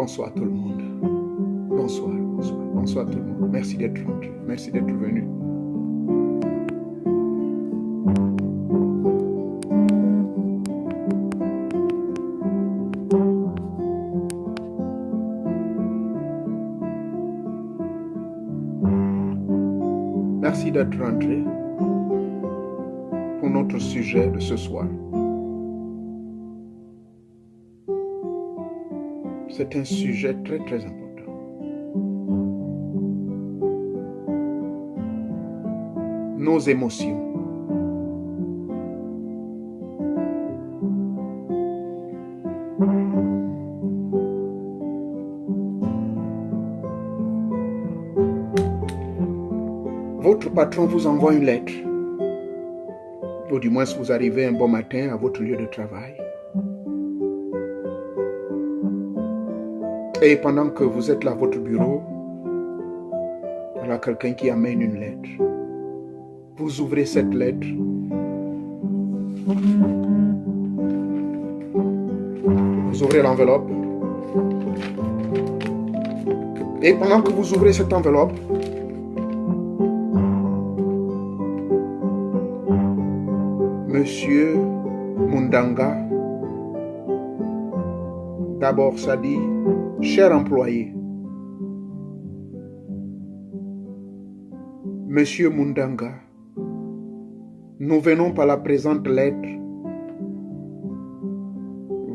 Bonsoir tout le monde. Bonsoir, bonsoir, bonsoir tout le monde. Merci d'être rentré, merci d'être venu. Merci d'être rentré pour notre sujet de ce soir. C'est un sujet très très important. Nos émotions. Votre patron vous envoie une lettre. Ou du moins si vous arrivez un bon matin à votre lieu de travail. Et pendant que vous êtes là à votre bureau, il y a quelqu'un qui amène une lettre. Vous ouvrez cette lettre. Vous ouvrez l'enveloppe. Et pendant que vous ouvrez cette enveloppe, Monsieur Mundanga, d'abord ça dit, cher employé, Monsieur Mundanga, nous venons par la présente lettre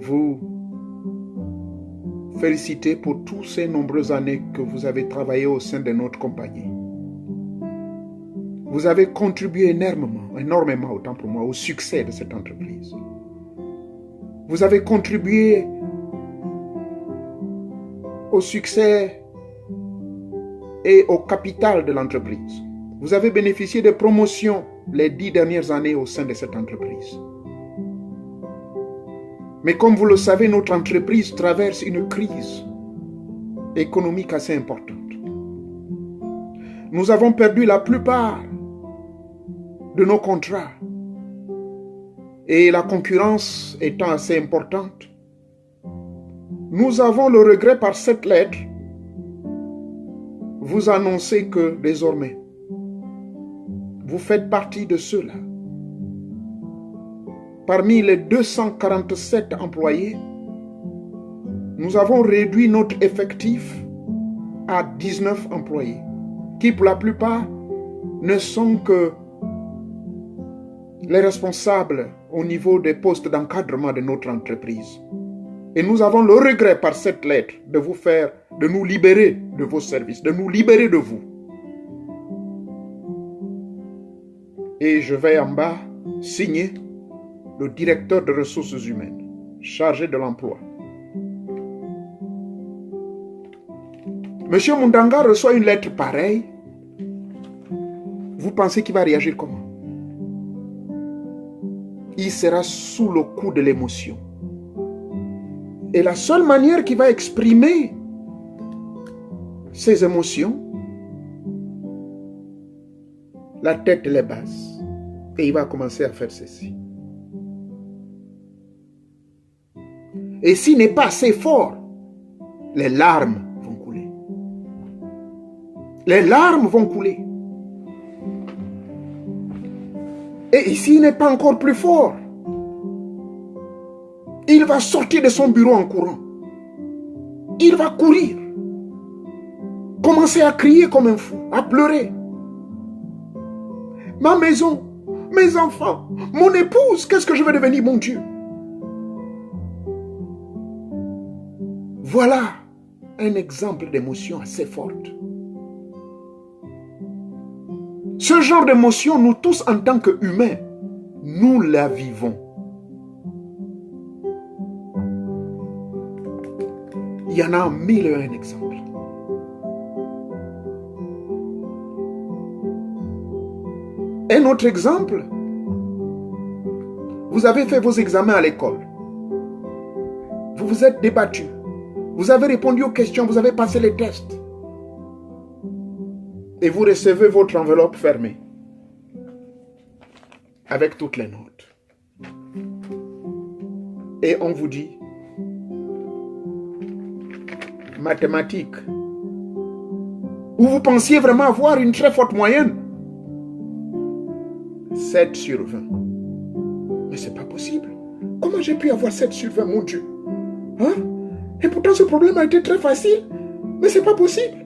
vous féliciter pour toutes ces nombreuses années que vous avez travaillé au sein de notre compagnie. Vous avez contribué énormément, autant pour moi, au succès de cette entreprise. Vous avez contribué au succès et au capital de l'entreprise. Vous avez bénéficié de promotions les 10 dernières années au sein de cette entreprise. Mais comme vous le savez, notre entreprise traverse une crise économique assez importante. Nous avons perdu la plupart de nos contrats et la concurrence étant assez importante, nous avons le regret par cette lettre vous annoncer que désormais vous faites partie de ceux-là. Parmi les 247 employés, nous avons réduit notre effectif à 19 employés, qui pour la plupart ne sont que les responsables au niveau des postes d'encadrement de notre entreprise. Et nous avons le regret par cette lettre de nous libérer de vos services, de nous libérer de vous. Et je vais en bas signer le directeur de ressources humaines, chargé de l'emploi. Monsieur Mundanga reçoit une lettre pareille. Vous pensez qu'il va réagir comment? Il sera sous le coup de l'émotion. Et la seule manière qu'il va exprimer ses émotions, la tête est basse. Et il va commencer à faire ceci. Et s'il n'est pas assez fort, les larmes vont couler. Les larmes vont couler. Et s'il n'est pas encore plus fort, il va sortir de son bureau en courant. Il va courir. Commencer à crier comme un fou, à pleurer. Ma maison, mes enfants, mon épouse, qu'est-ce que je vais devenir, mon Dieu? Voilà un exemple d'émotion assez forte. Ce genre d'émotion, nous tous en tant qu'humains, nous la vivons. Il y en a 1001 exemples. Un autre exemple, vous avez fait vos examens à l'école. Vous vous êtes débattu. Vous avez répondu aux questions, vous avez passé les tests. Et vous recevez votre enveloppe fermée. Avec toutes les notes. Et on vous dit, mathématiques, où vous pensiez vraiment avoir une très forte moyenne, 7 sur 20. Mais c'est pas possible. Comment j'ai pu avoir 7 sur 20, mon Dieu? Hein? Et pourtant, ce problème a été très facile. Mais c'est pas possible.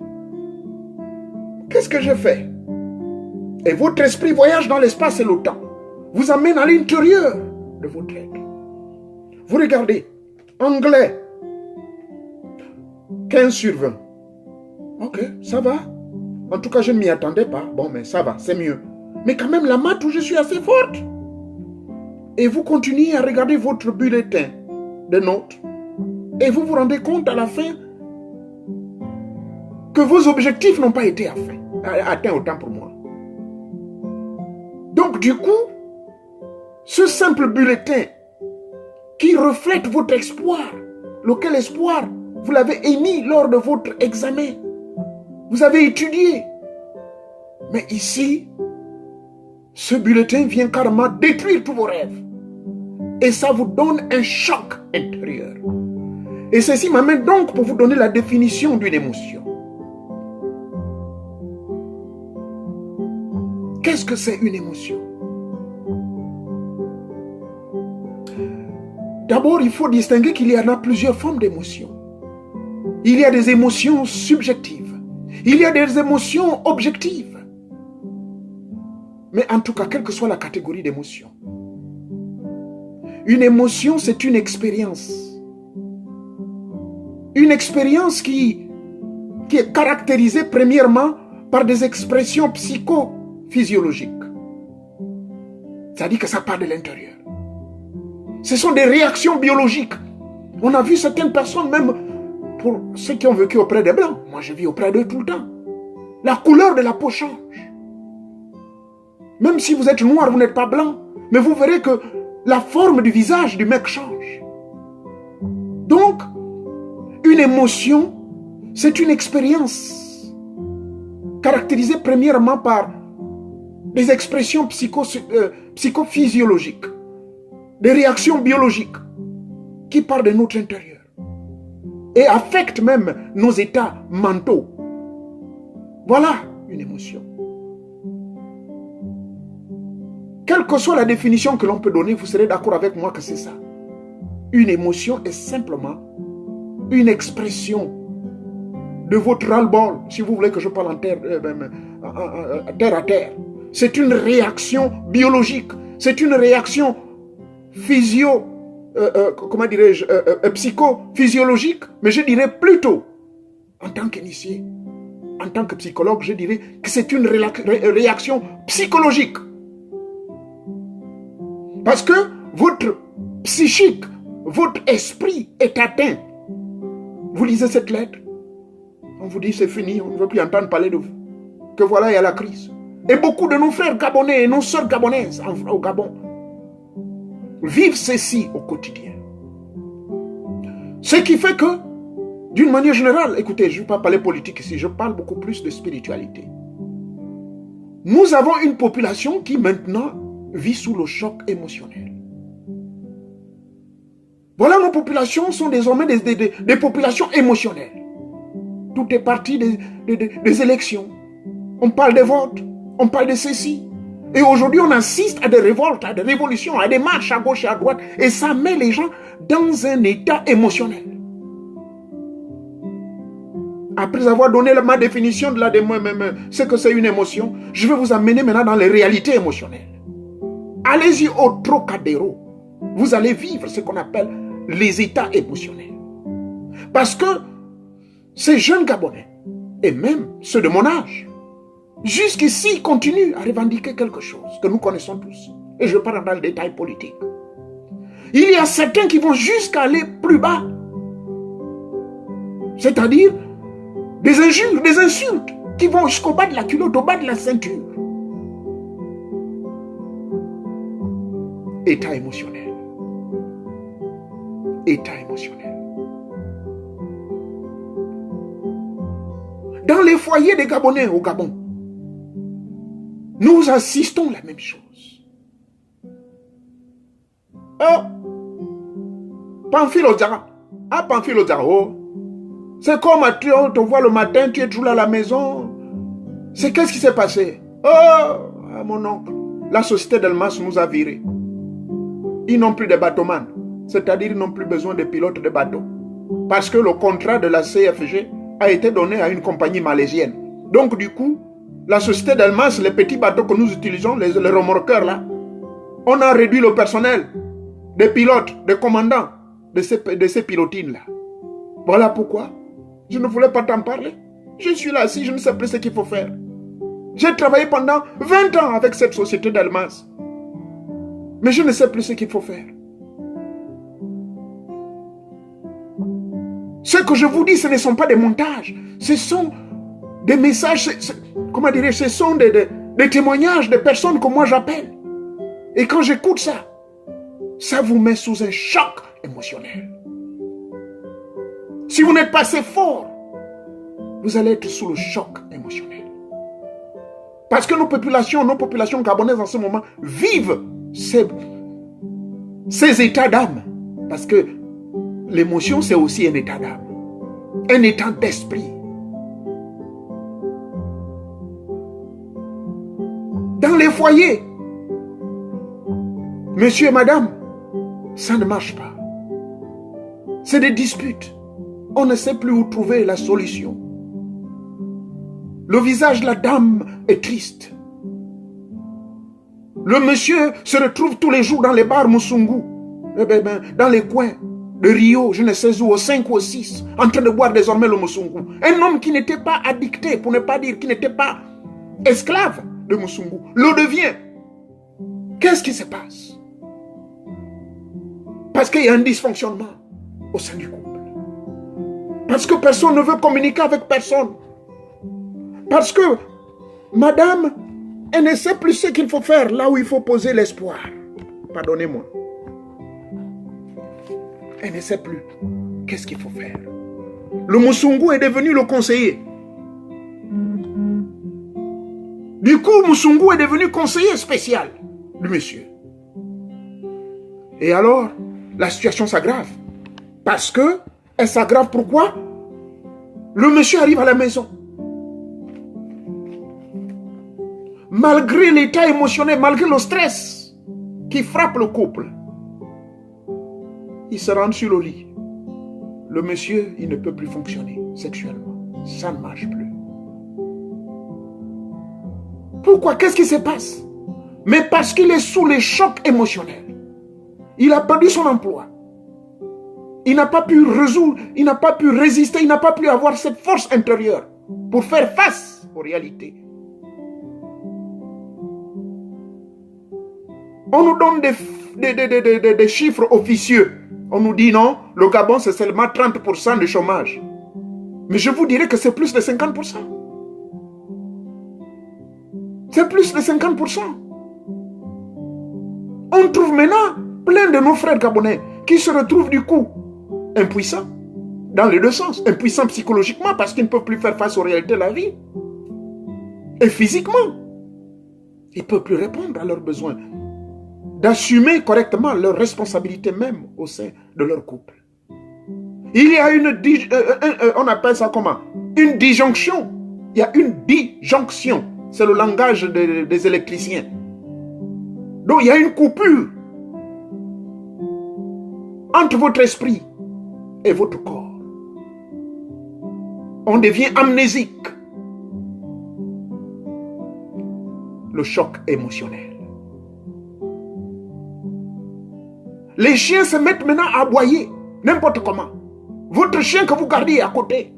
Qu'est-ce que je fais? Et votre esprit voyage dans l'espace et le temps. Vous amène à l'intérieur de votre être. Vous regardez, anglais, 15 sur 20. Ok, ça va. En tout cas, je ne m'y attendais pas. Bon, mais ça va, c'est mieux. Mais quand même, la maths où je suis assez forte. Et vous continuez à regarder votre bulletin de notes. Et vous vous rendez compte à la fin que vos objectifs n'ont pas été atteints autant pour moi. Donc du coup, ce simple bulletin qui reflète votre espoir, lequel espoir vous l'avez émis lors de votre examen, vous avez étudié. Mais ici, ce bulletin vient carrément détruire tous vos rêves. Et ça vous donne un choc intérieur. Et ceci m'amène donc pour vous donner la définition d'une émotion. Qu'est-ce que c'est une émotion? D'abord, il faut distinguer qu'il y en a plusieurs formes d'émotions. Il y a des émotions subjectives. Il y a des émotions objectives. Mais en tout cas, quelle que soit la catégorie d'émotion, une émotion, c'est une expérience. Une expérience qui est caractérisée premièrement par des expressions psychophysiologiques. C'est-à-dire que ça part de l'intérieur. Ce sont des réactions biologiques. On a vu certaines personnes, même pour ceux qui ont vécu auprès des Blancs, moi je vis auprès d'eux tout le temps, la couleur de la peau change. Même si vous êtes noir, vous n'êtes pas blanc, mais vous verrez que la forme du visage du mec change. Donc, une émotion, c'est une expérience caractérisée premièrement par des expressions psychophysiologiques, des réactions biologiques qui partent de notre intérieur et affectent même nos états mentaux. Voilà une émotion. Quelle que soit la définition que l'on peut donner, vous serez d'accord avec moi que c'est ça. Une émotion est simplement une expression de votre ras-le-bol, si vous voulez que je parle en terre à terre. C'est une réaction biologique, c'est une réaction psychophysiologique, mais je dirais plutôt, en tant qu'initié, en tant que psychologue, je dirais que c'est une réaction psychologique. Parce que votre psychique, votre esprit est atteint. Vous lisez cette lettre, on vous dit c'est fini, on ne veut plus entendre parler de vous. Que voilà, il y a la crise. Et beaucoup de nos frères gabonais et nos sœurs gabonaises au Gabon vivent ceci au quotidien. Ce qui fait que, d'une manière générale, écoutez, je ne vais pas parler politique ici, je parle beaucoup plus de spiritualité. Nous avons une population qui maintenant vit sous le choc émotionnel. Voilà, nos populations sont désormais des populations émotionnelles. Tout est parti des élections. On parle des votes, on parle de ceci. Et aujourd'hui, on assiste à des révoltes, à des révolutions, à des marches à gauche et à droite. Et ça met les gens dans un état émotionnel. Après avoir donné ma définition de ce que c'est une émotion, je vais vous amener maintenant dans les réalités émotionnelles. Allez-y au Trocadéro. Vous allez vivre ce qu'on appelle les états émotionnels. Parce que ces jeunes Gabonais, et même ceux de mon âge, jusqu'ici continuent à revendiquer quelque chose que nous connaissons tous. Et je parle dans le détail politique. Il y a certains qui vont jusqu'à aller plus bas. C'est-à-dire des injures, des insultes qui vont jusqu'au bas de la culotte, au bas de la ceinture. État émotionnel. État émotionnel. Dans les foyers des Gabonais au Gabon, nous assistons à la même chose. Oh, Pamphile Odiara. Ah, Pamphile Odiara. Oh. C'est comme on te voit le matin, tu es toujours à la maison. C'est qu'est-ce qui s'est passé? Oh, mon oncle, la société d'Elmas nous a virés. Ils n'ont plus de bateaux-man. C'est-à-dire ils n'ont plus besoin de pilotes de bateaux. Parce que le contrat de la CFG a été donné à une compagnie malaisienne. Donc du coup, la société d'Elmas, les petits bateaux que nous utilisons, les remorqueurs là, on a réduit le personnel des pilotes, des commandants de ces pilotines là. Voilà pourquoi je ne voulais pas t'en parler. Je suis là assis, je ne sais plus ce qu'il faut faire. J'ai travaillé pendant 20 ans avec cette société d'Elmas. Mais je ne sais plus ce qu'il faut faire. Ce que je vous dis, ce ne sont pas des montages. Ce sont des messages, comment dirais-je, ce sont des témoignages de personnes que moi j'appelle. Et quand j'écoute ça, ça vous met sous un choc émotionnel. Si vous n'êtes pas assez fort, vous allez être sous le choc émotionnel. Parce que nos populations gabonaises en ce moment vivent ces états d'âme. Parce que l'émotion, c'est aussi un état d'âme. Un état d'esprit. Dans les foyers, monsieur et madame, ça ne marche pas. C'est des disputes. On ne sait plus où trouver la solution. Le visage de la dame est triste. Le monsieur se retrouve tous les jours dans les bars Musungu, dans les coins de Rio, je ne sais où, au 5 ou au 6, en train de boire désormais le Musungu. Un homme qui n'était pas addicté, pour ne pas dire qui n'était pas esclave de Musungu, le devient. Qu'est-ce qui se passe? Parce qu'il y a un dysfonctionnement au sein du couple. Parce que personne ne veut communiquer avec personne. Parce que madame, elle ne sait plus ce qu'il faut faire là où il faut poser l'espoir. Pardonnez-moi. Elle ne sait plus qu'est-ce qu'il faut faire. Le Musungu est devenu le conseiller. Du coup, Musungu est devenu conseiller spécial du monsieur. Et alors, la situation s'aggrave. Parce que, elle s'aggrave pourquoi? Le monsieur arrive à la maison. Malgré l'état émotionnel, malgré le stress qui frappe le couple, il se rend sur le lit. Le monsieur, il ne peut plus fonctionner sexuellement. Ça ne marche plus. Pourquoi? Qu'est-ce qui se passe? Mais parce qu'il est sous les chocs émotionnels. Il a perdu son emploi. Il n'a pas pu résoudre, il n'a pas pu résister, il n'a pas pu avoir cette force intérieure pour faire face aux réalités. On nous donne des chiffres officieux. On nous dit non, le Gabon c'est seulement 30% de chômage. Mais je vous dirais que c'est plus de 50%. C'est plus de 50%. On trouve maintenant plein de nos frères gabonais qui se retrouvent du coup impuissants dans les deux sens. Impuissants psychologiquement parce qu'ils ne peuvent plus faire face aux réalités de la vie. Et physiquement, ils ne peuvent plus répondre à leurs besoins. D'assumer correctement leurs responsabilités même au sein de leur couple. Il y a on appelle ça comment? Une disjonction. Il y a une disjonction. C'est le langage des électriciens. Donc il y a une coupure entre votre esprit et votre corps. On devient amnésique. Le choc émotionnel. Les chiens se mettent maintenant à aboyer, n'importe comment. Votre chien que vous gardez à côté,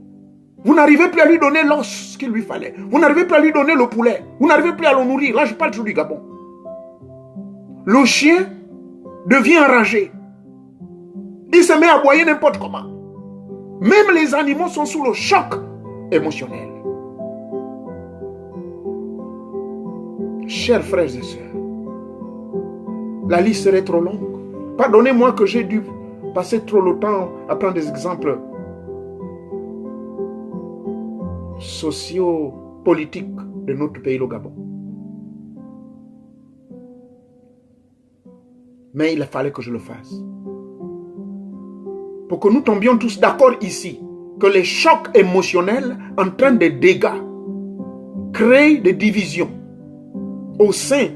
vous n'arrivez plus à lui donner l'os qu'il lui fallait. Vous n'arrivez plus à lui donner le poulet. Vous n'arrivez plus à le nourrir. Là, je parle toujours du Gabon. Le chien devient enragé. Il se met à aboyer n'importe comment. Même les animaux sont sous le choc émotionnel. Chers frères et sœurs, la liste serait trop longue. Pardonnez-moi que j'ai dû passer trop le temps à prendre des exemples socio-politiques de notre pays, le Gabon. Mais il fallait que je le fasse. Pour que nous tombions tous d'accord ici, que les chocs émotionnels entraînent des dégâts, créent des divisions au sein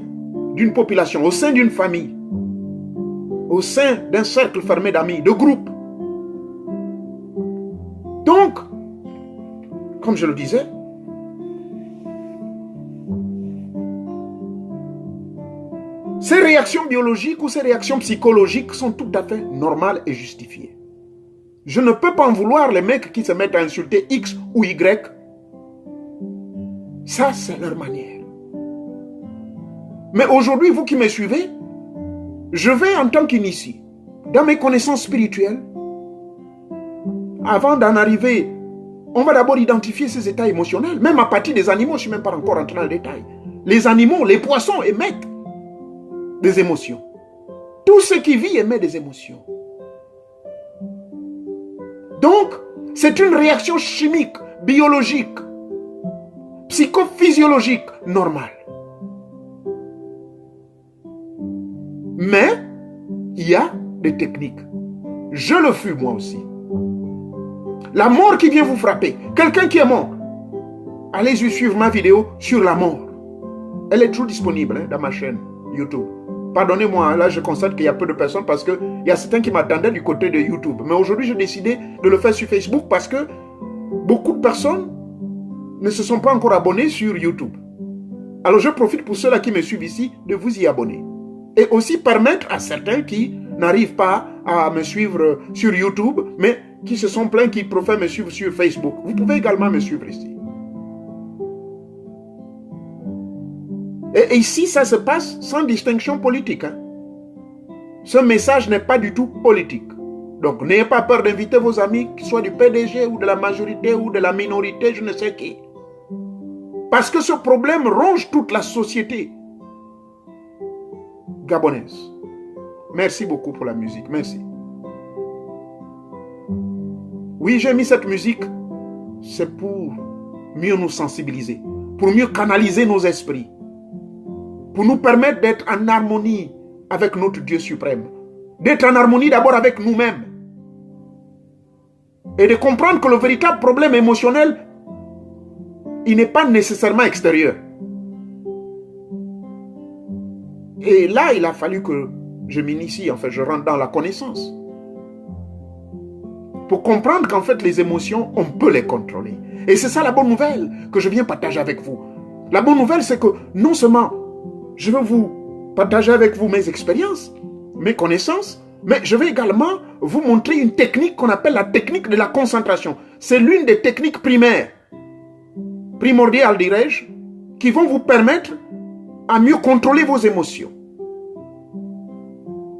d'une population, au sein d'une famille, au sein d'un cercle fermé d'amis, de groupes. Donc, comme je le disais, ces réactions biologiques ou ces réactions psychologiques sont tout à fait normales et justifiées. Je ne peux pas en vouloir les mecs qui se mettent à insulter X ou Y. Ça, c'est leur manière. Mais aujourd'hui, vous qui me suivez, je vais en tant qu'initié, dans mes connaissances spirituelles, avant d'en arriver, on va d'abord identifier ces états émotionnels, même à partir des animaux, je ne suis même pas encore entré dans le détail. Les animaux, les poissons émettent des émotions. Tout ce qui vit émet des émotions. Donc, c'est une réaction chimique, biologique, psychophysiologique normale. Mais, il y a des techniques. Je le fus moi aussi. La mort qui vient vous frapper, quelqu'un qui est mort, allez-y suivre ma vidéo sur la mort. Elle est toujours disponible dans ma chaîne YouTube. Pardonnez-moi, là je constate qu'il y a peu de personnes parce qu'il y a certains qui m'attendaient du côté de YouTube. Mais aujourd'hui j'ai décidé de le faire sur Facebook parce que beaucoup de personnes ne se sont pas encore abonnées sur YouTube. Alors je profite pour ceux-là qui me suivent ici de vous y abonner. Et aussi permettre à certains qui n'arrivent pas à me suivre sur YouTube, mais qui se sont plaints, qui préfèrent me suivre sur Facebook. Vous pouvez également me suivre ici. Et ici, ça se passe sans distinction politique. Hein. Ce message n'est pas du tout politique. Donc, n'ayez pas peur d'inviter vos amis, qu'ils soient du PDG ou de la majorité ou de la minorité, je ne sais qui. Parce que ce problème ronge toute la société gabonaise. Merci beaucoup pour la musique. Merci. Oui, j'ai mis cette musique. C'est pour mieux nous sensibiliser, pour mieux canaliser nos esprits, pour nous permettre d'être en harmonie avec notre Dieu suprême, d'être en harmonie d'abord avec nous-mêmes et de comprendre que le véritable problème émotionnel, il n'est pas nécessairement extérieur. Et là, il a fallu que je m'initie, en fait, je rentre dans la connaissance. Pour comprendre qu'en fait, les émotions, on peut les contrôler. Et c'est ça la bonne nouvelle que je viens partager avec vous. La bonne nouvelle, c'est que non seulement je veux vous partager avec vous mes expériences, mes connaissances, mais je vais également vous montrer une technique qu'on appelle la technique de la concentration. C'est l'une des techniques primaires, primordiales dirais-je, qui vont vous permettre à mieux contrôler vos émotions.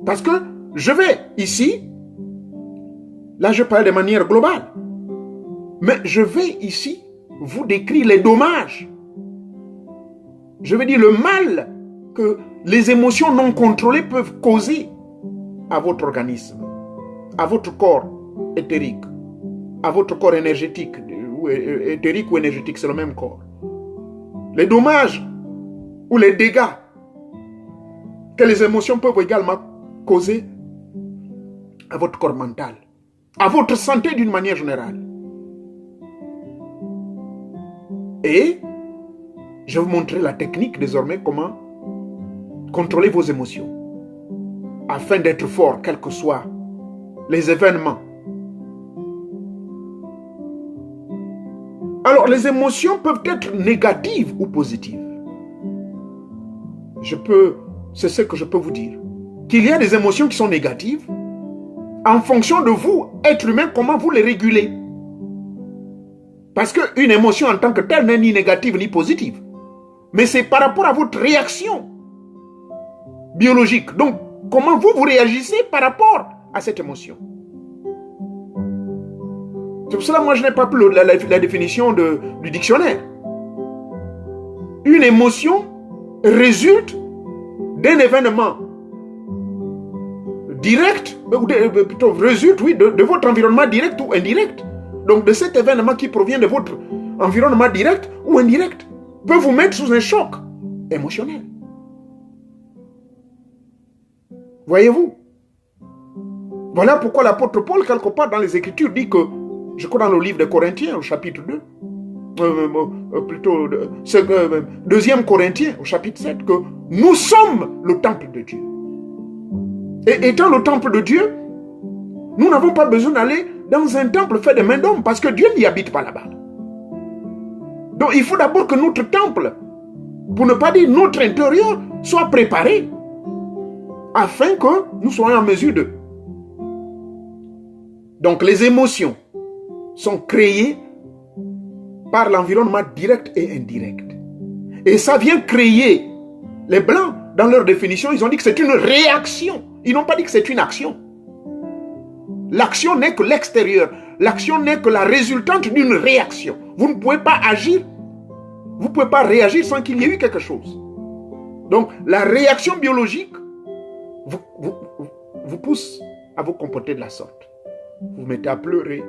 Parce que je vais ici, là je parle de manière globale, mais je vais ici vous décrire les dommages. Je vais dire le mal que les émotions non contrôlées peuvent causer à votre organisme, à votre corps éthérique, à votre corps énergétique, éthérique ou énergétique, c'est le même corps. Les dommages ou les dégâts que les émotions peuvent également causer à votre corps mental, à votre santé d'une manière générale. Et je vais vous montrer la technique désormais, comment contrôler vos émotions afin d'être fort, quels que soient les événements. Alors, les émotions peuvent être négatives ou positives. C'est ce que je peux vous dire. Qu'il y a des émotions qui sont négatives en fonction de vous, être humain, comment vous les régulez. Parce qu'une émotion en tant que telle n'est ni négative ni positive. Mais c'est par rapport à votre réaction biologique. Donc, comment vous réagissez par rapport à cette émotion. C'est pour cela que moi je n'ai pas pris la définition du dictionnaire. Une émotion résulte d'un événement direct, plutôt résulte, oui, de votre environnement direct ou indirect. Donc de cet événement qui provient de votre environnement direct ou indirect peut vous mettre sous un choc émotionnel. Voyez-vous? Voilà pourquoi l'apôtre Paul, quelque part dans les Écritures, dit que Je crois dans le livre des Corinthiens, au chapitre 2. Plutôt, 2e Corinthiens, au chapitre 7, que nous sommes le temple de Dieu. Et étant le temple de Dieu, nous n'avons pas besoin d'aller dans un temple fait de main d'homme, parce que Dieu n'y habite pas là-bas. Donc il faut d'abord que notre temple, pour ne pas dire notre intérieur, soit préparé, afin que nous soyons en mesure de... Donc les émotions sont créées par l'environnement direct et indirect. Et ça vient créer... Les Blancs, dans leur définition, ils ont dit que c'est une réaction. Ils n'ont pas dit que c'est une action. L'action n'est que l'extérieur. L'action n'est que la résultante d'une réaction. Vous ne pouvez pas agir, vous ne pouvez pas réagir sans qu'il y ait eu quelque chose. Donc, la réaction biologique vous pousse à vous comporter de la sorte. Vous vous mettez à pleurer.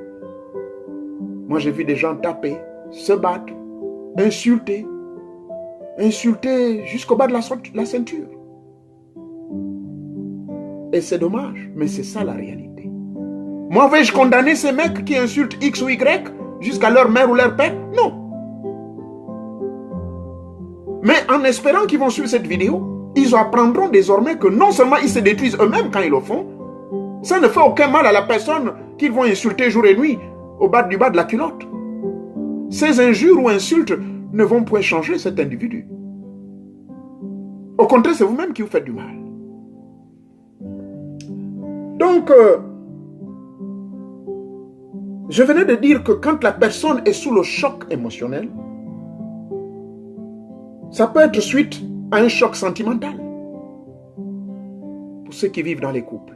Moi, j'ai vu des gens taper, se battre, insulter jusqu'au bas de la ceinture. Et c'est dommage, mais c'est ça la réalité. Moi, vais-je condamner ces mecs qui insultent X ou Y jusqu'à leur mère ou leur père? Non. Mais en espérant qu'ils vont suivre cette vidéo, ils apprendront désormais que non seulement ils se détruisent eux-mêmes quand ils le font, ça ne fait aucun mal à la personne qu'ils vont insulter jour et nuit au bas du bas de la culotte. Ces injures ou insultes ne vont point changer cet individu. Au contraire, c'est vous-même qui vous faites du mal. Donc, je venais de dire que quand la personne est sous le choc émotionnel, ça peut être suite à un choc sentimental. Pour ceux qui vivent dans les couples.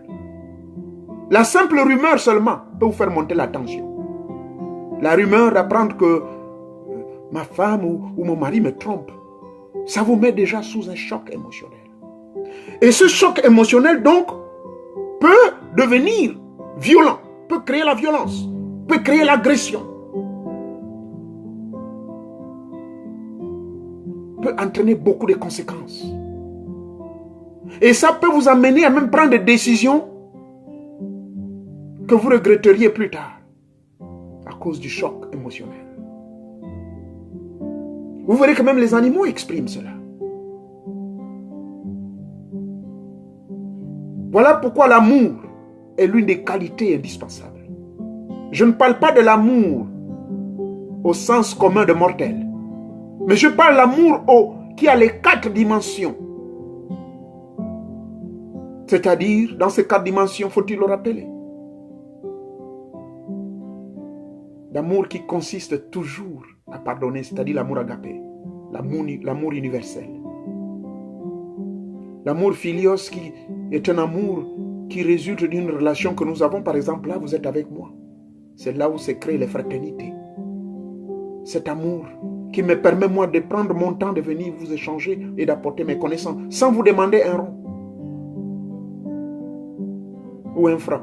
La simple rumeur seulement peut vous faire monter la tension. La rumeur d'apprendre que ma femme ou mon mari me trompe, ça vous met déjà sous un choc émotionnel. Et ce choc émotionnel, donc, peut devenir violent, peut créer la violence, peut créer l'agression, peut entraîner beaucoup de conséquences. Et ça peut vous amener à même prendre des décisions que vous regretteriez plus tard à cause du choc émotionnel. Vous verrez que même les animaux expriment cela. Voilà pourquoi l'amour est l'une des qualités indispensables. Je ne parle pas de l'amour au sens commun de mortel, mais je parle de l'amour qui a les 4 dimensions. C'est-à-dire, dans ces 4 dimensions, faut-il le rappeler, l'amour qui consiste toujours à pardonner, c'est-à-dire l'amour agapé, l'amour universel. L'amour philios qui est un amour qui résulte d'une relation que nous avons. Par exemple, là, vous êtes avec moi. C'est là où se créent les fraternités. Cet amour qui me permet, moi, de prendre mon temps de venir vous échanger et d'apporter mes connaissances sans vous demander un rond ou un franc.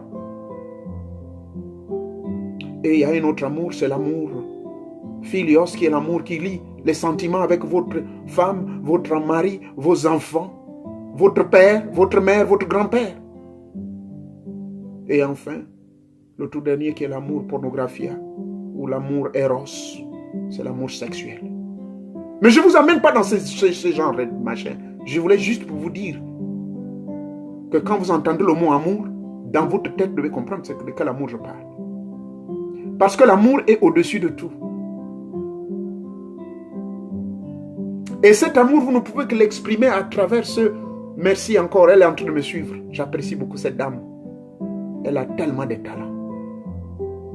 Et il y a un autre amour, c'est l'amour philios, qui est l'amour qui lie les sentiments avec votre femme, votre mari, vos enfants, votre père, votre mère, votre grand-père. Et enfin, le tout dernier qui est l'amour pornographia ou l'amour éros, c'est l'amour sexuel. Mais je ne vous amène pas dans ce genre de machin. Je voulais juste pour vous dire que quand vous entendez le mot amour, dans votre tête, vous devez comprendre de quel amour je parle. Parce que l'amour est au-dessus de tout. Et cet amour, vous ne pouvez que l'exprimer à travers ce... Merci encore, elle est en train de me suivre. J'apprécie beaucoup cette dame. Elle a tellement de talent.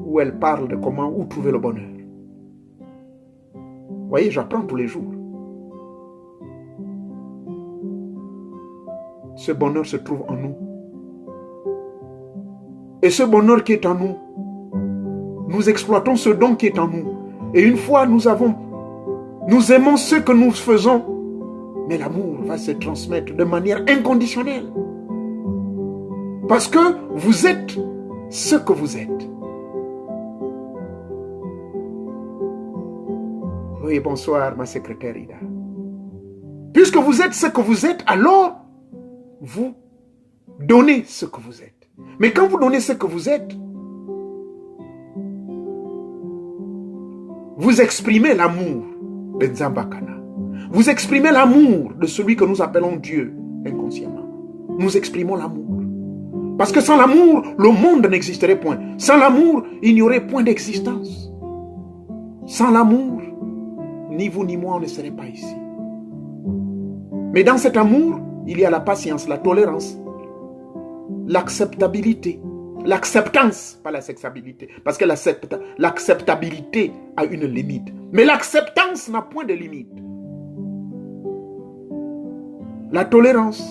Où elle parle de comment, où trouver le bonheur. Vous voyez, j'apprends tous les jours. Ce bonheur se trouve en nous. Et ce bonheur qui est en nous, nous exploitons ce don qui est en nous. Et une fois nous aimons ce que nous faisons, mais l'amour va se transmettre de manière inconditionnelle. Parce que vous êtes ce que vous êtes. Oui, bonsoir ma secrétaire Ida. Puisque vous êtes ce que vous êtes, alors vous donnez ce que vous êtes. Mais quand vous donnez ce que vous êtes, vous exprimez l'amour de Nzambakana. Vous exprimez l'amour de celui que nous appelons Dieu inconsciemment. Nous exprimons l'amour. Parce que sans l'amour, le monde n'existerait point. Sans l'amour, il n'y aurait point d'existence. Sans l'amour, ni vous ni moi, on ne serait pas ici. Mais dans cet amour, il y a la patience, la tolérance, l'acceptabilité, l'acceptance, pas la sexabilité, parce que l'acceptabilité a une limite. Mais l'acceptance n'a point de limite. La tolérance,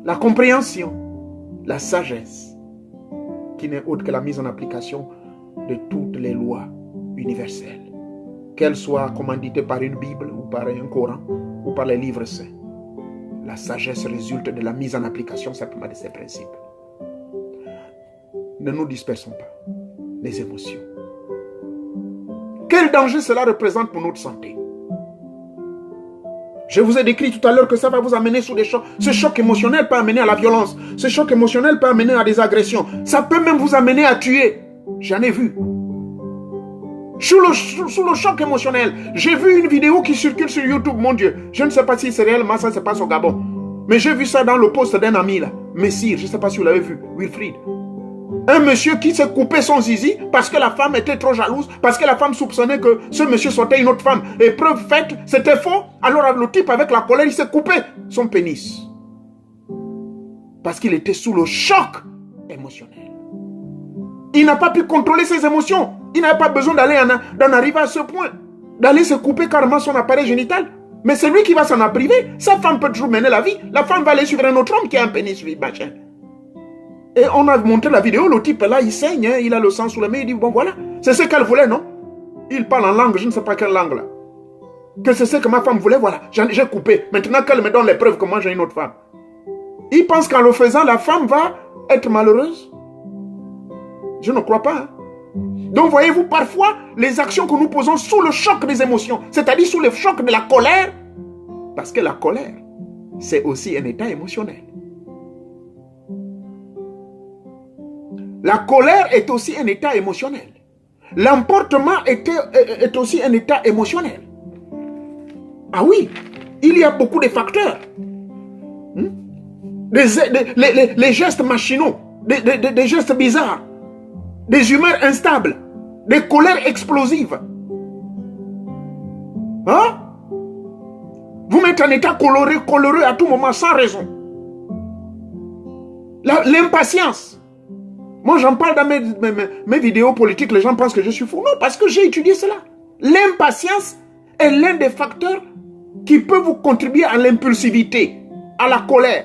la compréhension, la sagesse, qui n'est autre que la mise en application de toutes les lois universelles, qu'elles soient commanditées par une Bible ou par un Coran ou par les livres saints. La sagesse résulte de la mise en application simplement de ces principes. Ne nous dispersons pas les émotions. Quel danger cela représente pour notre santé? Je vous ai décrit tout à l'heure que ça va vous amener sous des chocs. Ce choc émotionnel peut amener à la violence. Ce choc émotionnel peut amener à des agressions. Ça peut même vous amener à tuer. J'en ai vu. Sous le choc émotionnel, j'ai vu une vidéo qui circule sur YouTube, mon Dieu. Je ne sais pas si c'est réellement ça, se passe au Gabon. Mais j'ai vu ça dans le post d'un ami là. Messire, je ne sais pas si vous l'avez vu, Wilfried. Un monsieur qui s'est coupé son zizi parce que la femme était trop jalouse, parce que la femme soupçonnait que ce monsieur sortait une autre femme. Et preuve faite, c'était faux. Alors le type, avec la colère, il s'est coupé son pénis. Parce qu'il était sous le choc émotionnel. Il n'a pas pu contrôler ses émotions. Il n'avait pas besoin d'en arriver à ce point. D'aller se couper carrément son appareil génital. Mais c'est lui qui va s'en priver. Sa femme peut toujours mener la vie. La femme va aller suivre un autre homme qui a un pénis, machin. Et on a montré la vidéo, le type là, il saigne, hein, il a le sang sous la main, il dit, bon voilà, c'est ce qu'elle voulait, non? Il parle en langue, je ne sais pas quelle langue là. Que c'est ce que ma femme voulait, voilà, j'ai coupé. Maintenant qu'elle me donne les preuves que moi j'ai une autre femme. Il pense qu'en le faisant, la femme va être malheureuse. Je ne crois pas. Hein. Donc voyez-vous, parfois, les actions que nous posons sous le choc des émotions, c'est-à-dire sous le choc de la colère, parce que la colère, c'est aussi un état émotionnel. La colère est aussi un état émotionnel. L'emportement est aussi un état émotionnel. Ah oui, il y a beaucoup de facteurs. Les gestes machinaux, des gestes bizarres, des humeurs instables, des colères explosives. Hein? Vous mettez en état coloreux à tout moment sans raison. L'impatience. Moi, j'en parle dans mes vidéos politiques, les gens pensent que je suis fou. Non, parce que j'ai étudié cela. L'impatience est l'un des facteurs qui peut vous contribuer à l'impulsivité, à la colère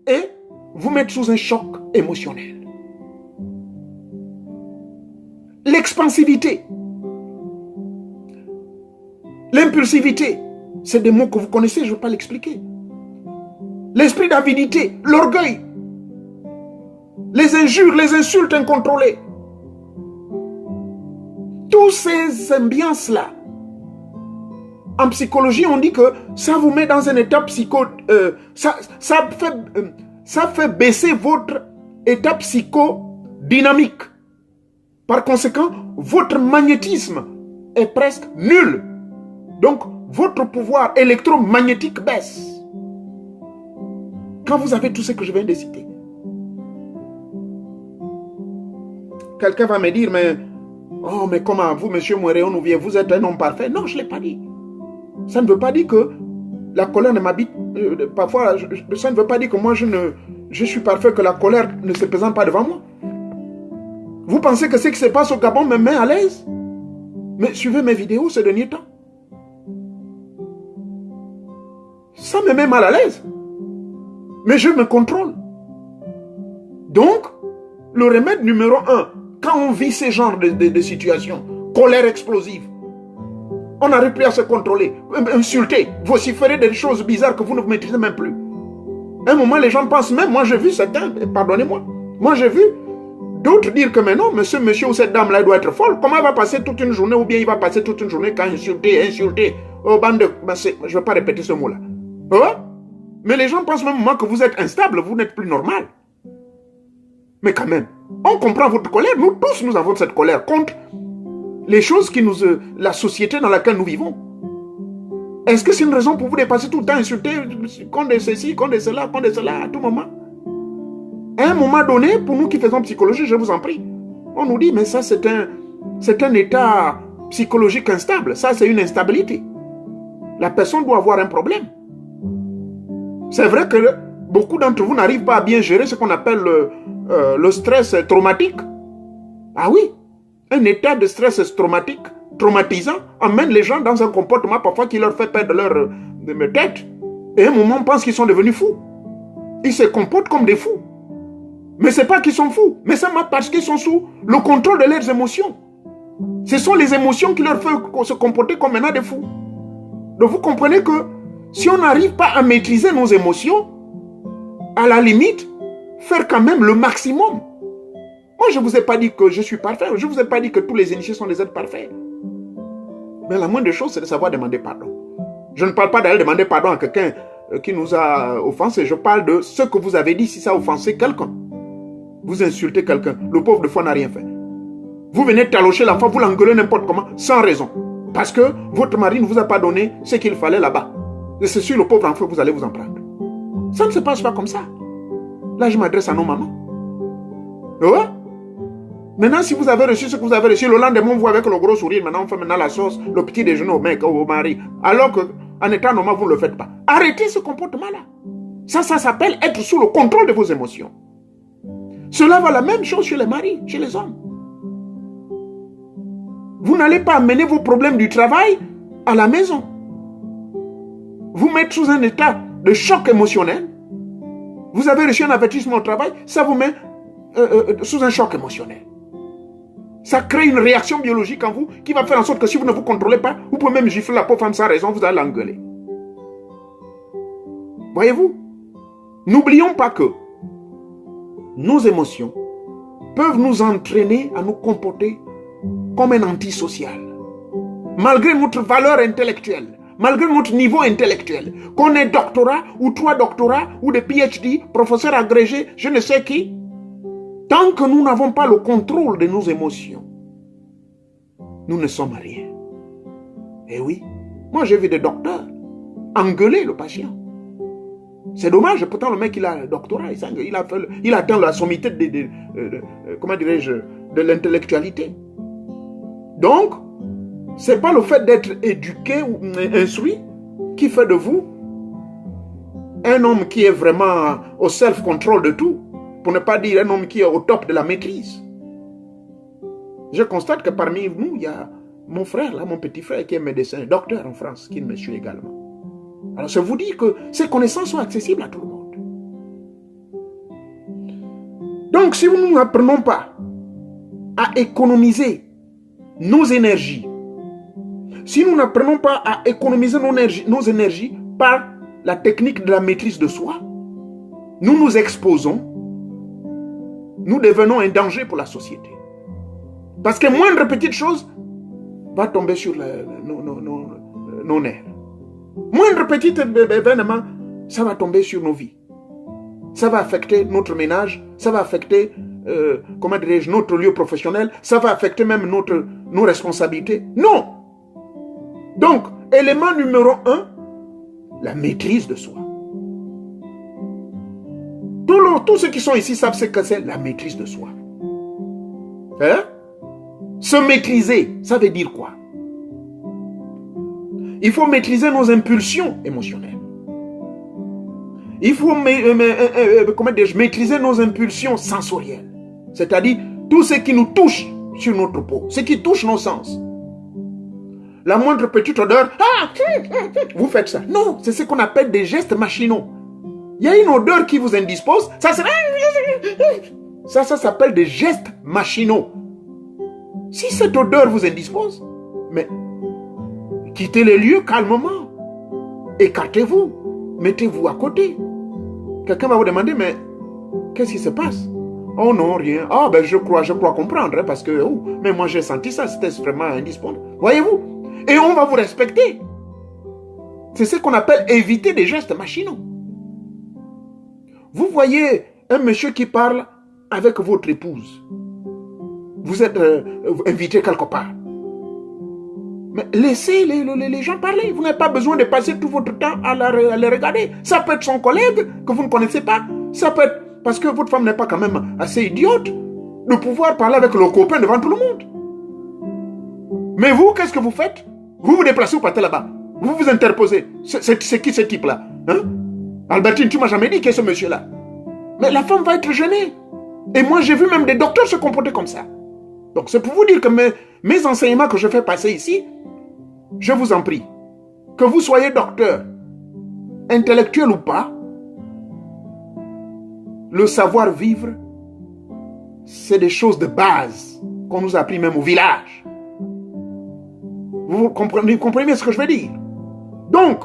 et vous mettre sous un choc émotionnel. L'expansivité, l'impulsivité, c'est des mots que vous connaissez, je ne vais pas l'expliquer. L'esprit d'avidité, l'orgueil, les injures, les insultes incontrôlées. Toutes ces ambiances-là, en psychologie, on dit que ça vous met dans un état ça fait baisser votre état psychodynamique. Par conséquent, votre magnétisme est presque nul. Donc, votre pouvoir électromagnétique baisse. Quand vous avez tout ce que je viens de citer. Quelqu'un va me dire, mais comment vous, monsieur Moiréon, vous êtes un homme parfait? Non, je ne l'ai pas dit. Ça ne veut pas dire que la colère ne m'habite. Parfois, ça ne veut pas dire que moi, je suis parfait, que la colère ne se présente pas devant moi. Vous pensez que ce qui se passe au Gabon me met à l'aise? Mais suivez mes vidéos ces derniers temps. Ça me met mal à l'aise. Mais je me contrôle. Donc, le remède numéro 1, quand on vit ce genre de situation, colère explosive, on n'arrive plus à se contrôler, insulter, vociférer des choses bizarres que vous ne maîtrisez même plus. À un moment, les gens pensent même, moi j'ai vu certains, pardonnez-moi, moi j'ai vu d'autres dire que mais non, monsieur ou cette dame-là doit être folle. Comment elle va passer toute une journée ou bien il va passer toute une journée quand insulter, oh bande de... je ne vais pas répéter ce mot-là. Hein? Mais les gens pensent même moi que vous êtes instable, vous n'êtes plus normal. Mais quand même, on comprend votre colère. Nous tous, nous avons cette colère contre les choses qui nous... la société dans laquelle nous vivons. Est-ce que c'est une raison pour vous de passer tout le temps insulter, qu'on de ceci, qu'on de cela, à tout moment? À un moment donné, pour nous qui faisons psychologie, je vous en prie, on nous dit, mais ça c'est un état psychologique instable. Ça c'est une instabilité. La personne doit avoir un problème. C'est vrai que beaucoup d'entre vous n'arrivent pas à bien gérer ce qu'on appelle le stress traumatique. Ah oui, un état de stress traumatisant emmène les gens dans un comportement parfois qui leur fait perdre leur tête. Et à un moment, on pense qu'ils sont devenus fous. Ils se comportent comme des fous. Mais ce n'est pas qu'ils sont fous, mais seulement parce qu'ils sont sous le contrôle de leurs émotions. Ce sont les émotions qui leur font se comporter comme maintenant des fous. Donc vous comprenez que si on n'arrive pas à maîtriser nos émotions, à la limite, faire quand même le maximum. Moi, je ne vous ai pas dit que je suis parfait. Je ne vous ai pas dit que tous les initiés sont des êtres parfaits. Mais la moindre chose, c'est de savoir demander pardon. Je ne parle pas d'aller demander pardon à quelqu'un qui nous a offensés. Je parle de ce que vous avez dit si ça a offensé quelqu'un. Vous insultez quelqu'un. Le pauvre de foi n'a rien fait. Vous venez talocher l'enfant, vous l'engueulez n'importe comment, sans raison. Parce que votre mari ne vous a pas donné ce qu'il fallait là-bas. Et c'est sur le pauvre enfant que vous allez vous en prendre. Ça ne se passe pas comme ça. Là, je m'adresse à nos mamans. Ouais. Maintenant, si vous avez reçu ce que vous avez reçu, le lendemain, vous avec le gros sourire, maintenant, on fait maintenant la sauce, le petit déjeuner au mec, au mari. Alors qu'en étant normal, vous ne le faites pas. Arrêtez ce comportement-là. Ça s'appelle être sous le contrôle de vos émotions. Cela va la même chose chez les maris, chez les hommes. Vous n'allez pas amener vos problèmes du travail à la maison. Vous mettre sous un état de choc émotionnel. Vous avez reçu un avertissement au travail, ça vous met sous un choc émotionnel. Ça crée une réaction biologique en vous qui va faire en sorte que si vous ne vous contrôlez pas, vous pouvez même gifler la pauvre femme sans raison, vous allez l'engueuler. Voyez-vous? N'oublions pas que nos émotions peuvent nous entraîner à nous comporter comme un antisocial. Malgré notre valeur intellectuelle, malgré notre niveau intellectuel, qu'on ait doctorat ou 3 doctorats ou des PhD, professeurs agrégés, je ne sais qui, tant que nous n'avons pas le contrôle de nos émotions, nous ne sommes rien. Eh oui, moi j'ai vu des docteurs engueuler le patient. C'est dommage, pourtant le mec il a un doctorat, il atteint la sommité comment dirais-je, de l'intellectualité. Donc, ce n'est pas le fait d'être éduqué ou instruit qui fait de vous un homme qui est vraiment au self-control de tout, pour ne pas dire un homme qui est au top de la maîtrise. Je constate que parmi nous, il y a mon frère, là, mon petit frère, qui est médecin, docteur en France, qui me suit également. Alors, je vous dis que ces connaissances sont accessibles à tout le monde. Donc, si nous n'apprenons pas à économiser nos énergies, si nous n'apprenons pas à économiser nos énergies par la technique de la maîtrise de soi, nous nous exposons, nous devenons un danger pour la société. Parce que moindre petite chose va tomber sur nos nerfs. Moindre petit événement, ça va tomber sur nos vies. Ça va affecter notre ménage, ça va affecter comment dirais-je, notre lieu professionnel, ça va affecter même nos responsabilités. Non! Donc, élément numéro 1, la maîtrise de soi. Tous ceux qui sont ici savent ce que c'est la maîtrise de soi. Hein? Se maîtriser, ça veut dire quoi? Il faut maîtriser nos impulsions émotionnelles. Il faut maîtriser nos impulsions sensorielles. C'est-à-dire tout ce qui nous touche sur notre peau, ce qui touche nos sens. La moindre petite odeur, vous faites ça. Non, c'est ce qu'on appelle des gestes machinaux. Il y a une odeur qui vous indispose, ça s'appelle des gestes machinaux. Si cette odeur vous indispose, mais quittez les lieux calmement. Écartez-vous. Mettez-vous à côté. Quelqu'un va vous demander, mais qu'est-ce qui se passe? Oh non, rien. Ah ben je crois comprendre, hein, parce que, mais moi j'ai senti ça, c'était vraiment indispensable. Voyez-vous? Et on va vous respecter. C'est ce qu'on appelle éviter des gestes machinaux. Vous voyez un monsieur qui parle avec votre épouse. Vous êtes invité quelque part. Mais laissez les gens parler. Vous n'avez pas besoin de passer tout votre temps à les regarder. Ça peut être son collègue que vous ne connaissez pas. Ça peut être parce que votre femme n'est pas quand même assez idiote de pouvoir parler avec le copain devant tout le monde. Mais vous, qu'est-ce que vous faites? Vous vous déplacez, vous partez là-bas. Vous vous interposez. C'est qui ce type-là, hein? Albertine, tu ne m'as jamais dit qui est ce monsieur-là. Mais la femme va être gênée. Et moi, j'ai vu même des docteurs se comporter comme ça. Donc, c'est pour vous dire que mes enseignements que je fais passer ici, je vous en prie, que vous soyez docteur, intellectuel ou pas, le savoir-vivre, c'est des choses de base qu'on nous a appris même au village. Vous comprenez bien ce que je veux dire? Donc,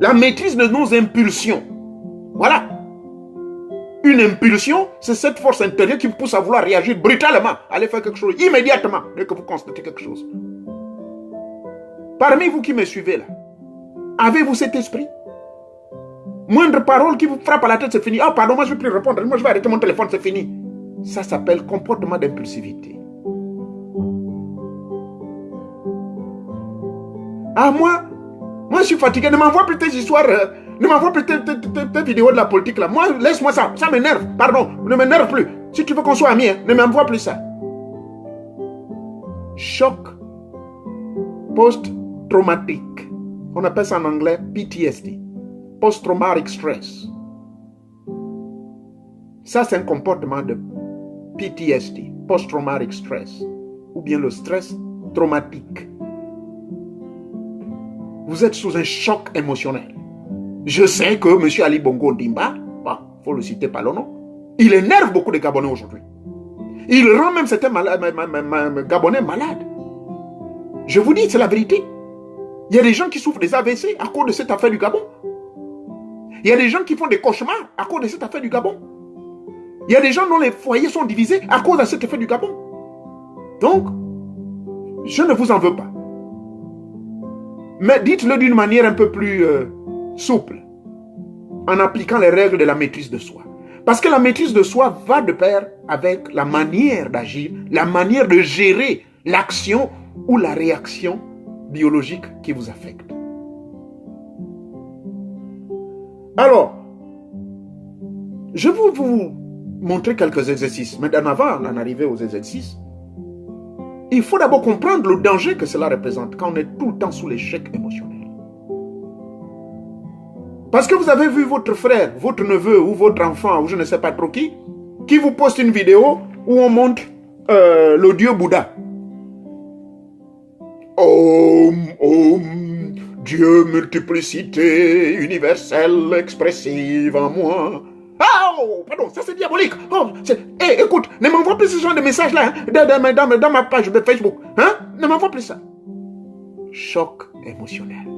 la maîtrise de nos impulsions. Voilà. Une impulsion, c'est cette force intérieure qui vous pousse à vouloir réagir brutalement, aller faire quelque chose immédiatement, dès que vous constatez quelque chose. Parmi vous qui me suivez là, avez-vous cet esprit? Moindre parole qui vous frappe à la tête, c'est fini. Ah, pardon, moi je ne vais plus répondre, moi je vais arrêter mon téléphone, c'est fini. Ça s'appelle comportement d'impulsivité. Ah, moi je suis fatigué, ne m'envoie plus tes histoires, ne m'envoie plus tes vidéos de la politique là. Moi, laisse-moi ça, ça m'énerve, pardon, ne m'énerve plus. Si tu veux qu'on soit amis, hein, ne m'envoie plus ça. Choc post-traumatique. On appelle ça en anglais PTSD. Post-traumatic stress. Ça, c'est un comportement de PTSD, post-traumatic stress, ou bien le stress traumatique. Vous êtes sous un choc émotionnel. Je sais que M. Ali Bongo Ondimba, bon, il faut le citer par le nom, il énerve beaucoup de Gabonais aujourd'hui. Il rend même certains Gabonais malades. Je vous dis, c'est la vérité. Il y a des gens qui souffrent des AVC à cause de cette affaire du Gabon. Il y a des gens qui font des cauchemars à cause de cette affaire du Gabon. Il y a des gens dont les foyers sont divisés à cause de cet effet du Gabon. Donc, je ne vous en veux pas. Mais dites-le d'une manière un peu plus souple, en appliquant les règles de la maîtrise de soi. Parce que la maîtrise de soi va de pair avec la manière d'agir, la manière de gérer l'action ou la réaction biologique qui vous affecte. Alors, je vais vous montrer quelques exercices. Mais avant d'en arriver aux exercices, il faut d'abord comprendre le danger que cela représente quand on est tout le temps sous l'échec émotionnel. Parce que vous avez vu votre frère, votre neveu ou votre enfant, ou je ne sais pas trop qui vous poste une vidéo où on montre le dieu Bouddha. Om, Dieu multiplicité universelle expressive en moi. Oh, pardon, ça c'est diabolique. Oh, écoute, ne m'envoie plus ce genre de messages là hein, dans ma page de Facebook. Hein? Ne m'envoie plus ça. Choc émotionnel.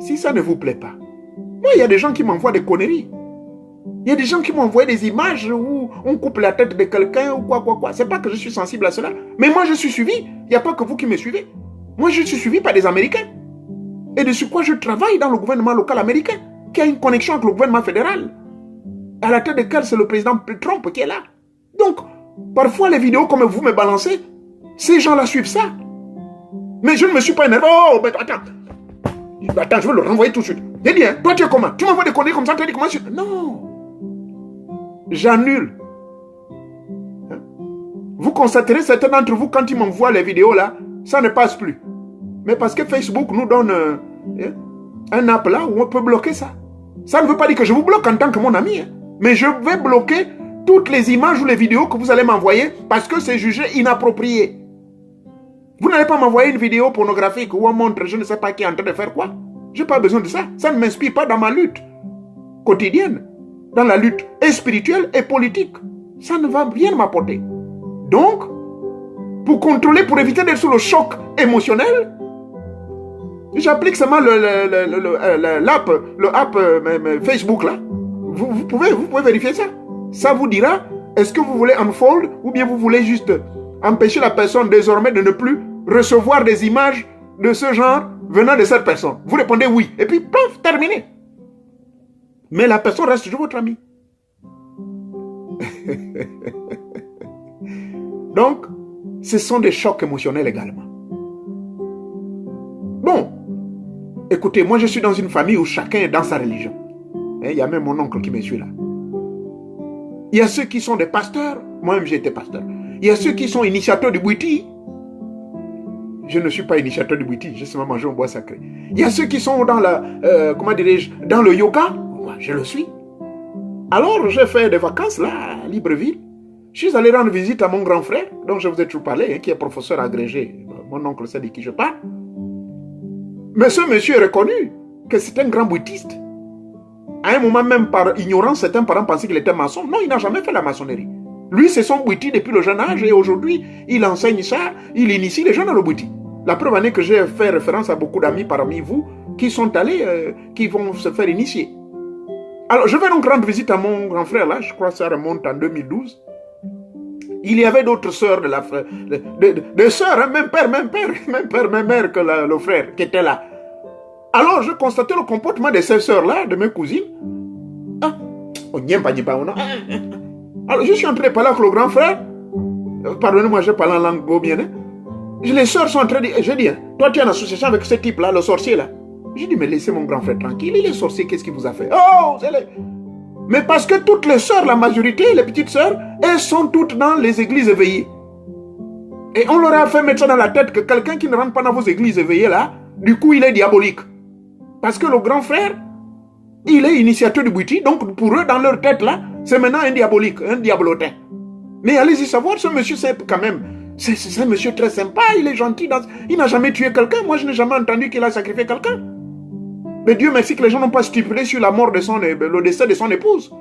Si ça ne vous plaît pas, moi il y a des gens qui m'envoient des conneries. Il y a des gens qui m'envoient des images où on coupe la tête de quelqu'un ou quoi. C'est pas que je suis sensible à cela. Mais moi je suis suivi. Il n'y a pas que vous qui me suivez. Moi je suis suivi par des Américains. Et de sur quoi je travaille dans le gouvernement local américain, qui a une connexion avec le gouvernement fédéral, à la tête desquels c'est le président Trump qui est là. Donc, parfois les vidéos comme vous me balancez, ces gens-là suivent ça. Mais je ne me suis pas énervé. Oh, mais attends, je vais le renvoyer tout de suite. J'ai dit, hein, toi tu es comment? Tu m'envoies des conneries comme ça, tu as dit comment je... Non. J'annule. Hein? Vous constaterez, certains d'entre vous, quand ils m'envoient les vidéos là, ça ne passe plus. Mais parce que Facebook nous donne un app là où on peut bloquer ça. Ça ne veut pas dire que je vous bloque en tant que mon ami. Hein. Mais je vais bloquer toutes les images ou les vidéos que vous allez m'envoyer parce que c'est jugé inapproprié. Vous n'allez pas m'envoyer une vidéo pornographique où on montre je ne sais pas qui est en train de faire quoi. Je n'ai pas besoin de ça. Ça ne m'inspire pas dans ma lutte quotidienne. Dans la lutte spirituelle et politique. Ça ne va rien m'apporter. Donc, pour contrôler, pour éviter d'être sous le choc émotionnel, j'applique seulement l'app Facebook là. Vous pouvez vérifier ça. Ça vous dira, est-ce que vous voulez unfold ou bien vous voulez juste empêcher la personne désormais de ne plus recevoir des images de ce genre venant de cette personne. Vous répondez oui. Et puis, paf, terminé. Mais la personne reste toujours votre ami. Donc, Ce sont des chocs émotionnels également. Bon, écoutez, moi je suis dans une famille où chacun est dans sa religion. Il y a même mon oncle qui me suit là. Il y a ceux qui sont des pasteurs. Moi-même j'ai été pasteur. Il y a ceux qui sont initiateurs du Bouiti. Je ne suis pas initiateur du Bouiti, j'ai seulement mangé un bois sacré. Il y a ceux qui sont dans la, comment dirais-je, dans le yoga. Moi, je le suis. Alors, j'ai fait des vacances là, à Libreville. Je suis allé rendre visite à mon grand frère, dont je vous ai toujours parlé, qui est professeur agrégé. Mon oncle sait de qui je parle. Mais ce monsieur est reconnu que c'est un grand bouddhiste. À un moment même, par ignorance, certains parents pensaient qu'il était maçon. Non, il n'a jamais fait la maçonnerie. Lui, c'est son bouddhi depuis le jeune âge et aujourd'hui, il enseigne ça, il initie les gens dans le bouddhi. La preuve en est que j'ai fait référence à beaucoup d'amis parmi vous qui sont allés, qui vont se faire initier. Alors, je vais donc rendre visite à mon grand frère là, je crois que ça remonte en 2012. Il y avait d'autres sœurs de la frère, des sœurs, hein, même père, même mère que le frère qui était là. Alors, je constatais le comportement de ces sœurs-là, de mes cousines. Ah, on n'y a pas, alors, je suis en train de parler avec le grand frère. Pardonnez-moi, je parle en langue gobienne. Les sœurs sont en train de dire, je dis, toi tu es en association avec ce type-là, le sorcier là. Je dis, mais laissez mon grand frère tranquille, il est sorcier, qu'est-ce qu'il vous a fait? Oh, c'est les... Mais parce que toutes les sœurs, la majorité, les petites sœurs, elles sont toutes dans les églises éveillées. Et on leur a fait mettre ça dans la tête que quelqu'un qui ne rentre pas dans vos églises éveillées là, du coup il est diabolique. Parce que le grand frère, il est initiateur du Bouiti, donc pour eux, dans leur tête là, c'est maintenant un diabolique, un diablotin. Mais allez-y savoir, ce monsieur, c'est quand même, c'est un monsieur très sympa, il est gentil, il n'a jamais tué quelqu'un, moi je n'ai jamais entendu qu'il a sacrifié quelqu'un. Mais Dieu merci que les gens n'ont pas stipulé sur la mort de le décès de son épouse.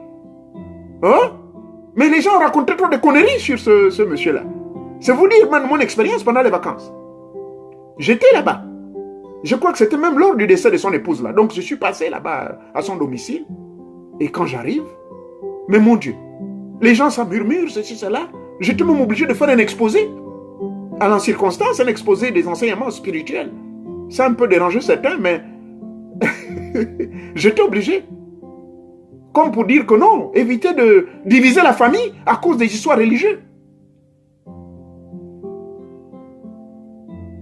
Hein? Mais les gens racontaient trop de conneries sur ce monsieur-là. C'est vous dire mon expérience pendant les vacances. J'étais là-bas. Je crois que c'était même lors du décès de son épouse là. Donc je suis passé là-bas à son domicile. Et quand j'arrive, mais mon Dieu, les gens ça murmure, ceci, cela. J'étais même obligé de faire un exposé. À la circonstance, un exposé des enseignements spirituels. Ça a un peu dérangé certains, mais j'étais obligé. Comme pour dire que non, éviter de diviser la famille à cause des histoires religieuses.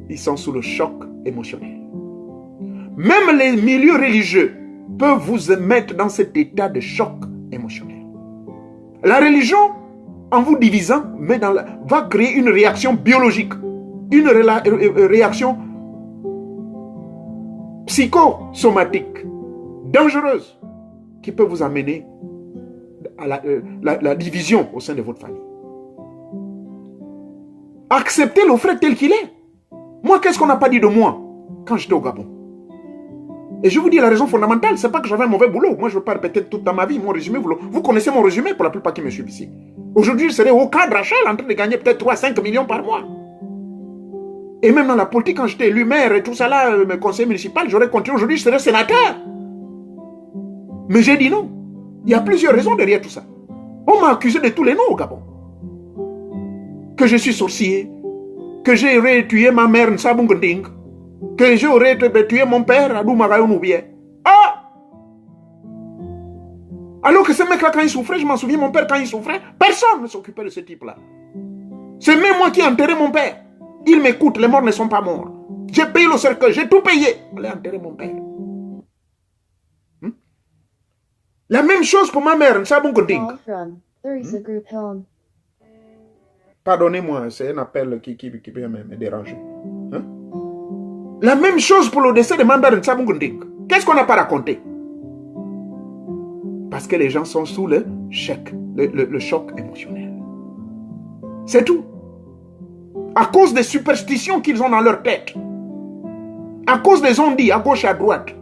Ils sont sous le choc émotionnel. Même les milieux religieux peuvent vous mettre dans cet état de choc émotionnel. La religion, en vous divisant, va créer une réaction biologique, une réaction psychosomatique, dangereuse, qui peut vous amener à la division au sein de votre famille. Acceptez le frère tel qu'il est. Moi, qu'est-ce qu'on n'a pas dit de moi quand j'étais au Gabon? Et je vous dis la raison fondamentale, c'est pas que j'avais un mauvais boulot. Moi, je ne veux pas répéter toute ma vie, mon résumé. Vous connaissez mon résumé pour la plupart qui me suivent ici. Aujourd'hui, je serais au cadre Rachel en train de gagner peut-être 3 à 5 millions par mois. Et même dans la politique, quand j'étais élu maire et tout ça là, mes conseillers municipaux, j'aurais continué. Aujourd'hui, je serais sénateur. Mais j'ai dit non. Il y a plusieurs raisons derrière tout ça. On m'a accusé de tous les noms au Gabon. Que je suis sorcier, que j'aurais tué ma mère Nsabungunding, que j'aurais tué mon père Adou Marayonoubien. Ah! Alors que ce mec-là, quand il souffrait, je m'en souviens, mon père, quand il souffrait, personne ne s'occupait de ce type-là. C'est même moi qui ai enterré mon père. Il m'écoute, les morts ne sont pas morts. J'ai payé le cercueil, j'ai tout payé. Allez enterrer mon père. La même chose pour ma mère, Nsabungunding. Pardonnez-moi, c'est un appel qui peut me déranger. Hein? La même chose pour le décès de Mandar Nsabungunding. Qu'est-ce qu'on n'a pas raconté? Parce que les gens sont sous le choc émotionnel. C'est tout. À cause des superstitions qu'ils ont dans leur tête. À cause des on-dit à gauche et à droite.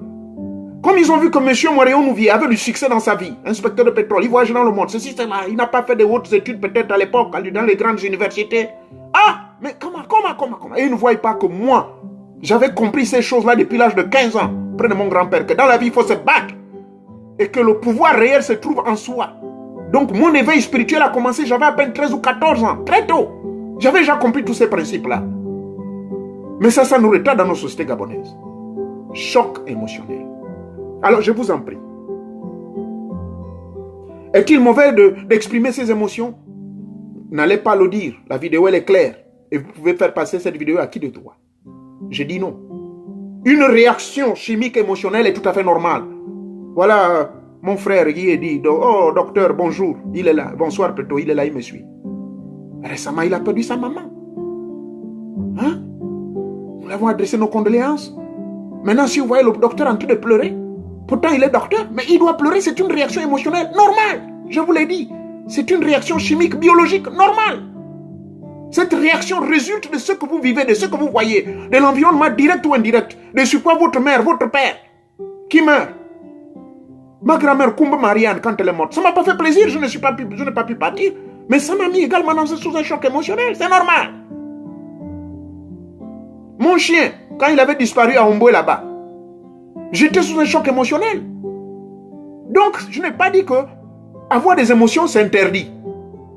Comme ils ont vu que M. Moréon-Nouvier avait du succès dans sa vie, inspecteur de pétrole, il voyage dans le monde, ceci, cela, il n'a pas fait de hautes études peut-être à l'époque, dans les grandes universités. Ah, mais comment? Et ils ne voient pas que moi, j'avais compris ces choses-là depuis l'âge de 15 ans, près de mon grand-père, que dans la vie, il faut se battre. Et que le pouvoir réel se trouve en soi. Donc mon éveil spirituel a commencé, j'avais à peine 13 ou 14 ans, très tôt. J'avais déjà compris tous ces principes-là. Mais ça nous retarde dans nos sociétés gabonaises. Choc émotionnel. Alors, je vous en prie. Est-il mauvais d'exprimer ses émotions? N'allez pas le dire. La vidéo, elle est claire. Et vous pouvez faire passer cette vidéo à qui de droit? Je dis non. Une réaction chimique émotionnelle est tout à fait normale. Voilà mon frère qui est dit, oh docteur, bonjour, il est là, bonsoir plutôt, il est là, il me suit. Récemment, il a perdu sa maman. Hein? Nous l'avons adressé nos condoléances. Maintenant, si vous voyez le docteur en train de pleurer, pourtant il est docteur, mais il doit pleurer, c'est une réaction émotionnelle normale. Je vous l'ai dit, c'est une réaction chimique, biologique normale. Cette réaction résulte de ce que vous vivez, de ce que vous voyez, de l'environnement direct ou indirect, de sur quoi votre mère, votre père, qui meurt. Ma grand-mère, Koumba Marianne, quand elle est morte, ça ne m'a pas fait plaisir, je n'ai pas pu partir. Mais ça m'a mis également sous un choc émotionnel, c'est normal. Mon chien, quand il avait disparu à Omboué là-bas, j'étais sous un choc émotionnel. Donc, je n'ai pas dit que avoir des émotions, c'est interdit.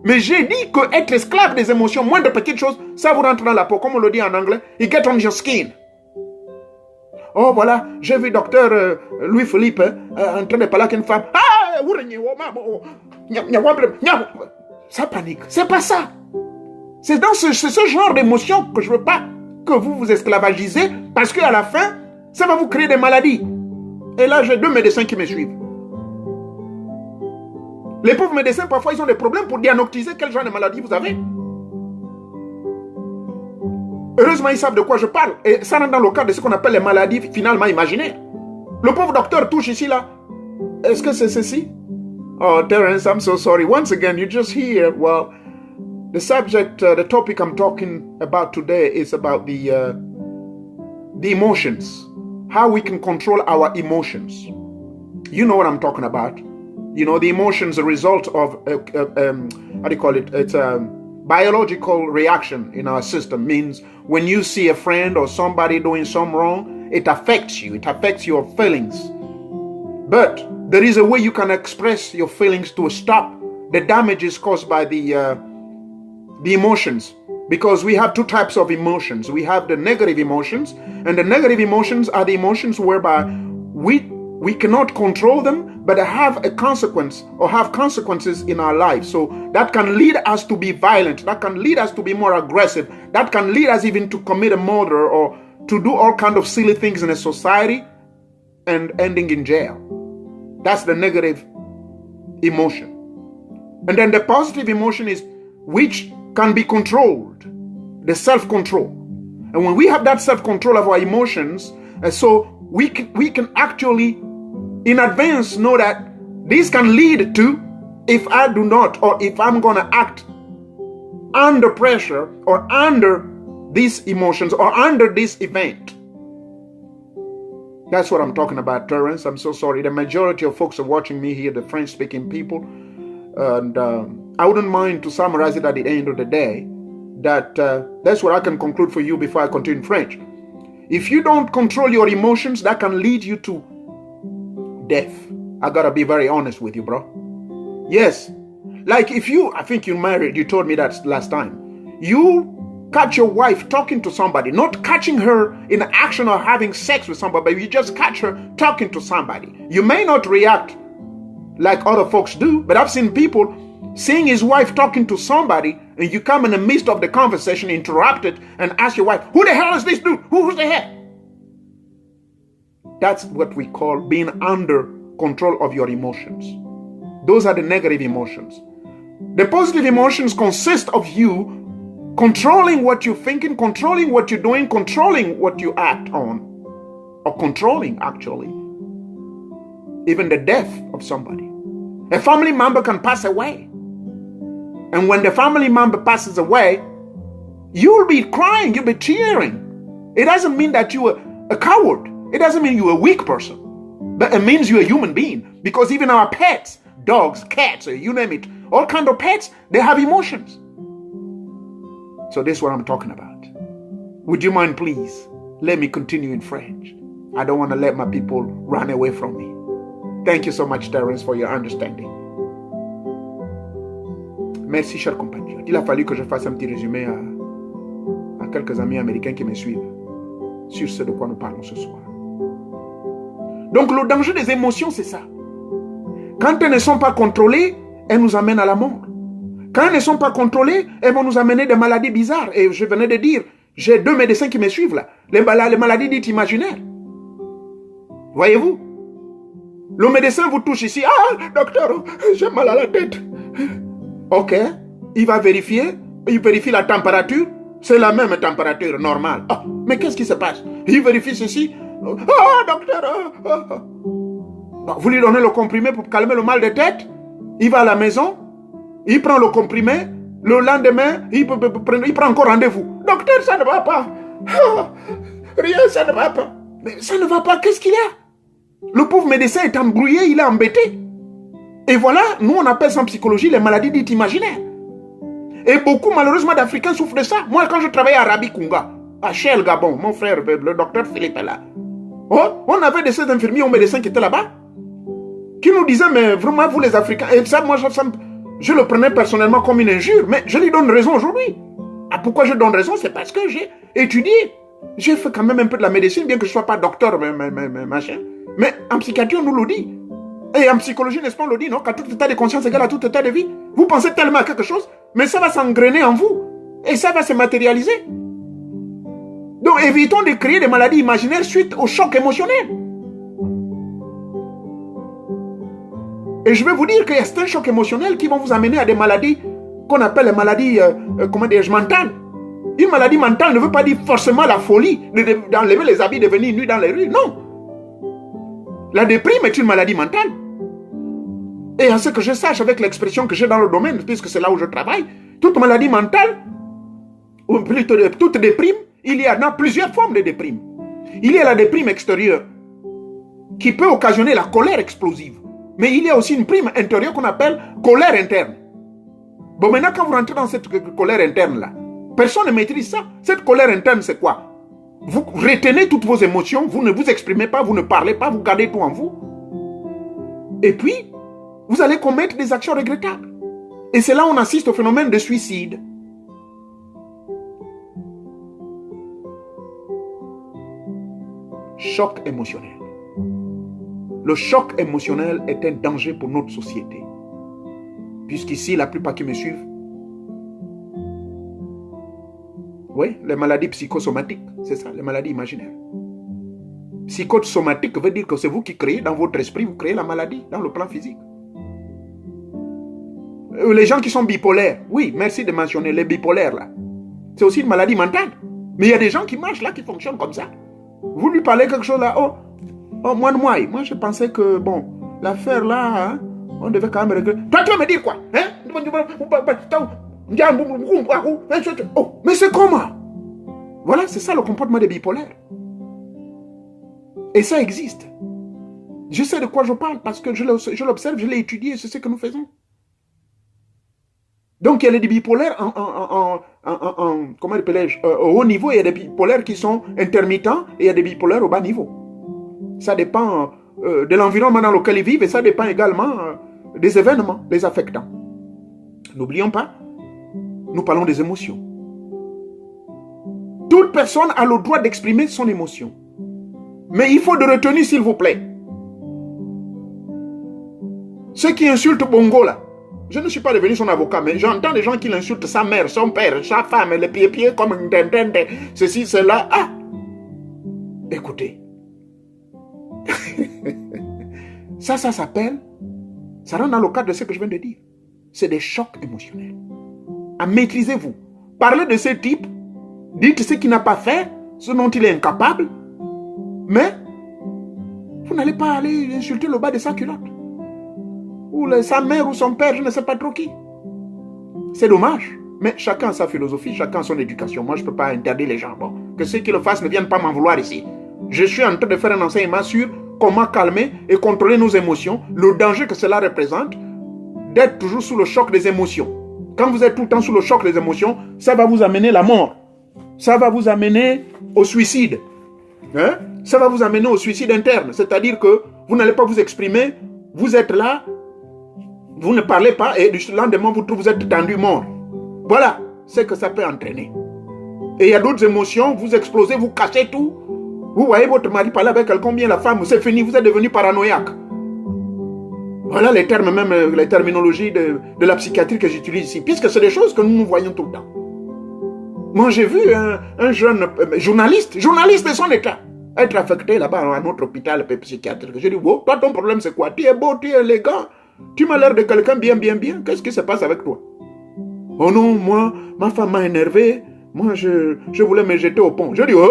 Mais j'ai dit que être esclave des émotions, moins de petites choses, ça vous rentre dans la peau, comme on le dit en anglais, it get on your skin. Oh voilà, j'ai vu docteur Louis-Philippe en train de parler avec une femme. Ah, ça panique. C'est pas ça. C'est dans ce genre d'émotion que je veux pas que vous vous esclavagisez, parce qu'à la fin, ça va vous créer des maladies. Et là, j'ai 2 médecins qui me suivent. Les pauvres médecins, parfois, ils ont des problèmes pour diagnostiquer quel genre de maladie vous avez. Heureusement, ils savent de quoi je parle. Et ça rentre dans le cadre de ce qu'on appelle les maladies finalement imaginaires. Le pauvre docteur touche ici, là. Est-ce que c'est ceci? Oh, Terence, I'm so sorry. Once again, you're just here. Well, the subject, the topic I'm talking about today is about the emotions. How we can control our emotions. You know what I'm talking about. You know, the emotions are a result of, how do you call it? It's a biological reaction in our system. Means when you see a friend or somebody doing something wrong, it affects you. It affects your feelings. But there is a way you can express your feelings to stop the damages caused by the emotions. Because we have 2 types of emotions. We have the negative emotions, and the negative emotions are the emotions whereby we cannot control them, but have a consequence or have consequences in our life. So that can lead us to be violent. That can lead us to be more aggressive. That can lead us even to commit a murder or to do all kinds of silly things in a society and ending in jail. That's the negative emotion. And then the positive emotion is which can be controlled, the self-control. And when we have that self-control of our emotions, so we can actually in advance know that this can lead to, if I do not, or if I'm going to act under pressure or under these emotions or under this event. That's what I'm talking about, Terence. I'm so sorry. The majority of folks are watching me here, the French-speaking people. And I wouldn't mind to summarize it at the end of the day, that that's what I can conclude for you before I continue in French. If you don't control your emotions, that can lead you to death. I gotta be very honest with you, bro. Yes. Like if I think you married, you told me that last time. You catch your wife talking to somebody, not catching her in action or having sex with somebody, but you just catch her talking to somebody. You may not react like other folks do, but I've seen people seeing his wife talking to somebody, and you come in the midst of the conversation, interrupt it, and ask your wife, who the hell is this dude? Who's the hell? That's what we call being under control of your emotions. Those are the negative emotions. The positive emotions consist of you controlling what you're thinking, controlling what you're doing, controlling what you act on, or controlling actually even the death of somebody. A family member can pass away. And when the family member passes away, you'll be crying, you'll be tearing. It doesn't mean that you're a coward. It doesn't mean you're a weak person. But it means you're a human being. Because even our pets, dogs, cats, you name it, all kinds of pets, they have emotions. So this is what I'm talking about. Would you mind, please, let me continue in French? I don't want to let my people run away from me. Thank you so much, Terence, for your understanding. Merci, chers compatriotes. Il a fallu que je fasse un petit résumé à quelques amis américains qui me suivent sur ce de quoi nous parlons ce soir. Donc, le danger des émotions, c'est ça. Quand elles ne sont pas contrôlées, elles nous amènent à la mort. Quand elles ne sont pas contrôlées, elles vont nous amener des maladies bizarres. Et je venais de dire, j'ai 2 médecins qui me suivent là. Les maladies dites imaginaires. Voyez-vous? Le médecin vous touche ici. Ah, docteur, j'ai mal à la tête. Ok. Il va vérifier. Il vérifie la température. C'est la même température normale. Ah, mais qu'est-ce qui se passe? Il vérifie ceci. Ah, docteur. Vous lui donnez le comprimé pour calmer le mal de tête. Il va à la maison. Il prend le comprimé. Le lendemain, il prend encore rendez-vous. Docteur, ça ne va pas. Ah, rien, ça ne va pas. Mais ça ne va pas. Qu'est-ce qu'il y a? Le pauvre médecin est embrouillé, il est embêté. Et voilà, nous on appelle ça en psychologie les maladies dites imaginaires. Et beaucoup malheureusement d'Africains souffrent de ça. Moi quand je travaillais à Rabi Kunga, à Shell Gabon, mon frère, le docteur Philippe est là. Oh, on avait de ces infirmiers ou médecins qui étaient là-bas, qui nous disaient, mais vraiment vous les Africains, et ça moi je le prenais personnellement comme une injure, mais je lui donne raison aujourd'hui. Ah, pourquoi je donne raison? C'est parce que j'ai étudié. J'ai fait quand même un peu de la médecine, bien que je ne sois pas docteur, machin. Mais en psychiatrie, on nous le dit. Et en psychologie, n'est-ce pas, on le dit, non? Qu'à tout état de conscience égale à tout état de vie. Vous pensez tellement à quelque chose, mais ça va s'engrainer en vous. Et ça va se matérialiser. Donc, évitons de créer des maladies imaginaires suite au choc émotionnel. Et je vais vous dire qu'il y a certains chocs émotionnels qui vont vous amener à des maladies qu'on appelle les maladies, mentales. Une maladie mentale ne veut pas dire forcément la folie, d'enlever les habits, de venir nu dans les rues. Non. La déprime est une maladie mentale. Et à ce que je sache, avec l'expression que j'ai dans le domaine, puisque c'est là où je travaille, toute maladie mentale, ou plutôt toute déprime, il y en a plusieurs formes de déprime. Il y a la déprime extérieure, qui peut occasionner la colère explosive. Mais il y a aussi une prime intérieure qu'on appelle colère interne. Bon, maintenant, quand vous rentrez dans cette colère interne-là, personne ne maîtrise ça. Cette colère interne, c'est quoi? Vous retenez toutes vos émotions, vous ne vous exprimez pas, vous ne parlez pas, vous gardez tout en vous. Et puis, vous allez commettre des actions regrettables. Et c'est là où on assiste au phénomène de suicide. Choc émotionnel. Le choc émotionnel est un danger pour notre société. Puisqu'ici, la plupart qui me suivent, oui, les maladies psychosomatiques, c'est ça, les maladies imaginaires. Psychosomatique veut dire que c'est vous qui créez dans votre esprit, vous créez la maladie dans le plan physique. Les gens qui sont bipolaires, oui, merci de mentionner les bipolaires là. C'est aussi une maladie mentale. Mais il y a des gens qui marchent là, qui fonctionnent comme ça. Vous lui parlez quelque chose là, oh, moi, je pensais que, bon, l'affaire là, hein, on devait quand même régler. Toi, tu vas me dire quoi? Hein? Oh, mais c'est comment? Voilà, c'est ça le comportement des bipolaires. Et ça existe. Je sais de quoi je parle parce que je l'observe, je l'ai étudié, c'est ce que nous faisons. Donc il y a des bipolaires comment appelle-je, au haut niveau, il y a des bipolaires qui sont intermittents et il y a des bipolaires au bas niveau. Ça dépend de l'environnement dans lequel ils vivent et ça dépend également des événements, les affectants. N'oublions pas, nous parlons des émotions. Toute personne a le droit d'exprimer son émotion. Mais il faut de retenue, s'il vous plaît. Ceux qui insultent Bongo là, je ne suis pas devenu son avocat, mais j'entends des gens qui l'insultent, sa mère, son père, sa femme, les pieds comme un dindin, ceci, cela. Ah! Écoutez. Ça s'appelle, ça rentre dans le cadre de ce que je viens de dire. C'est des chocs émotionnels. Maîtrisez-vous. Parlez de ce type, dites ce qu'il n'a pas fait, ce dont il est incapable, mais vous n'allez pas aller insulter le bas de sa culotte. Ou sa mère ou son père, je ne sais pas trop qui. C'est dommage. Mais chacun a sa philosophie, chacun a son éducation. Moi, je ne peux pas interdire les gens. Bon, que ceux qui le fassent ne viennent pas m'en vouloir ici. Je suis en train de faire un enseignement sur comment calmer et contrôler nos émotions, le danger que cela représente, d'être toujours sous le choc des émotions. Quand vous êtes tout le temps sous le choc des émotions, ça va vous amener la mort. Ça va vous amener au suicide. Hein? Ça va vous amener au suicide interne. C'est-à-dire que vous n'allez pas vous exprimer, vous êtes là, vous ne parlez pas et du lendemain vous êtes tendu mort. Voilà ce que ça peut entraîner. Et il y a d'autres émotions, vous explosez, vous cachez tout. Vous voyez votre mari parler avec quelqu'un, bien la femme, c'est fini, vous êtes devenu paranoïaque. Voilà les termes, même les terminologies de la psychiatrie que j'utilise ici, puisque c'est des choses que nous voyons tout le temps. Moi, j'ai vu un jeune journaliste de son état, être affecté là-bas à un autre hôpital psychiatrique. J'ai dit, oh, toi, ton problème, c'est quoi? Tu es beau, tu es élégant, tu m'as l'air de quelqu'un bien. Qu'est-ce qui se passe avec toi? Oh non, moi, ma femme m'a énervé. Moi, je voulais me jeter au pont. Je dis, oh,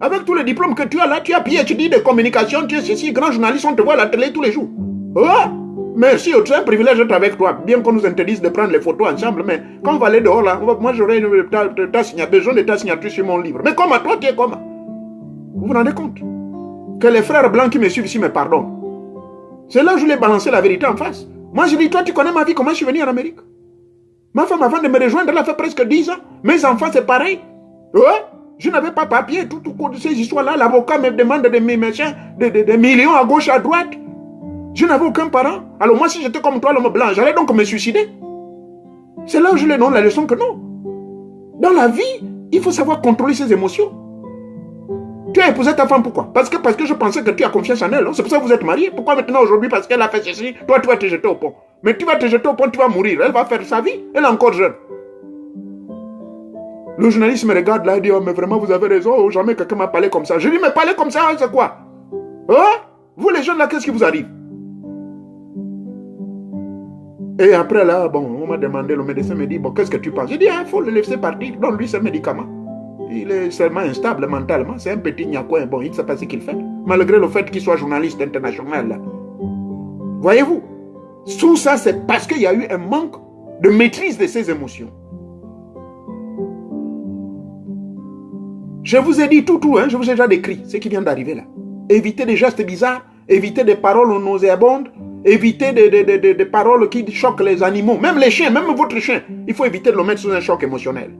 avec tous les diplômes que tu as là, tu as PhD de communication, tu es ceci, grand journaliste, on te voit à la télé tous les jours. Oh, merci, c'est un privilège d'être avec toi. Bien qu'on nous interdise de prendre les photos ensemble, mais quand on va aller dehors là, moi j'aurais besoin de ta signature sur mon livre. Mais comment toi, tu es comment? Vous vous rendez compte? Que les frères blancs qui me suivent ici me pardonnent. C'est là où je voulais balancer la vérité en face. Moi je dis, toi tu connais ma vie, comment je suis venu en Amérique? Ma femme avant de me rejoindre, elle a fait presque 10 ans. Mes enfants c'est pareil. Ouais, je n'avais pas papier, tout ces histoires-là. L'avocat me demande des millions à gauche, à droite. Je n'avais aucun parent. Alors moi, si j'étais comme toi, l'homme blanc, j'allais donc me suicider. C'est là où je lui donne la leçon que non. Dans la vie, il faut savoir contrôler ses émotions. Tu as épousé ta femme, pourquoi? Parce que je pensais que tu as confiance en elle. C'est pour ça que vous êtes mariés. Pourquoi maintenant, aujourd'hui, parce qu'elle a fait ceci, toi, tu vas te jeter au pont. Mais tu vas te jeter au pont, tu vas mourir. Elle va faire sa vie. Elle est encore jeune. Le journaliste me regarde là et dit, oh, mais vraiment, vous avez raison. Oh, jamais quelqu'un m'a parlé comme ça. Je lui dis, mais parler comme ça, c'est quoi? Hein? Vous, les jeunes là, qu'est-ce qui vous arrive? Et après là, bon, on m'a demandé, le médecin me dit, bon, qu'est-ce que tu penses? J'ai dit, il faut le laisser partir, donne-lui ses médicaments. Il est seulement instable mentalement, c'est un petit niacoin, bon, il ne sait pas ce qu'il fait, malgré le fait qu'il soit journaliste international. Là. Voyez-vous, tout ça, c'est parce qu'il y a eu un manque de maîtrise de ses émotions. Je vous ai dit tout, hein, je vous ai déjà décrit ce qui vient d'arriver là. Évitez des gestes bizarres, évitez des paroles nauséabondes, évitez des paroles qui choquent les animaux, même les chiens, même votre chien. Il faut éviter de le mettre sous un choc émotionnel.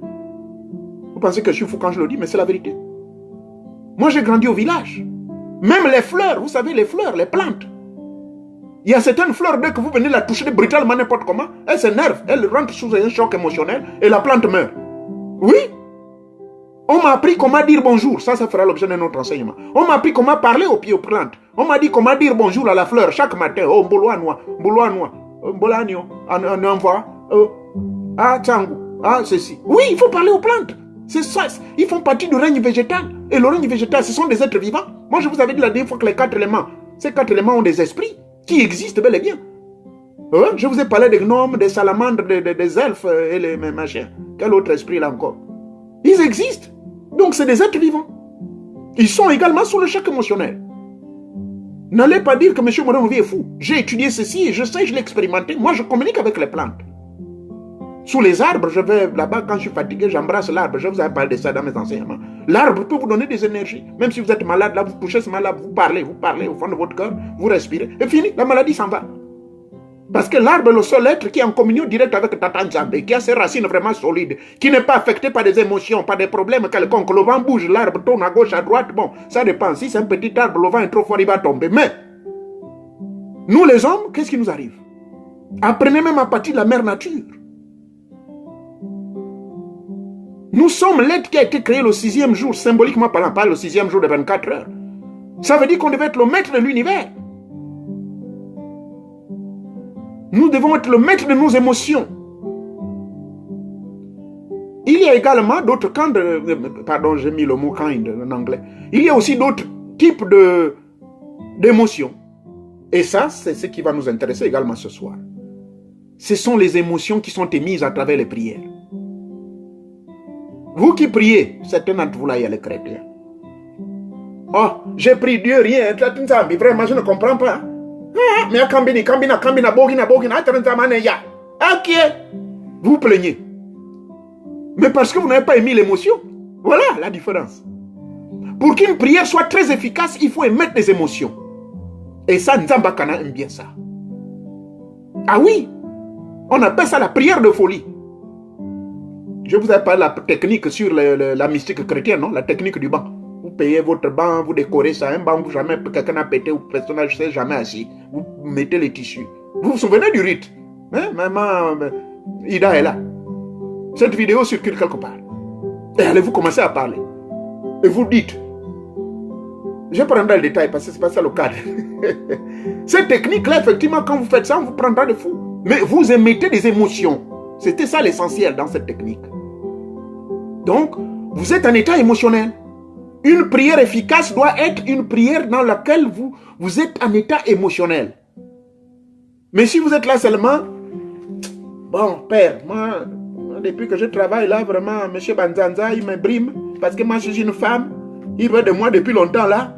Vous pensez que je suis fou quand je le dis, mais c'est la vérité. Moi, j'ai grandi au village. Même les fleurs, vous savez, les fleurs, les plantes. Il y a certaines fleurs, dès que vous venez la toucher brutalement n'importe comment, elles s'énervent, elles rentrent sous un choc émotionnel et la plante meurt. Oui. On m'a appris comment dire bonjour. Ça fera l'objet d'un autre enseignement. On m'a appris comment parler aux plantes. On m'a dit comment dire bonjour à la fleur chaque matin. Oh, mboloanoa, mbolanio, envoie, ah, tsangu, ah, ceci. Oui, il faut parler aux plantes. C'est ça. Ils font partie du règne végétal. Et le règne végétal, ce sont des êtres vivants. Moi, je vous avais dit la dernière fois que les 4 éléments, ces 4 éléments ont des esprits qui existent bel et bien. Je vous ai parlé des gnomes, des salamandres, des elfes et les machins. Quel autre esprit là encore? Ils existent. Donc, c'est des êtres vivants. Ils sont également sous le choc émotionnel. N'allez pas dire que M. Morin-Louvier est fou. J'ai étudié ceci et je sais, je l'ai expérimenté. Moi, je communique avec les plantes. Sous les arbres, je vais là-bas, quand je suis fatigué, j'embrasse l'arbre. Je vous avais parlé de ça dans mes enseignements. L'arbre peut vous donner des énergies. Même si vous êtes malade, là, vous touchez ce malade, vous parlez au fond de votre cœur, vous respirez. Et fini, la maladie s'en va. Parce que l'arbre est le seul être qui est en communion directe avec Tata Nzambe, qui a ses racines vraiment solides, qui n'est pas affecté par des émotions, par des problèmes quelconques. Le vent bouge, l'arbre tourne à gauche, à droite. Bon, ça dépend. Si c'est un petit arbre, le vent est trop fort, il va tomber. Mais, nous les hommes, qu'est-ce qui nous arrive? Apprenez même à partir de la mère nature. Nous sommes l'être qui a été créé le 6e jour, symboliquement parlant, pas le 6e jour de 24 heures. Ça veut dire qu'on devait être le maître de l'univers. Nous devons être le maître de nos émotions. Il y a également d'autres kinds de... Pardon, j'ai mis le mot kind en anglais. Il y a aussi d'autres types d'émotions. Et ça, c'est ce qui va nous intéresser également ce soir. Ce sont les émotions qui sont émises à travers les prières. Vous qui priez, certains d'entre vous là, il y a les chrétiens. Oh, j'ai prié Dieu, rien. Vraiment, je ne comprends pas. Mais vous vous plaignez. Mais parce que vous n'avez pas émis l'émotion. Voilà la différence. Pour qu'une prière soit très efficace, il faut émettre des émotions. Et ça, Nzambakana aime bien ça. Ah oui, on appelle ça la prière de folie. Je vous ai parlé de la technique sur la mystique chrétienne, non? La technique du banc. Vous payez votre banc, vous décorez ça, un banc où jamais quelqu'un n'a pété ou personne ne s'est jamais assis. Vous mettez les tissus. Vous vous souvenez du rite? Hein? Maman Ida est là. Cette vidéo circule quelque part. Et allez-vous commencer à parler. Et vous dites, Je prendrai le détail parce que ce n'est pas ça le cadre. Cette technique-là, effectivement, quand vous faites ça, on vous prendra de fou. Mais vous émettez des émotions. C'était ça l'essentiel dans cette technique. Donc, vous êtes en état émotionnel. Une prière efficace doit être une prière dans laquelle vous êtes en état émotionnel. Mais si vous êtes là seulement, bon, père, moi, depuis que je travaille là, vraiment, M. Banzanza, il me brime, parce que moi, je suis une femme, il veut de moi depuis longtemps là,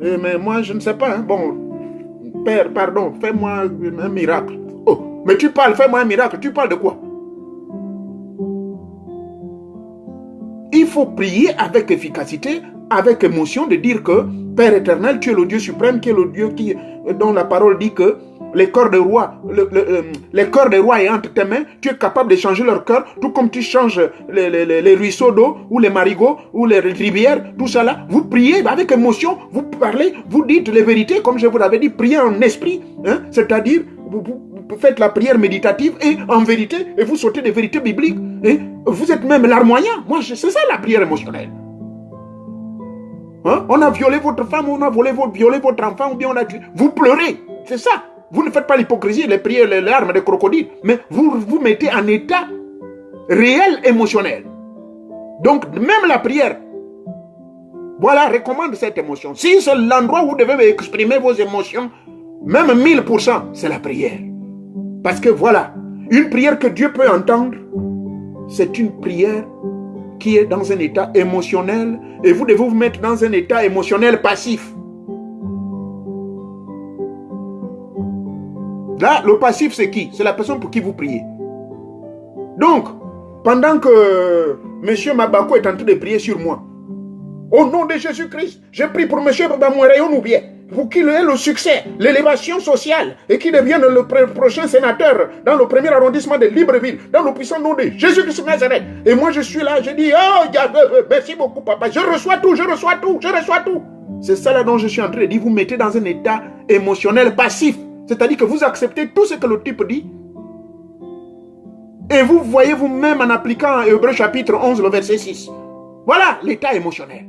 mais moi, je ne sais pas, hein. Bon, père, pardon, fais-moi un miracle. Oh, mais tu parles, fais-moi un miracle, tu parles de quoi? Il faut prier avec efficacité, avec émotion, de dire que Père éternel, tu es le Dieu suprême, qui est le Dieu dont la parole dit que les corps des rois, les corps des rois est entre tes mains, tu es capable de changer leur cœur, tout comme tu changes les ruisseaux d'eau, ou les marigots, ou les rivières, tout ça là. Vous priez avec émotion, vous parlez, vous dites les vérités, comme je vous l'avais dit, priez en esprit, hein, c'est-à-dire, vous faites la prière méditative et en vérité, et vous sortez des vérités bibliques. Et vous êtes même larmoyant. Moi, c'est ça la prière émotionnelle. Hein? On a violé votre femme, on a violé votre enfant, ou bien on a tué. Vous pleurez, c'est ça. Vous ne faites pas l'hypocrisie, les prières, les larmes des crocodiles, mais vous vous mettez en état réel émotionnel. Donc, même la prière, voilà, recommande cette émotion. Si c'est l'endroit où vous devez exprimer vos émotions, même 1000%, c'est la prière. Parce que voilà, une prière que Dieu peut entendre, c'est une prière qui est dans un état émotionnel et vous devez vous mettre dans un état émotionnel passif. Là, le passif, c'est qui? C'est la personne pour qui vous priez. Donc, pendant que M. Mabako est en train de prier sur moi, au nom de Jésus-Christ, je prie pour M. Mourayon-Noubier, pour qu'il ait le succès, l'élévation sociale, et qu'il devienne le prochain sénateur dans le premier arrondissement de Libreville, dans le puissant nom de Jésus-Christ Nazareth. Et moi, je suis là, je dis, oh, merci beaucoup, papa, je reçois tout, je reçois tout, je reçois tout. C'est ça là dont je suis en train de dire, vous mettez dans un état émotionnel passif. C'est-à-dire que vous acceptez tout ce que le type dit. Et vous voyez vous-même en appliquant Hébreux chapitre 11, le verset 6. Voilà l'état émotionnel.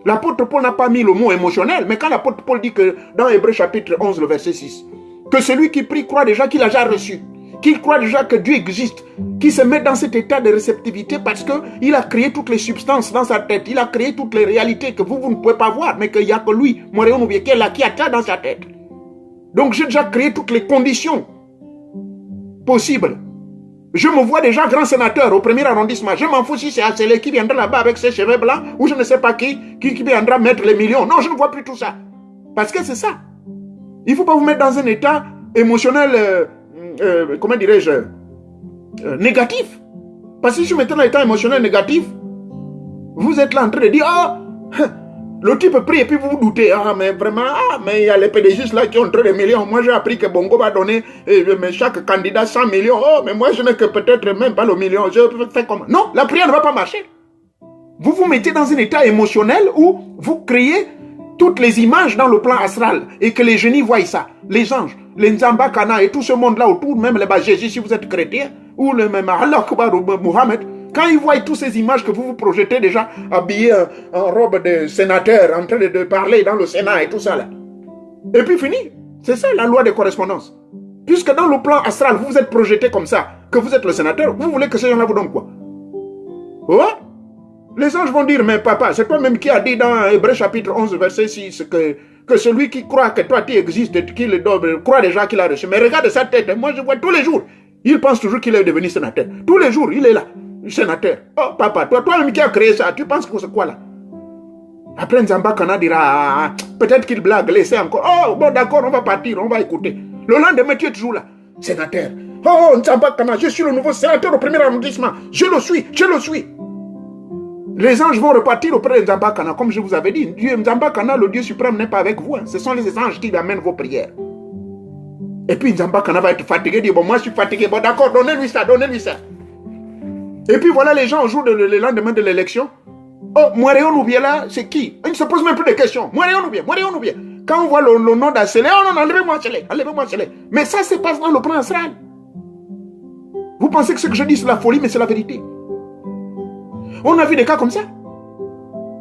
L'apôtre Paul n'a pas mis le mot émotionnel, mais quand l'apôtre Paul dit que dans Hébreux chapitre 11, le verset 6, que celui qui prie croit déjà qu'il a déjà reçu, qu'il croit déjà que Dieu existe, qu'il se met dans cet état de réceptivité parce qu'il a créé toutes les substances dans sa tête, il a créé toutes les réalités que vous ne pouvez pas voir, mais qu'il n'y a que lui, Mourayon-Noubier, qui est là, qui a ça dans sa tête. Donc j'ai déjà créé toutes les conditions possibles. Je me vois déjà grand sénateur au premier arrondissement. Je m'en fous si c'est Acélé qui viendra là-bas avec ses cheveux blancs ou je ne sais pas qui viendra mettre les millions. Non, je ne vois plus tout ça. Parce que c'est ça. Il ne faut pas vous mettre dans un état émotionnel, comment dirais-je, négatif. Parce que si je mets dans un état émotionnel négatif, vous êtes là en train de dire, le type prie et puis vous vous doutez, mais vraiment, mais il y a les PDG là qui ont très des millions. Moi j'ai appris que Bongo va donner chaque candidat 100 millions. Oh, mais moi je n'ai que peut-être même pas le million. Je fais comment? Non, la prière ne va pas marcher. Vous vous mettez dans un état émotionnel où vous créez toutes les images dans le plan astral et que les génies voient ça. Les anges, les Nzambakana et tout ce monde-là autour, même les Jésus si vous êtes chrétien, ou le même Allah Akbar ou Mohamed. Quand ils voient toutes ces images que vous vous projetez déjà habillé en robe de sénateur, en train de parler dans le Sénat et tout ça là. Et puis fini. C'est ça la loi de correspondance. Puisque dans le plan astral, vous vous êtes projeté comme ça, que vous êtes le sénateur, vous voulez que ces gens-là vous donnent quoi? Ouais? Les anges vont dire, mais papa, c'est toi-même qui a dit dans Hébreux chapitre 11, verset 6, que celui qui croit que toi tu existes, qu'il croit déjà qu'il a reçu. Mais regarde sa tête, moi je vois tous les jours, il pense toujours qu'il est devenu sénateur. Tous les jours, il est là. Sénateur. Oh papa, toi-même qui as créé ça, tu penses que c'est quoi là? Après Nzambakana dira, peut-être qu'il blague, laissez encore. Oh bon d'accord, on va partir, on va écouter. Le lendemain tu es toujours là, sénateur. Oh Nzambakana, je suis le nouveau sénateur au premier arrondissement. Je le suis, je le suis. Les anges vont repartir auprès de Nzambakana, comme je vous avais dit. Dieu Nzambakana, le Dieu suprême n'est pas avec vous. Ce sont les anges qui amènent vos prières. Et puis Nzambakana va être fatigué, dit bon moi je suis fatigué, bon d'accord, donnez-lui ça, donnez-lui ça. Et puis voilà les gens au jour le lendemain de l'élection. Oh, Mourayon-Noubier là, c'est qui? Ils ne se posent même plus de questions. Mourayon-Noubier, Mourayon-Noubier. Quand on voit le nom d'Acélé, oh non, enlevez-moi Acélé, enlevez-moi Acélé. Mais ça se passe dans le plan astral. Vous pensez que ce que je dis c'est la folie, mais c'est la vérité. On a vu des cas comme ça.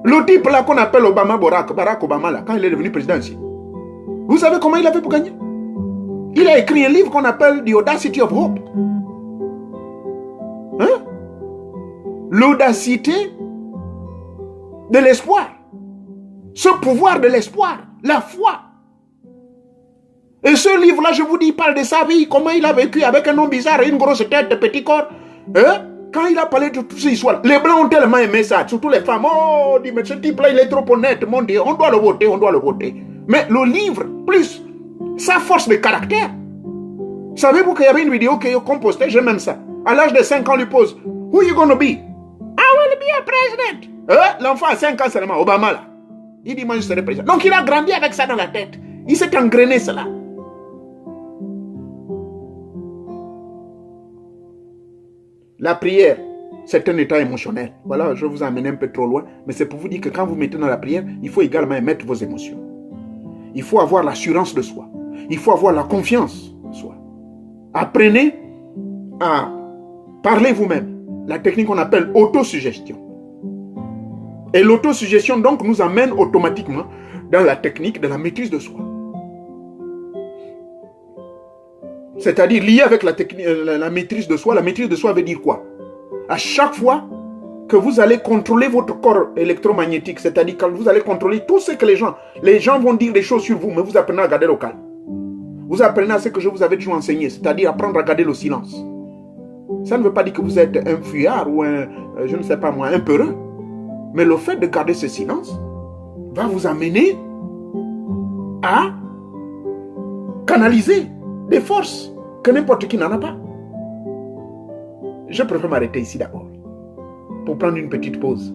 Le type là qu'on appelle Barack Obama, là, quand il est devenu président ici, vous savez comment il a fait pour gagner? Il a écrit un livre qu'on appelle The Audacity of Hope. Hein? L'audacité de l'espoir. Ce pouvoir de l'espoir, la foi. Et ce livre-là, je vous dis, il parle de sa vie, comment il a vécu avec un nom bizarre, une grosse tête, de petit corps. Hein? Quand il a parlé de toutes ces histoires, les Blancs ont tellement aimé ça, surtout les femmes. Oh, dit, mais ce type-là, il est trop honnête, mon Dieu, on doit le voter, on doit le voter. Mais le livre, plus sa force de caractère. Savez-vous qu'il y avait une vidéo qu'on postait, j'aime même ça. À l'âge de 5 ans, on lui pose, who you gonna be? I will be a president. L'enfant a 5 ans seulement, Obama là. Il dit, moi je serai président. Donc il a grandi avec ça dans la tête. Il s'est engrainé cela. La prière, c'est un état émotionnel. Voilà, je vous emmène un peu trop loin, mais c'est pour vous dire que quand vous mettez dans la prière, il faut également mettre vos émotions. Il faut avoir l'assurance de soi. Il faut avoir la confiance en soi. Apprenez à parler vous-même. La technique qu'on appelle autosuggestion. Et l'autosuggestion donc nous amène automatiquement dans la technique de la maîtrise de soi. C'est-à-dire lié avec la maîtrise de soi. La maîtrise de soi veut dire quoi? À chaque fois que vous allez contrôler votre corps électromagnétique, c'est-à-dire quand vous allez contrôler tout ce que les gens vont dire des choses sur vous, mais vous apprenez à garder le calme. Vous apprenez à ce que je vous avais toujours enseigné, c'est-à-dire apprendre à garder le silence. Ça ne veut pas dire que vous êtes un fuyard ou je ne sais pas moi, un peureux. Mais le fait de garder ce silence va vous amener à canaliser des forces que n'importe qui n'en a pas. Je préfère m'arrêter ici d'abord pour prendre une petite pause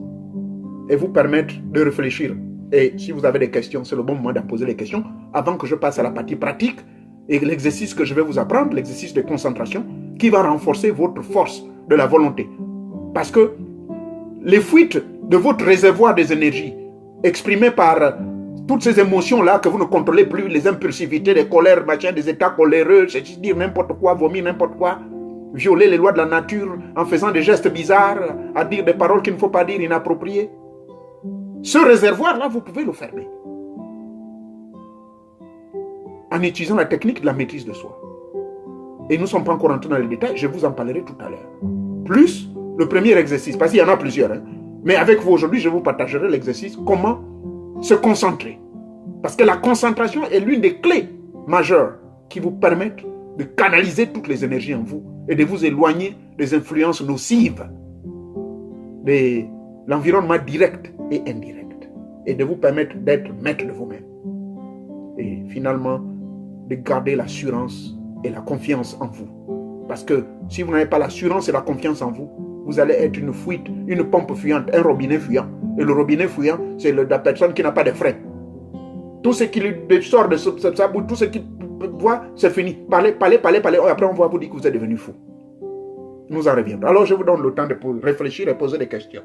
et vous permettre de réfléchir. Et si vous avez des questions, c'est le bon moment d'en poser les questions avant que je passe à la partie pratique et l'exercice que je vais vous apprendre, l'exercice de concentration qui va renforcer votre force de la volonté. Parce que les fuites de votre réservoir des énergies exprimées par toutes ces émotions-là que vous ne contrôlez plus, les impulsivités, les colères, machin, des états coléreux, c'est dire n'importe quoi, vomir n'importe quoi, violer les lois de la nature en faisant des gestes bizarres, à dire des paroles qu'il ne faut pas dire, inappropriées. Ce réservoir-là, vous pouvez le fermer. En utilisant la technique de la maîtrise de soi. Et nous ne sommes pas encore entrés dans les détails, je vous en parlerai tout à l'heure. Plus le premier exercice, parce qu'il y en a plusieurs, hein. Mais avec vous aujourd'hui, je vous partagerai l'exercice, comment se concentrer. Parce que la concentration est l'une des clés majeures qui vous permettent de canaliser toutes les énergies en vous et de vous éloigner des influences nocives de l'environnement direct et indirect et de vous permettre d'être maître de vous-même. Et finalement, de garder l'assurance et la confiance en vous. Parce que si vous n'avez pas l'assurance et la confiance en vous, vous allez être une fuite, une pompe fuyante, un robinet fuyant. Et le robinet fuyant, c'est la personne qui n'a pas de frein. Tout ce qui lui sort de sa bouche, tout ce qu'il voit, c'est fini. Parlez. Après, on va vous dire que vous êtes devenu fou. Nous en reviendrons. Alors, je vous donne le temps de réfléchir et poser des questions.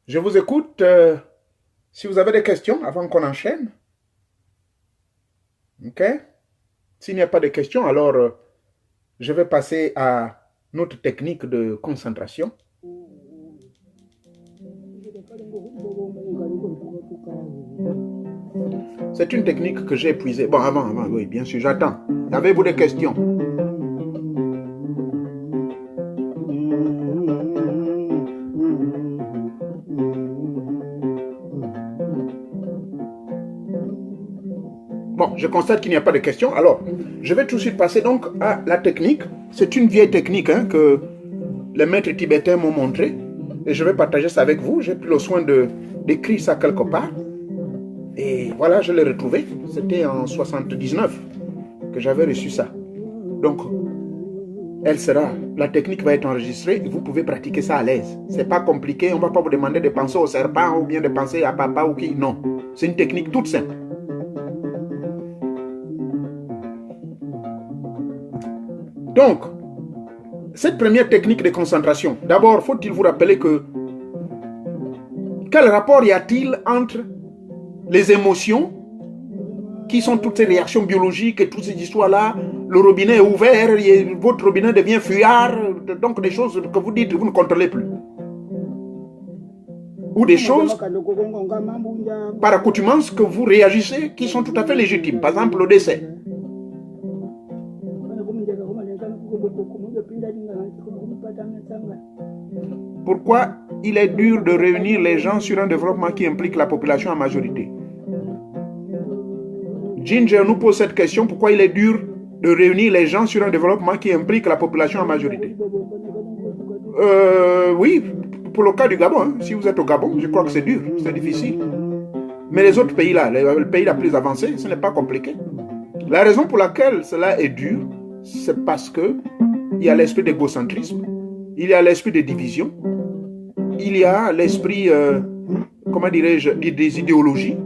Je vous écoute. Si vous avez des questions avant qu'on enchaîne. Ok? S'il n'y a pas de questions, alors je vais passer à notre technique de concentration. C'est une technique que j'ai épuisée. Bon, avant, oui, bien sûr, j'attends. Avez-vous des questions? Bon, je constate qu'il n'y a pas de questions. Alors, je vais tout de suite passer donc à la technique. C'est une vieille technique que les maîtres tibétains m'ont montré. Et je vais partager ça avec vous. J'ai pris le soin d'écrire ça quelque part. Et voilà, je l'ai retrouvé. C'était en 79 que j'avais reçu ça. Donc, la technique va être enregistrée et vous pouvez pratiquer ça à l'aise. C'est pas compliqué. On ne va pas vous demander de penser au serpent ou bien de penser à papa ou qui. Non. C'est une technique toute simple. Donc, cette première technique de concentration, d'abord, faut-il vous rappeler que quel rapport y a-t-il entre les émotions, qui sont toutes ces réactions biologiques et toutes ces histoires-là, le robinet est ouvert, votre robinet devient fuyard, donc des choses que vous dites, vous ne contrôlez plus. Ou des choses, par accoutumance, que vous réagissez, qui sont tout à fait légitimes. Par exemple, le décès. Pourquoi il est dur de réunir les gens sur un développement qui implique la population en majorité? Ginger nous pose cette question, pourquoi il est dur de réunir les gens sur un développement qui implique la population en majorité? Oui, pour le cas du Gabon, hein. Si vous êtes au Gabon, je crois que c'est dur, c'est difficile. Mais les autres pays là, les pays les plus avancés, ce n'est pas compliqué. La raison pour laquelle cela est dur, c'est parce que il y a l'esprit d'égocentrisme, il y a l'esprit de division, il y a l'esprit, comment dirais-je, des idéologies,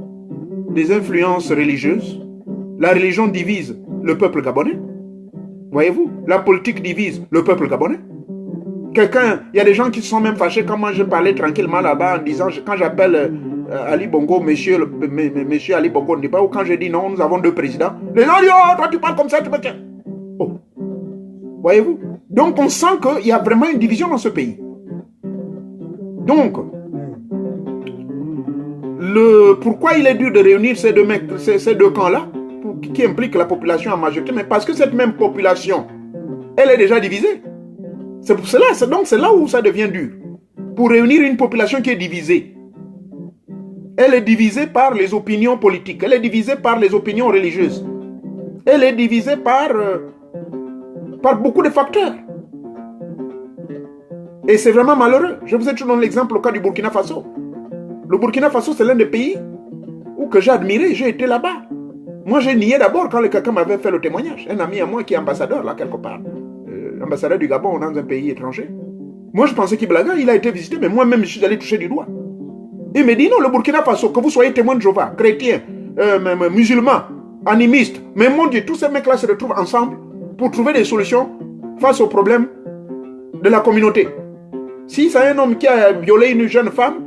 des influences religieuses. La religion divise le peuple gabonais. Voyez-vous, la politique divise le peuple gabonais. Il y a des gens qui se sont même fâchés quand moi je parlais tranquillement là-bas en disant, quand j'appelle Ali Bongo, monsieur Ali Bongo Ndiba, ou quand je dis non, nous avons 2 présidents, les gens disent, oh, toi tu parles comme ça, tu me tiens. Oh. Voyez-vous? Donc on sent qu'il y a vraiment une division dans ce pays. Donc, pourquoi il est dur de réunir ces deux camps-là, qui impliquent la population en majorité? Mais parce que cette même population, elle est déjà divisée. C'est pour cela, donc c'est là où ça devient dur. Pour réunir une population qui est divisée. Elle est divisée par les opinions politiques, elle est divisée par les opinions religieuses. Elle est divisée par beaucoup de facteurs. Et c'est vraiment malheureux. Je vous ai toujours donné l'exemple au cas du Burkina Faso. Le Burkina Faso, c'est l'un des pays que j'ai admiré, j'ai été là-bas. Moi, j'ai nié d'abord quand quelqu'un m'avait fait le témoignage. Un ami à moi qui est ambassadeur là, quelque part. Ambassadeur du Gabon dans un pays étranger. Moi, je pensais qu'il blaguait, il a été visité, mais moi-même, je suis allé toucher du doigt. Il me dit, non, le Burkina Faso, que vous soyez témoin de Jéhovah, chrétien, musulman, animiste, mais mon Dieu, tous ces mecs-là se retrouvent ensemble pour trouver des solutions face aux problèmes de la communauté. Si c'est un homme qui a violé une jeune femme,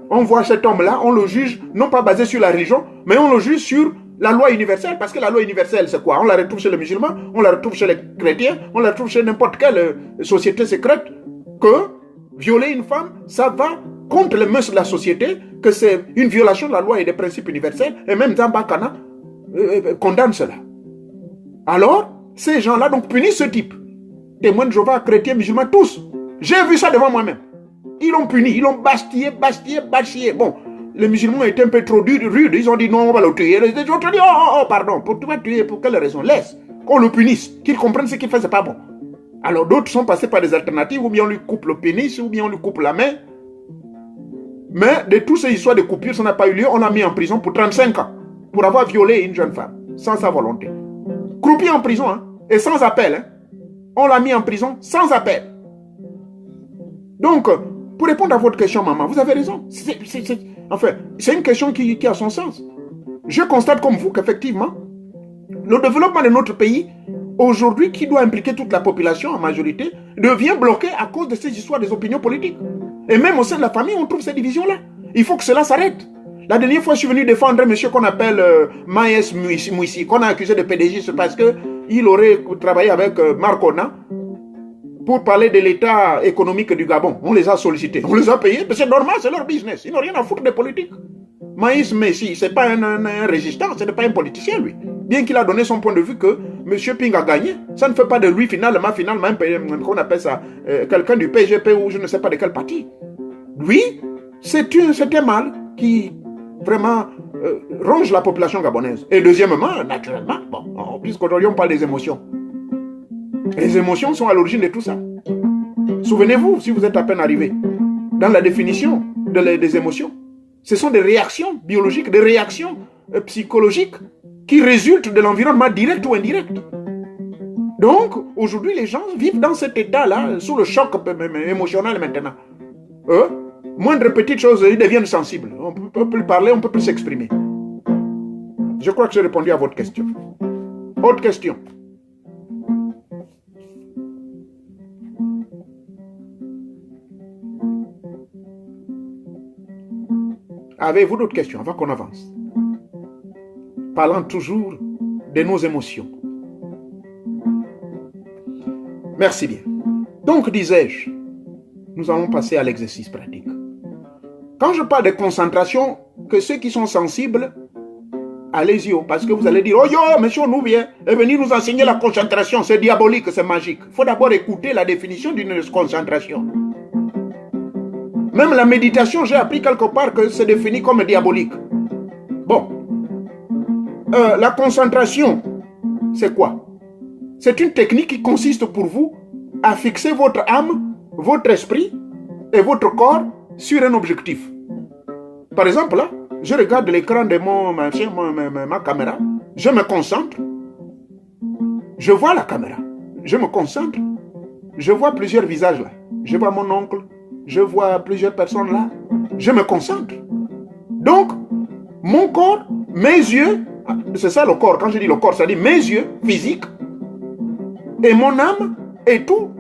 on voit cet homme-là, on le juge, non pas basé sur la religion, mais on le juge sur la loi universelle, parce que la loi universelle, c'est quoi? On la retrouve chez les musulmans, on la retrouve chez les chrétiens, on la retrouve chez n'importe quelle société secrète, que violer une femme, ça va contre les mœurs de la société, que c'est une violation de la loi et des principes universels, et même Zambakana condamne cela. Alors, ces gens-là donc punissent ce type. Témoins de Jéhovah, chrétiens, musulmans, tous. J'ai vu ça devant moi-même. Ils l'ont puni, ils l'ont bastillé. Bon, les musulmans étaient un peu trop rudes. Ils ont dit non, on va le tuer. Les autres ont dit oh, pardon, pour te tuer, pour quelle raison? Laisse, qu'on le punisse, qu'il comprenne ce qu'il fait, c'est pas bon. Alors d'autres sont passés par des alternatives, ou bien on lui coupe le pénis, ou bien on lui coupe la main. Mais de toutes ces histoires de coupures, ça n'a pas eu lieu. On l'a mis en prison pour 35 ans, pour avoir violé une jeune femme, sans sa volonté. Croupi en prison, hein, et sans appel. Hein. On l'a mis en prison sans appel. Donc, pour répondre à votre question, maman, vous avez raison. C'est une question qui a son sens. Je constate comme vous qu'effectivement, le développement de notre pays, aujourd'hui, qui doit impliquer toute la population en majorité, devient bloqué à cause de ces histoires des opinions politiques. Et même au sein de la famille, on trouve ces divisions-là. Il faut que cela s'arrête. La dernière fois, je suis venu défendre un monsieur qu'on appelle Maes Mouissi, qu'on a accusé de pédégisme parce qu'il aurait travaillé avec Marcona pour parler de l'état économique du Gabon. On les a sollicités, on les a payés, c'est normal, c'est leur business. Ils n'ont rien à foutre des politiques. Maïs Messi, ce n'est pas un résistant, ce n'est pas un politicien, lui. Bien qu'il a donné son point de vue que M. Ping a gagné, ça ne fait pas de lui finalement qu'on appelle ça, quelqu'un du PGP ou je ne sais pas de quel parti. Lui, c'est un mal qui vraiment ronge la population gabonaise. Et deuxièmement, naturellement, bon, puisqu'aujourd'hui on parle des émotions. Les émotions sont à l'origine de tout ça. Souvenez-vous, si vous êtes à peine arrivé, dans la définition des émotions, ce sont des réactions biologiques, des réactions psychologiques qui résultent de l'environnement direct ou indirect. Donc, aujourd'hui, les gens vivent dans cet état-là, sous le choc émotionnel maintenant. Moindre petite chose, ils deviennent sensibles. On ne peut plus parler, on ne peut plus s'exprimer. Je crois que j'ai répondu à votre question. Autre question. Avez-vous d'autres questions avant qu'on avance? Parlant toujours de nos émotions. Merci bien. Donc, disais-je, nous allons passer à l'exercice pratique. Quand je parle de concentration, que ceux qui sont sensibles, allez-y, parce que vous allez dire, oh yo, monsieur Nouvien est venu nous enseigner la concentration, c'est diabolique, c'est magique. Il faut d'abord écouter la définition d'une concentration. Même la méditation, j'ai appris quelque part que c'est défini comme diabolique. Bon. La concentration, c'est quoi? C'est une technique qui consiste pour vous à fixer votre âme, votre esprit et votre corps sur un objectif. Par exemple, là, je regarde l'écran de ma caméra, je me concentre, je vois la caméra, je me concentre, je vois plusieurs visages là, je vois mon oncle, je vois plusieurs personnes là, je me concentre. Donc, mon corps, mes yeux, c'est ça le corps, quand je dis le corps, ça dit mes yeux physiques et mon âme et tout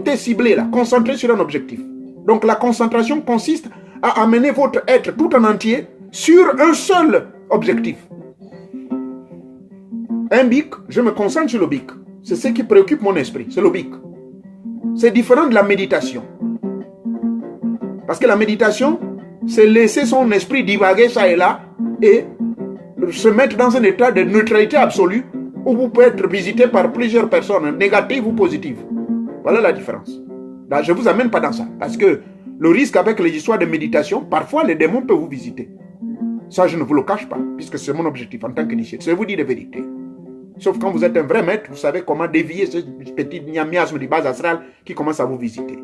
est ciblé là, concentré sur un objectif. Donc la concentration consiste à amener votre être tout en entier sur un seul objectif. Un bic, je me concentre sur le bic. C'est ce qui préoccupe mon esprit, c'est le bic. C'est différent de la méditation. Parce que la méditation, c'est laisser son esprit divaguer ça et là et se mettre dans un état de neutralité absolue où vous pouvez être visité par plusieurs personnes, négatives ou positives. Voilà la différence. Là, je ne vous amène pas dans ça. Parce que le risque avec les histoires de méditation, parfois les démons peuvent vous visiter. Ça, je ne vous le cache pas, puisque c'est mon objectif en tant qu'initié. C'est vous dire la vérité. Sauf quand vous êtes un vrai maître, vous savez comment dévier ce petit miasme du bas astral qui commence à vous visiter.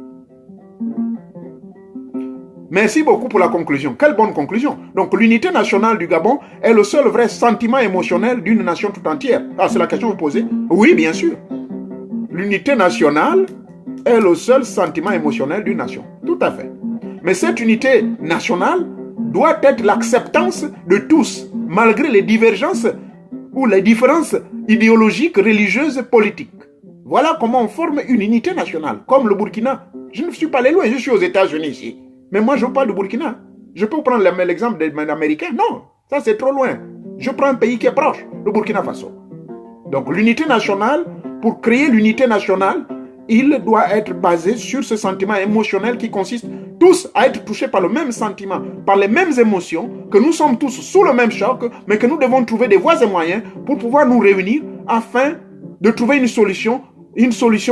Merci beaucoup pour la conclusion. Quelle bonne conclusion. Donc, l'unité nationale du Gabon est le seul vrai sentiment émotionnel d'une nation tout entière. Ah, c'est la question que vous posez? Oui, bien sûr. L'unité nationale est le seul sentiment émotionnel d'une nation. Tout à fait. Mais cette unité nationale doit être l'acceptance de tous, malgré les divergences ou les différences idéologiques, religieuses, politiques. Voilà comment on forme une unité nationale, comme le Burkina. Je ne suis pas allé loin, je suis aux États-Unis ici. Mais moi, je parle du Burkina. Je peux prendre l'exemple des Américains? Non, ça c'est trop loin. Je prends un pays qui est proche, le Burkina Faso. Donc l'unité nationale, pour créer l'unité nationale, il doit être basé sur ce sentiment émotionnel qui consiste tous à être touchés par le même sentiment, par les mêmes émotions, que nous sommes tous sous le même choc, mais que nous devons trouver des voies et moyens pour pouvoir nous réunir afin de trouver une solution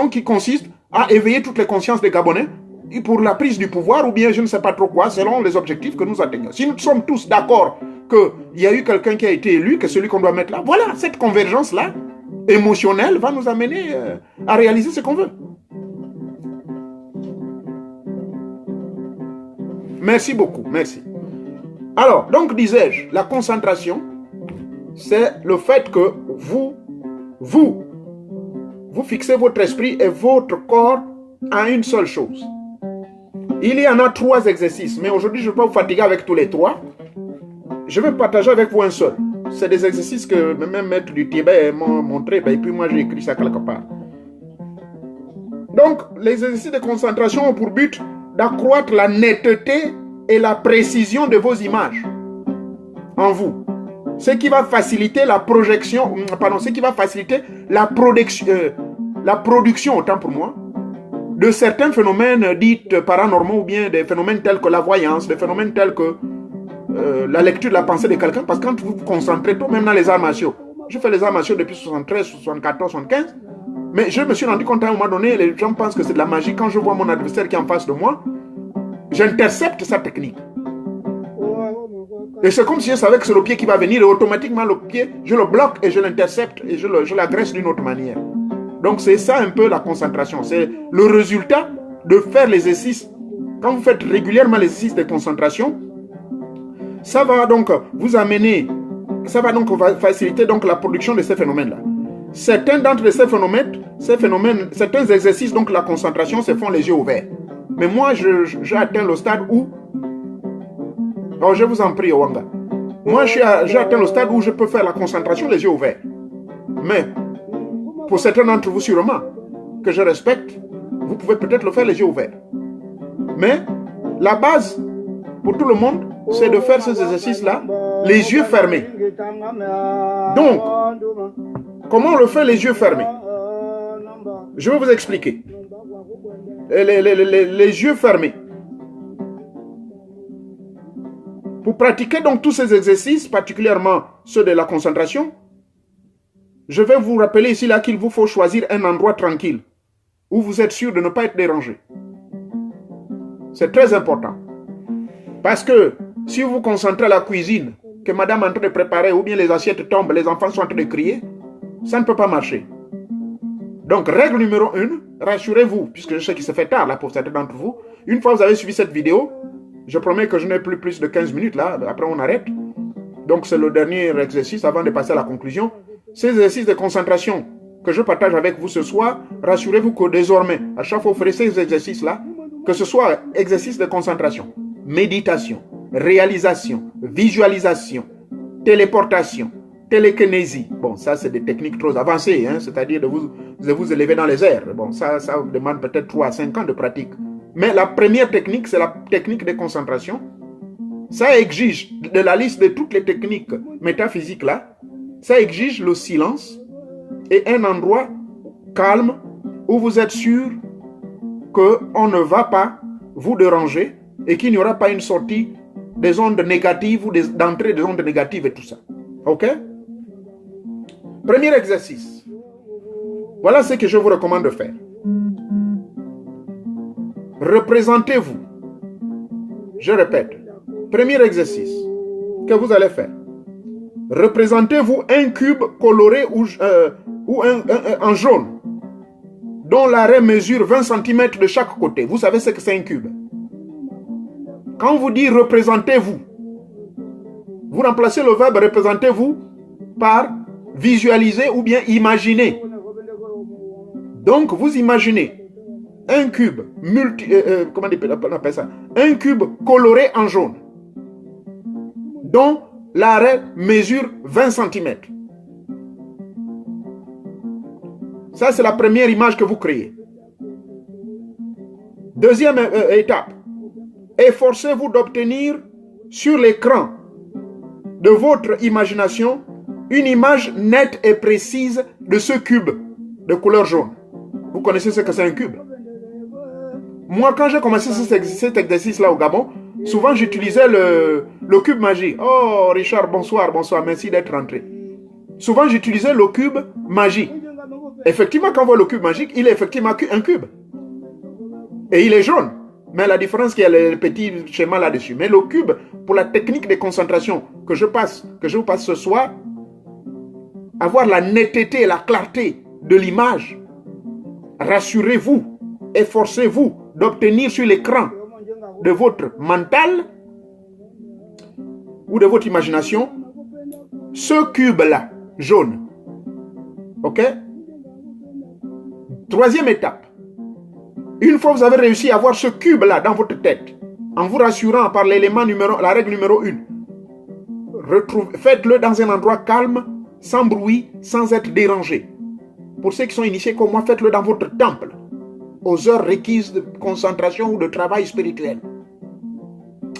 qui consiste à éveiller toutes les consciences des Gabonais pour la prise du pouvoir ou bien je ne sais pas trop quoi, selon les objectifs que nous atteignons. Si nous sommes tous d'accord qu'il y a eu quelqu'un qui a été élu, que celui qu'on doit mettre là, voilà, cette convergence-là, émotionnelle, va nous amener à réaliser ce qu'on veut. Merci beaucoup, merci. Alors, donc disais-je, la concentration, c'est le fait que vous fixez votre esprit et votre corps à une seule chose. Il y en a 3 exercices, mais aujourd'hui, je ne vais pas vous fatiguer avec tous les 3. Je vais partager avec vous un seul. C'est des exercices que même maître du Tibet m'a montré, et puis moi j'ai écrit ça quelque part. Donc, les exercices de concentration ont pour but d'accroître la netteté et la précision de vos images en vous. Ce qui va faciliter la projection, ce qui va faciliter la production, autant pour moi, de certains phénomènes dits paranormaux ou bien des phénomènes tels que la voyance, des phénomènes tels que la lecture de la pensée de quelqu'un. Parce que quand vous vous concentrez, tout même dans les arts martiaux, je fais les arts martiaux depuis 73, 74, 75, mais je me suis rendu compte à un moment donné, les gens pensent que c'est de la magie. Quand je vois mon adversaire qui est en face de moi, j'intercepte sa technique. Et c'est comme si je savais que c'est le pied qui va venir et automatiquement le pied, je le bloque et je l'intercepte et je l'agresse d'une autre manière. Donc c'est ça un peu la concentration. C'est le résultat de faire l'exercice. Quand vous faites régulièrement l'exercice de concentration, ça va donc vous amener, ça va donc faciliter donc la production de ces phénomènes-là. Certains d'entre ces phénomènes, certains exercices, donc la concentration, se font les yeux ouverts. Mais moi, j'ai atteint le stade où... Alors, je vous en prie, Owanga. Moi, j'ai atteint le stade où je peux faire la concentration les yeux ouverts. Mais, pour certains d'entre vous, sûrement, que je respecte, vous pouvez peut-être le faire les yeux ouverts. Mais, la base, pour tout le monde, c'est de faire ces exercices-là, les yeux fermés. Donc, comment on le fait les yeux fermés? Je vais vous expliquer. Les yeux fermés. Pour pratiquer donc tous ces exercices, particulièrement ceux de la concentration, je vais vous rappeler ici là qu'il vous faut choisir un endroit tranquille où vous êtes sûr de ne pas être dérangé. C'est très important. Parce que si vous vous concentrez à la cuisine, que madame est en train de préparer, ou bien les assiettes tombent, les enfants sont en train de crier, ça ne peut pas marcher. Donc, règle numéro 1, rassurez-vous, puisque je sais qu'il se fait tard là pour certains d'entre vous. Une fois que vous avez suivi cette vidéo, je promets que je n'ai plus de 15 minutes là, après on arrête. Donc, c'est le dernier exercice avant de passer à la conclusion. Ces exercices de concentration que je partage avec vous ce soir, rassurez-vous que désormais, à chaque fois que vous ferez ces exercices-là, que ce soit exercice de concentration, méditation, réalisation, visualisation, téléportation, télékinésie. Bon, ça, c'est des techniques trop avancées, hein, c'est-à-dire de vous élever dans les airs. Bon, ça demande peut-être 3 à 5 ans de pratique. Mais la première technique, c'est la technique de concentration. Ça exige, de la liste de toutes les techniques métaphysiques là, ça exige le silence et un endroit calme où vous êtes sûr qu'on ne va pas vous déranger et qu'il n'y aura pas une sortie des ondes négatives ou d'entrée des ondes négatives et tout ça. Ok? Premier exercice. Voilà ce que je vous recommande de faire. Représentez-vous. Je répète. Premier exercice que vous allez faire. Représentez-vous un cube coloré ou en jaune dont l'arrêt mesure 20 cm de chaque côté. Vous savez ce que c'est un cube. Quand vous dites représentez-vous, vous remplacez le verbe représentez-vous par visualiser ou bien imaginer. Donc vous imaginez un cube comment on appelle ça? Un cube coloré en jaune dont l'arrêt mesure 20 cm. Ça, c'est la première image que vous créez. Deuxième étape. Efforcez-vous d'obtenir sur l'écran de votre imagination une image nette et précise de ce cube de couleur jaune. Vous connaissez ce que c'est un cube? Moi, quand j'ai commencé cet exercice-là au Gabon, souvent j'utilisais le cube magique. Oh, Richard, bonsoir, merci d'être rentré. Souvent j'utilisais le cube magique. Effectivement, quand on voit le cube magique, il est effectivement un cube. Et il est jaune. Mais la différence, qu'il y a le petit schéma là-dessus. Mais le cube, pour la technique de concentration que je vous passe ce soir, avoir la netteté et la clarté de l'image, rassurez-vous, efforcez-vous d'obtenir sur l'écran de votre mental ou de votre imagination ce cube-là, jaune. Ok? Troisième étape. Une fois que vous avez réussi à avoir ce cube-là dans votre tête, en vous rassurant par la règle numéro 1, faites-le dans un endroit calme, sans bruit, sans être dérangé. Pour ceux qui sont initiés comme moi, faites-le dans votre temple, aux heures requises de concentration ou de travail spirituel.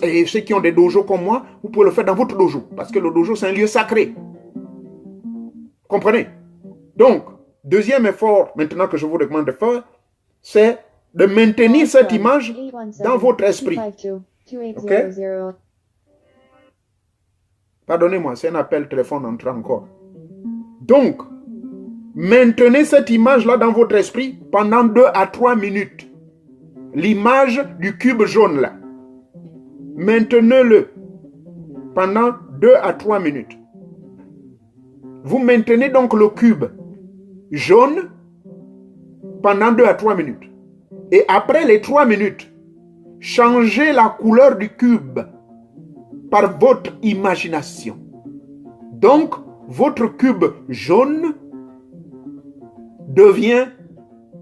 Et ceux qui ont des dojos comme moi, vous pouvez le faire dans votre dojo, parce que le dojo, c'est un lieu sacré. Comprenez? Donc, deuxième effort maintenant que je vous recommande de faire, c'est de maintenir cette image dans votre esprit. Ok? Pardonnez-moi, c'est un appel téléphone entrant encore. Donc, maintenez cette image-là dans votre esprit pendant 2 à 3 minutes. L'image du cube jaune là. Maintenez-le pendant 2 à 3 minutes. Vous maintenez donc le cube jaune pendant 2 à 3 minutes. Et après les 3 minutes, changez la couleur du cube par votre imagination. Donc, votre cube jaune devient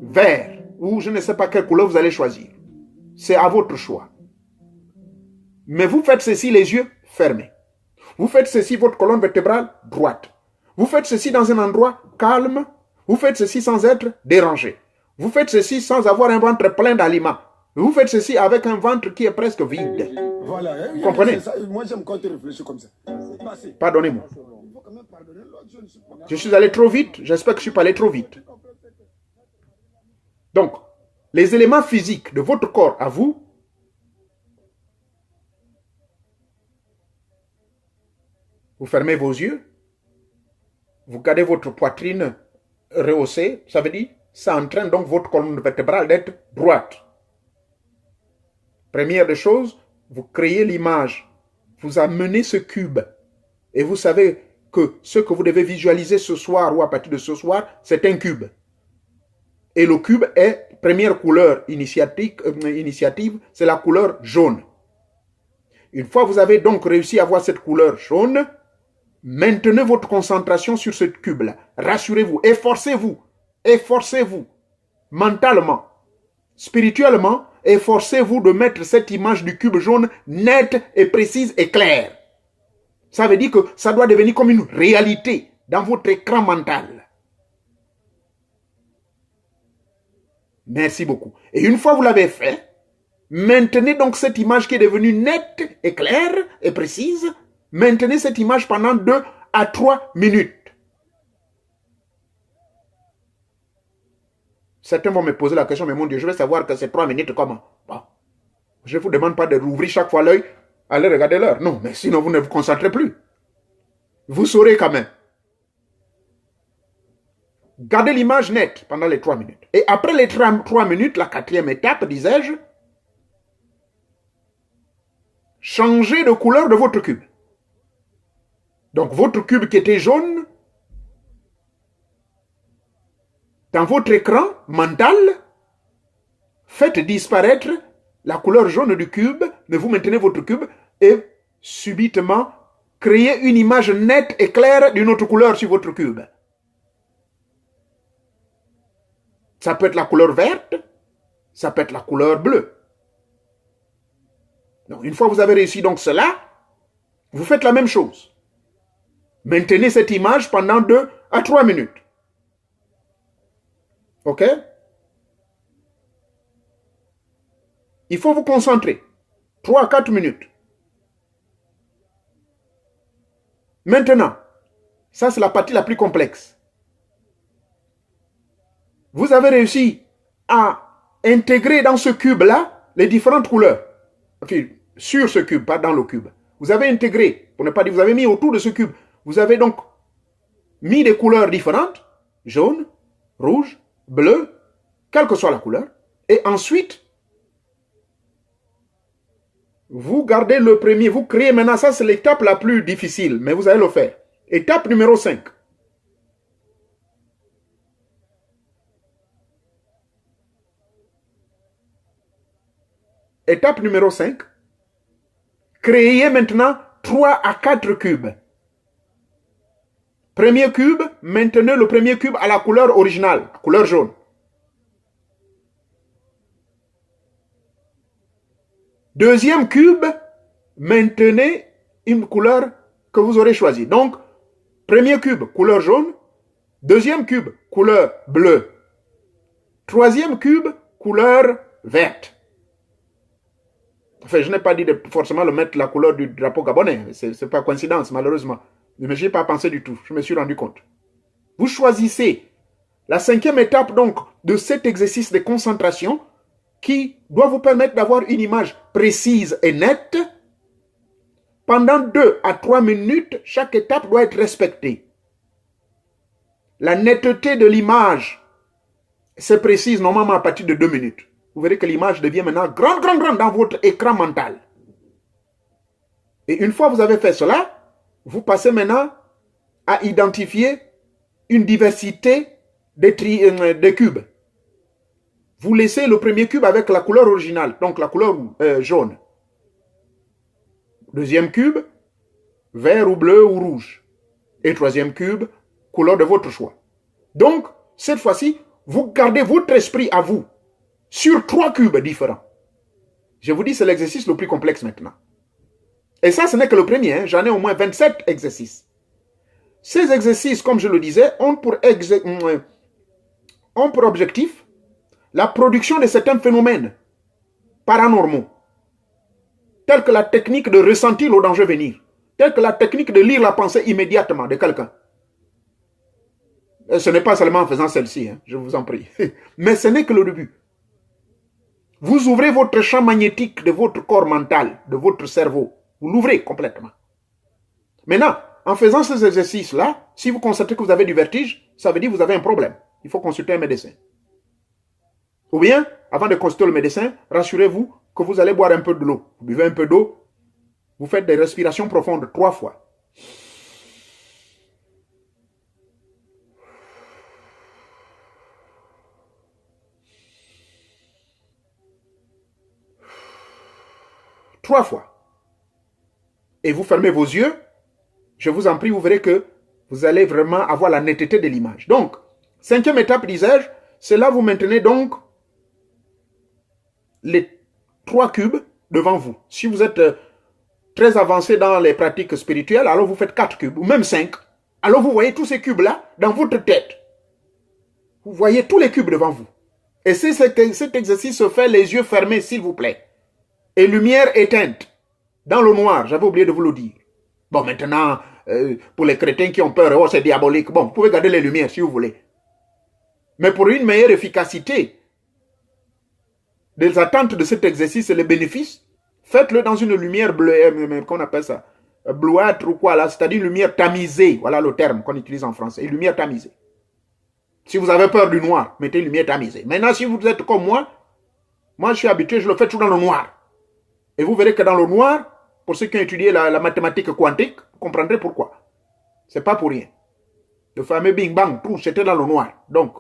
vert, ou je ne sais pas quelle couleur vous allez choisir. C'est à votre choix. Mais vous faites ceci les yeux fermés. Vous faites ceci votre colonne vertébrale droite. Vous faites ceci dans un endroit calme. Vous faites ceci sans être dérangé. Vous faites ceci sans avoir un ventre plein d'aliments. Vous faites ceci avec un ventre qui est presque vide. Voilà. Vous comprenez? Moi, j'aime quand tu réfléchis comme ça. Pardonnez-moi. Je suis allé trop vite. J'espère que je ne suis pas allé trop vite. Donc, les éléments physiques de votre corps à vous, vous fermez vos yeux, vous gardez votre poitrine rehaussée, ça veut dire, ça entraîne donc votre colonne vertébrale d'être droite. Première des choses, vous créez l'image, vous amenez ce cube, et vous savez que ce que vous devez visualiser ce soir ou à partir de ce soir, c'est un cube. Et le cube est, première couleur initiative, c'est la couleur jaune. Une fois que vous avez donc réussi à avoir cette couleur jaune, maintenez votre concentration sur ce cube-là. Rassurez-vous, efforcez-vous, mentalement, spirituellement, efforcez-vous de mettre cette image du cube jaune nette et précise et claire. Ça veut dire que ça doit devenir comme une réalité dans votre écran mental. Merci beaucoup. Et une fois que vous l'avez fait, maintenez donc cette image qui est devenue nette et claire et précise. Maintenez cette image pendant 2 à 3 minutes. Certains vont me poser la question, mais mon Dieu, je vais savoir que c'est 3 minutes comment? Bon. Je ne vous demande pas de rouvrir chaque fois l'œil, allez regarder l'heure. Non, mais sinon vous ne vous concentrez plus. Vous saurez quand même. Gardez l'image nette pendant les 3 minutes. Et après les 3 minutes, la 4e étape, disais-je, changez de couleur de votre cube. Donc votre cube qui était jaune, dans votre écran mental, faites disparaître la couleur jaune du cube, mais vous maintenez votre cube et subitement créez une image nette et claire d'une autre couleur sur votre cube. Ça peut être la couleur verte, ça peut être la couleur bleue. Donc, une fois que vous avez réussi donc cela, vous faites la même chose. Maintenez cette image pendant 2 à 3 minutes. OK? Il faut vous concentrer. 3 à 4 minutes. Maintenant, ça c'est la partie la plus complexe. Vous avez réussi à intégrer dans ce cube-là les différentes couleurs. Enfin, sur ce cube, pas dans le cube. Vous avez intégré, pour ne pas dire, vous avez mis autour de ce cube. Vous avez donc mis des couleurs différentes, jaune, rouge, bleu, quelle que soit la couleur. Et ensuite, vous gardez le premier, vous créez maintenant, ça c'est l'étape la plus difficile, mais vous allez le faire. Étape numéro 5. Étape numéro 5. Créez maintenant 3 à 4 cubes. Premier cube, maintenez le premier cube à la couleur originale, couleur jaune. Deuxième cube, maintenez une couleur que vous aurez choisie. Donc, premier cube, couleur jaune. Deuxième cube, couleur bleue. Troisième cube, couleur verte. Enfin, je n'ai pas dit de forcément le mettre la couleur du drapeau gabonais. Ce n'est pas coïncidence, malheureusement. Mais je n'ai pas pensé du tout. Je me suis rendu compte. Vous choisissez la 5e étape, donc, de cet exercice de concentration qui doit vous permettre d'avoir une image précise et nette. Pendant 2 à 3 minutes, chaque étape doit être respectée. La netteté de l'image, c'est précise normalement à partir de 2 minutes. Vous verrez que l'image devient maintenant grande dans votre écran mental. Et une fois que vous avez fait cela, vous passez maintenant à identifier une diversité de cubes. Vous laissez le premier cube avec la couleur originale, donc la couleur jaune. Deuxième cube, vert ou bleu ou rouge. Et troisième cube, couleur de votre choix. Donc, cette fois-ci, vous gardez votre esprit à vous sur 3 cubes différents. Je vous dis, c'est l'exercice le plus complexe maintenant. Et ça, ce n'est que le premier. Hein. J'en ai au moins 27 exercices. Ces exercices, comme je le disais, ont pour objectif la production de certains phénomènes paranormaux. telle que la technique de ressentir le danger venir, telle que la technique de lire la pensée immédiatement de quelqu'un. Ce n'est pas seulement en faisant celle-ci, hein, je vous en prie. Mais ce n'est que le début. Vous ouvrez votre champ magnétique de votre corps mental, de votre cerveau. Vous l'ouvrez complètement. Maintenant, en faisant ces exercices-là, si vous constatez que vous avez du vertige, ça veut dire que vous avez un problème. Il faut consulter un médecin. Ou bien, avant de consulter le médecin, rassurez-vous que vous allez boire un peu de l'eau. Vous buvez un peu d'eau, vous faites des respirations profondes 3 fois. Trois fois. Et vous fermez vos yeux. Je vous en prie, vous verrez que vous allez vraiment avoir la netteté de l'image. Donc, 5e étape, disais-je, c'est là vous maintenez donc les 3 cubes devant vous. Si vous êtes très avancé dans les pratiques spirituelles, alors vous faites 4 cubes, ou même 5. Alors vous voyez tous ces cubes-là dans votre tête. Vous voyez tous les cubes devant vous. Et si cet exercice se fait les yeux fermés, s'il vous plaît, et lumière éteinte, dans le noir, j'avais oublié de vous le dire. Bon, maintenant, pour les chrétiens qui ont peur, oh, c'est diabolique. Bon, vous pouvez garder les lumières si vous voulez. Mais pour une meilleure efficacité des attentes de cet exercice et les bénéfices, faites-le dans une lumière bleue, qu'on appelle ça, bleuâtre ou quoi là, c'est-à-dire lumière tamisée. Voilà le terme qu'on utilise en français, une lumière tamisée. Si vous avez peur du noir, mettez une lumière tamisée. Maintenant, si vous êtes comme moi je suis habitué, je le fais tout dans le noir. Et vous verrez que dans le noir, pour ceux qui ont étudié la mathématique quantique, vous comprendrez pourquoi. C'est pas pour rien. Le fameux Big Bang, tout, c'était dans le noir. Donc,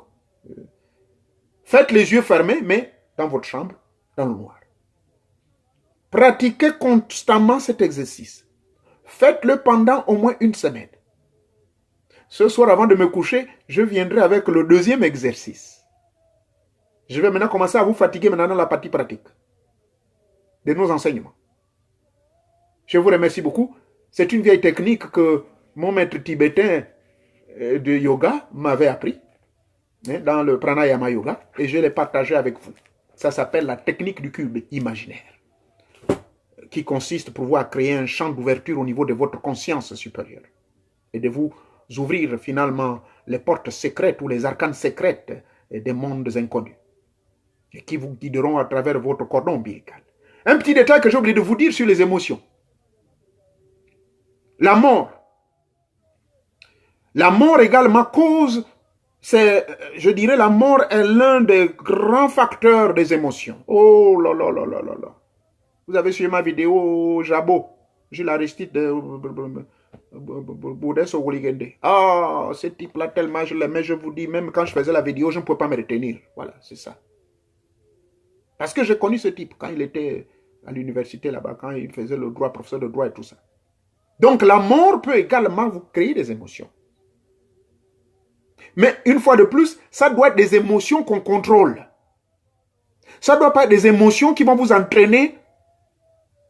faites les yeux fermés, mais dans votre chambre, dans le noir. Pratiquez constamment cet exercice. Faites-le pendant au moins 1 semaine. Ce soir, avant de me coucher, je viendrai avec le 2e exercice. Je vais maintenant commencer à vous fatiguer maintenant dans la partie pratique de nos enseignements. Je vous remercie beaucoup. C'est une vieille technique que mon maître tibétain de yoga m'avait appris dans le pranayama yoga et je l'ai partagé avec vous. Ça s'appelle la technique du cube imaginaire qui consiste pour vous à créer un champ d'ouverture au niveau de votre conscience supérieure et de vous ouvrir finalement les portes secrètes ou les arcanes secrètes des mondes inconnus et qui vous guideront à travers votre cordon ombilical. Un petit détail que j'ai oublié de vous dire sur les émotions. La mort. La mort également cause, je dirais, la mort est l'un des grands facteurs des émotions. Oh là là là là là là. Vous avez suivi ma vidéo Jabo, Jules Aristide de Boudès au Woligende. Ah, ce type-là, tellement je l'aimais, je vous dis, même quand je faisais la vidéo, je ne pouvais pas me retenir. Voilà, c'est ça. Parce que j'ai connu ce type quand il était à l'université là-bas, quand il faisait le droit, professeur de droit et tout ça. Donc la mort peut également vous créer des émotions. Mais une fois de plus, ça doit être des émotions qu'on contrôle. Ça ne doit pas être des émotions qui vont vous entraîner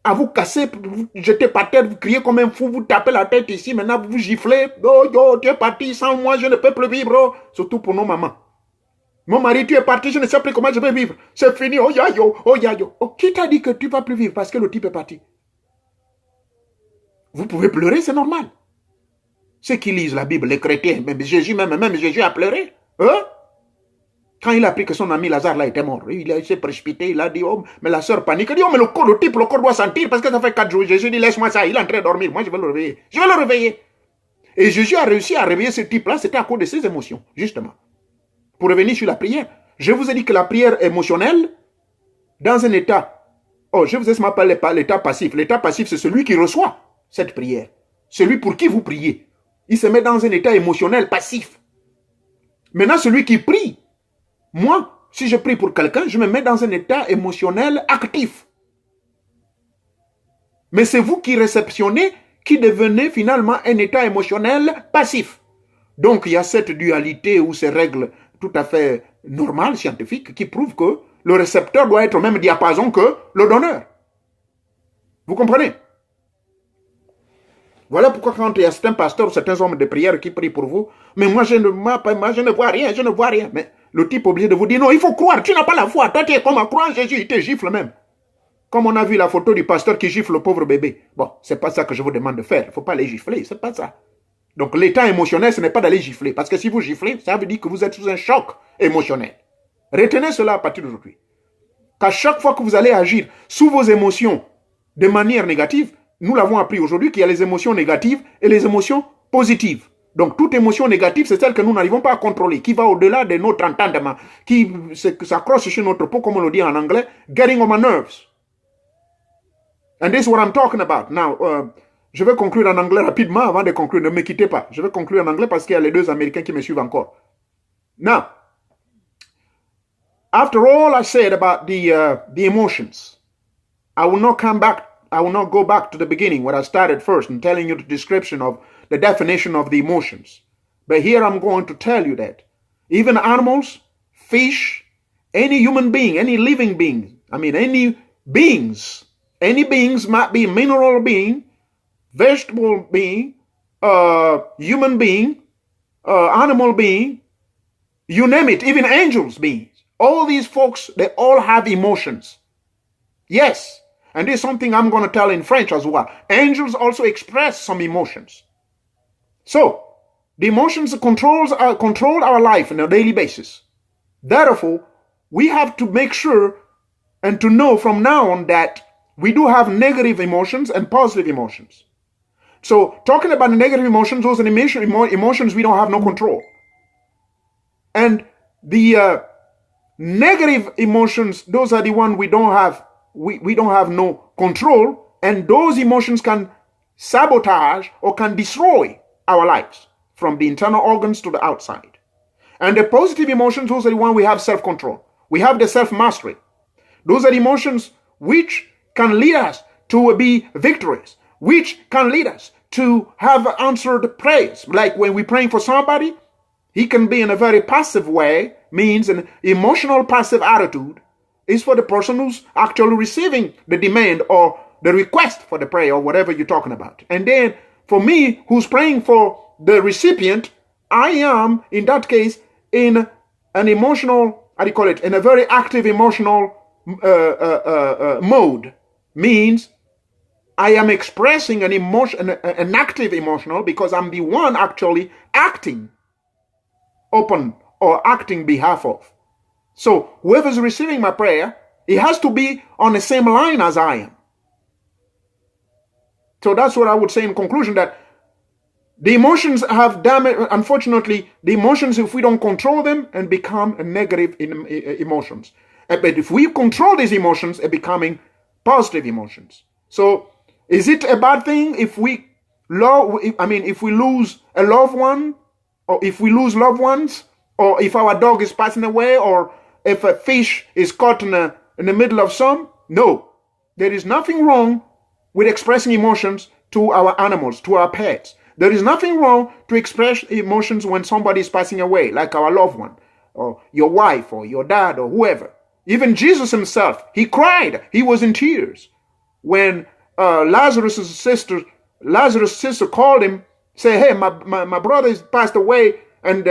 à vous casser, vous jeter par terre, vous crier comme un fou, vous tapez la tête ici, maintenant vous giflez. Oh, yo, tu es parti, sans moi, je ne peux plus vivre. Oh. Surtout pour nos mamans. Mon mari, tu es parti, je ne sais plus comment je vais vivre. C'est fini, oh ya yo, oh ya yo. Oh, qui t'a dit que tu ne vas plus vivre parce que le type est parti? Vous pouvez pleurer, c'est normal. Ceux qui lisent la Bible, les chrétiens, même Jésus a pleuré. Hein? Quand il a appris que son ami Lazare là était mort, il s'est précipité, il a dit, oh, mais la sœur panique, il dit, oh, mais le corps doit sentir parce que ça fait 4 jours. Jésus dit, laisse-moi ça, il est en train de dormir, moi je vais le réveiller. Je vais le réveiller. Et Jésus a réussi à réveiller ce type-là, c'était à cause de ses émotions, justement. Pour revenir sur la prière, je vous ai dit que la prière émotionnelle, dans un état, je vous ai parlé l'état passif. L'état passif, c'est celui qui reçoit cette prière. Celui pour qui vous priez. Il se met dans un état émotionnel passif. Maintenant, celui qui prie, moi, si je prie pour quelqu'un, je me mets dans un état émotionnel actif. Mais c'est vous qui réceptionnez, qui devenez finalement un état émotionnel passif. Donc, il y a cette dualité ou ces règles tout à fait normales, scientifiques, qui prouvent que le récepteur doit être au même diapason que le donneur. Vous comprenez? Voilà pourquoi quand il y a certains pasteurs ou certains hommes de prière qui prient pour vous, mais moi je ne vois rien, je ne vois rien. Mais le type est obligé de vous dire, non, il faut croire, tu n'as pas la foi, toi tu es comme à croire en Jésus, il te gifle même. Comme on a vu la photo du pasteur qui gifle le pauvre bébé. Bon, c'est pas ça que je vous demande de faire. Il ne faut pas les gifler, c'est pas ça. Donc l'état émotionnel, ce n'est pas d'aller gifler. Parce que si vous giflez, ça veut dire que vous êtes sous un choc émotionnel. Retenez cela à partir d'aujourd'hui. Qu'à chaque fois que vous allez agir sous vos émotions de manière négative, nous l'avons appris aujourd'hui qu'il y a les émotions négatives et les émotions positives. Donc toute émotion négative, c'est celle que nous n'arrivons pas à contrôler, qui va au-delà de notre entendement, qui s'accroche sur notre peau, comme on le dit en anglais, getting on my nerves. And this is what I'm talking about. Now, je vais conclure en anglais rapidement avant de conclure. Ne me quittez pas. Je vais conclure en anglais parce qu'il y a les deux Américains qui me suivent encore. Now, after all I said about the emotions, I will not go back to the beginning where I started first and telling you the description of the definition of the emotions. But here I'm going to tell you that even animals, fish, any human being, any living being, any beings might be mineral being, vegetable being, human being, animal being, you name it, even angels beings. All these folks, they all have emotions. Yes. And this is something I'm going to tell in French as well. Angels also express some emotions. So, the emotions control our life on a daily basis. Therefore, we have to make sure and to know from now on that we do have negative emotions and positive emotions. So, talking about the negative emotions, those are emotions we don't have no control. And the negative emotions, those are the ones we don't have no control, and those emotions can sabotage or can destroy our lives from the internal organs to the outside. And the positive emotions, those are the ones we have self-control. We have the self-mastery. Those are the emotions which can lead us to be victorious, which can lead us to have answered prayers. Like when we're praying for somebody, he can be in a very passive way, means an emotional passive attitude, is for the person who's actually receiving the demand or the request for the prayer or whatever you're talking about. And then for me, who's praying for the recipient, I am, in that case, in an emotional, in a very active emotional mode. Means I am expressing an emotion, an active emotional, because I'm the one actually acting upon or acting behalf of. So whoever's receiving my prayer, it has to be on the same line as I am. So that's what I would say in conclusion, that the emotions have damage. Unfortunately, the emotions, if we don't control them, and become negative emotions. But if we control these emotions, it becoming positive emotions. So is it a bad thing if we if we lose a loved one, or if we lose loved ones, or if our dog is passing away, or if a fish is caught in the middle of some? No, there is nothing wrong with expressing emotions to our animals, to our pets. There is nothing wrong to express emotions when somebody is passing away, like our loved one, or your wife, or your dad, or whoever. Even Jesus himself, he cried. He was in tears when Lazarus' sister called him, say, hey, my brother has passed away, and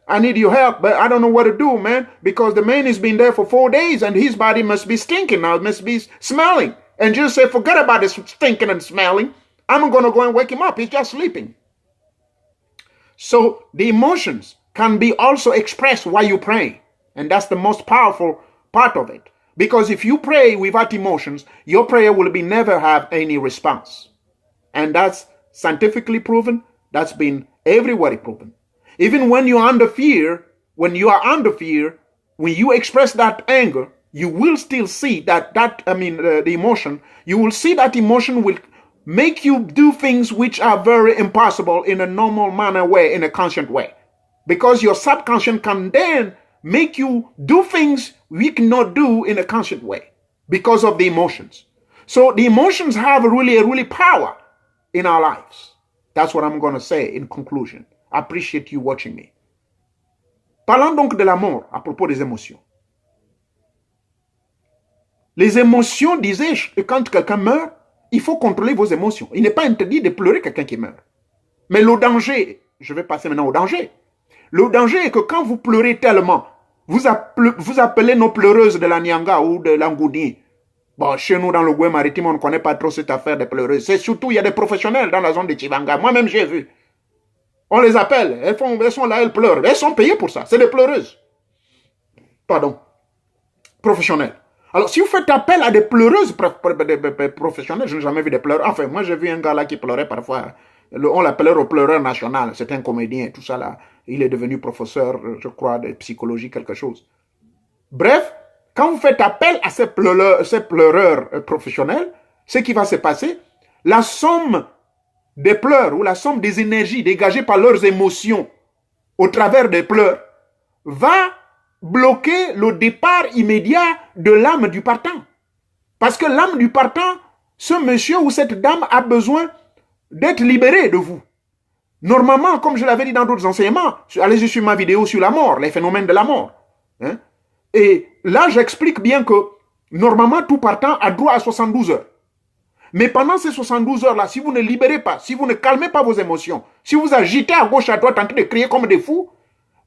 I need your help, but I don't know what to do, man, because the man has been there for 4 days, and his body must be stinking now, it must be smelling. And Jesus said, forget about this stinking and smelling. I'm going to go and wake him up. He's just sleeping. So the emotions can be also expressed while you pray. And that's the most powerful part of it. Because if you pray without emotions, your prayer will never have any response. And that's scientifically proven. That's been everywhere proven. Even when you're under fear, when you express that anger, you will still see the emotion, you will see that emotion will make you do things which are very impossible in a normal manner way, in a conscient way. Because your subconscious can then make you do things we cannot do in a conscient way because of the emotions. So the emotions have really power in our lives. That's what I'm going to say in conclusion. I appreciate you watching me. Parlons donc de la mort à propos des émotions. Les émotions, disais-je, quand quelqu'un meurt, il faut contrôler vos émotions. Il n'est pas interdit de pleurer quelqu'un qui meurt. Mais le danger, je vais passer maintenant au danger. Le danger est que quand vous pleurez tellement, vous appelez nos pleureuses de la Nyanga ou de l'Angouni Bon, chez nous, dans le Goué maritime, on ne connaît pas trop cette affaire des pleureuses. C'est surtout, il y a des professionnels dans la zone de Chivanga. Moi-même, j'ai vu. On les appelle. Elles sont là, elles pleurent. Elles sont payées pour ça. C'est des pleureuses. Pardon. Professionnelles. Alors, si vous faites appel à des pleureuses professionnelles, je n'ai jamais vu des pleureurs. Enfin, moi, j'ai vu un gars là qui pleurait parfois. On l'appelait le pleureur national. C'est un comédien, tout ça là. Il est devenu professeur, je crois, de psychologie, quelque chose. Bref, quand vous faites appel à ces pleureurs professionnels, ce qui va se passer, la somme des pleurs ou la somme des énergies dégagées par leurs émotions au travers des pleurs va bloquer le départ immédiat de l'âme du partant. Parce que l'âme du partant, ce monsieur ou cette dame a besoin d'être libéré de vous. Normalement, comme je l'avais dit dans d'autres enseignements, allez-y sur ma vidéo sur la mort, les phénomènes de la mort. Hein? Et là, j'explique bien que normalement, tout partant a droit à 72 heures. Mais pendant ces 72 heures-là, si vous ne libérez pas, si vous ne calmez pas vos émotions, si vous agitez à gauche, à droite, en train de crier comme des fous,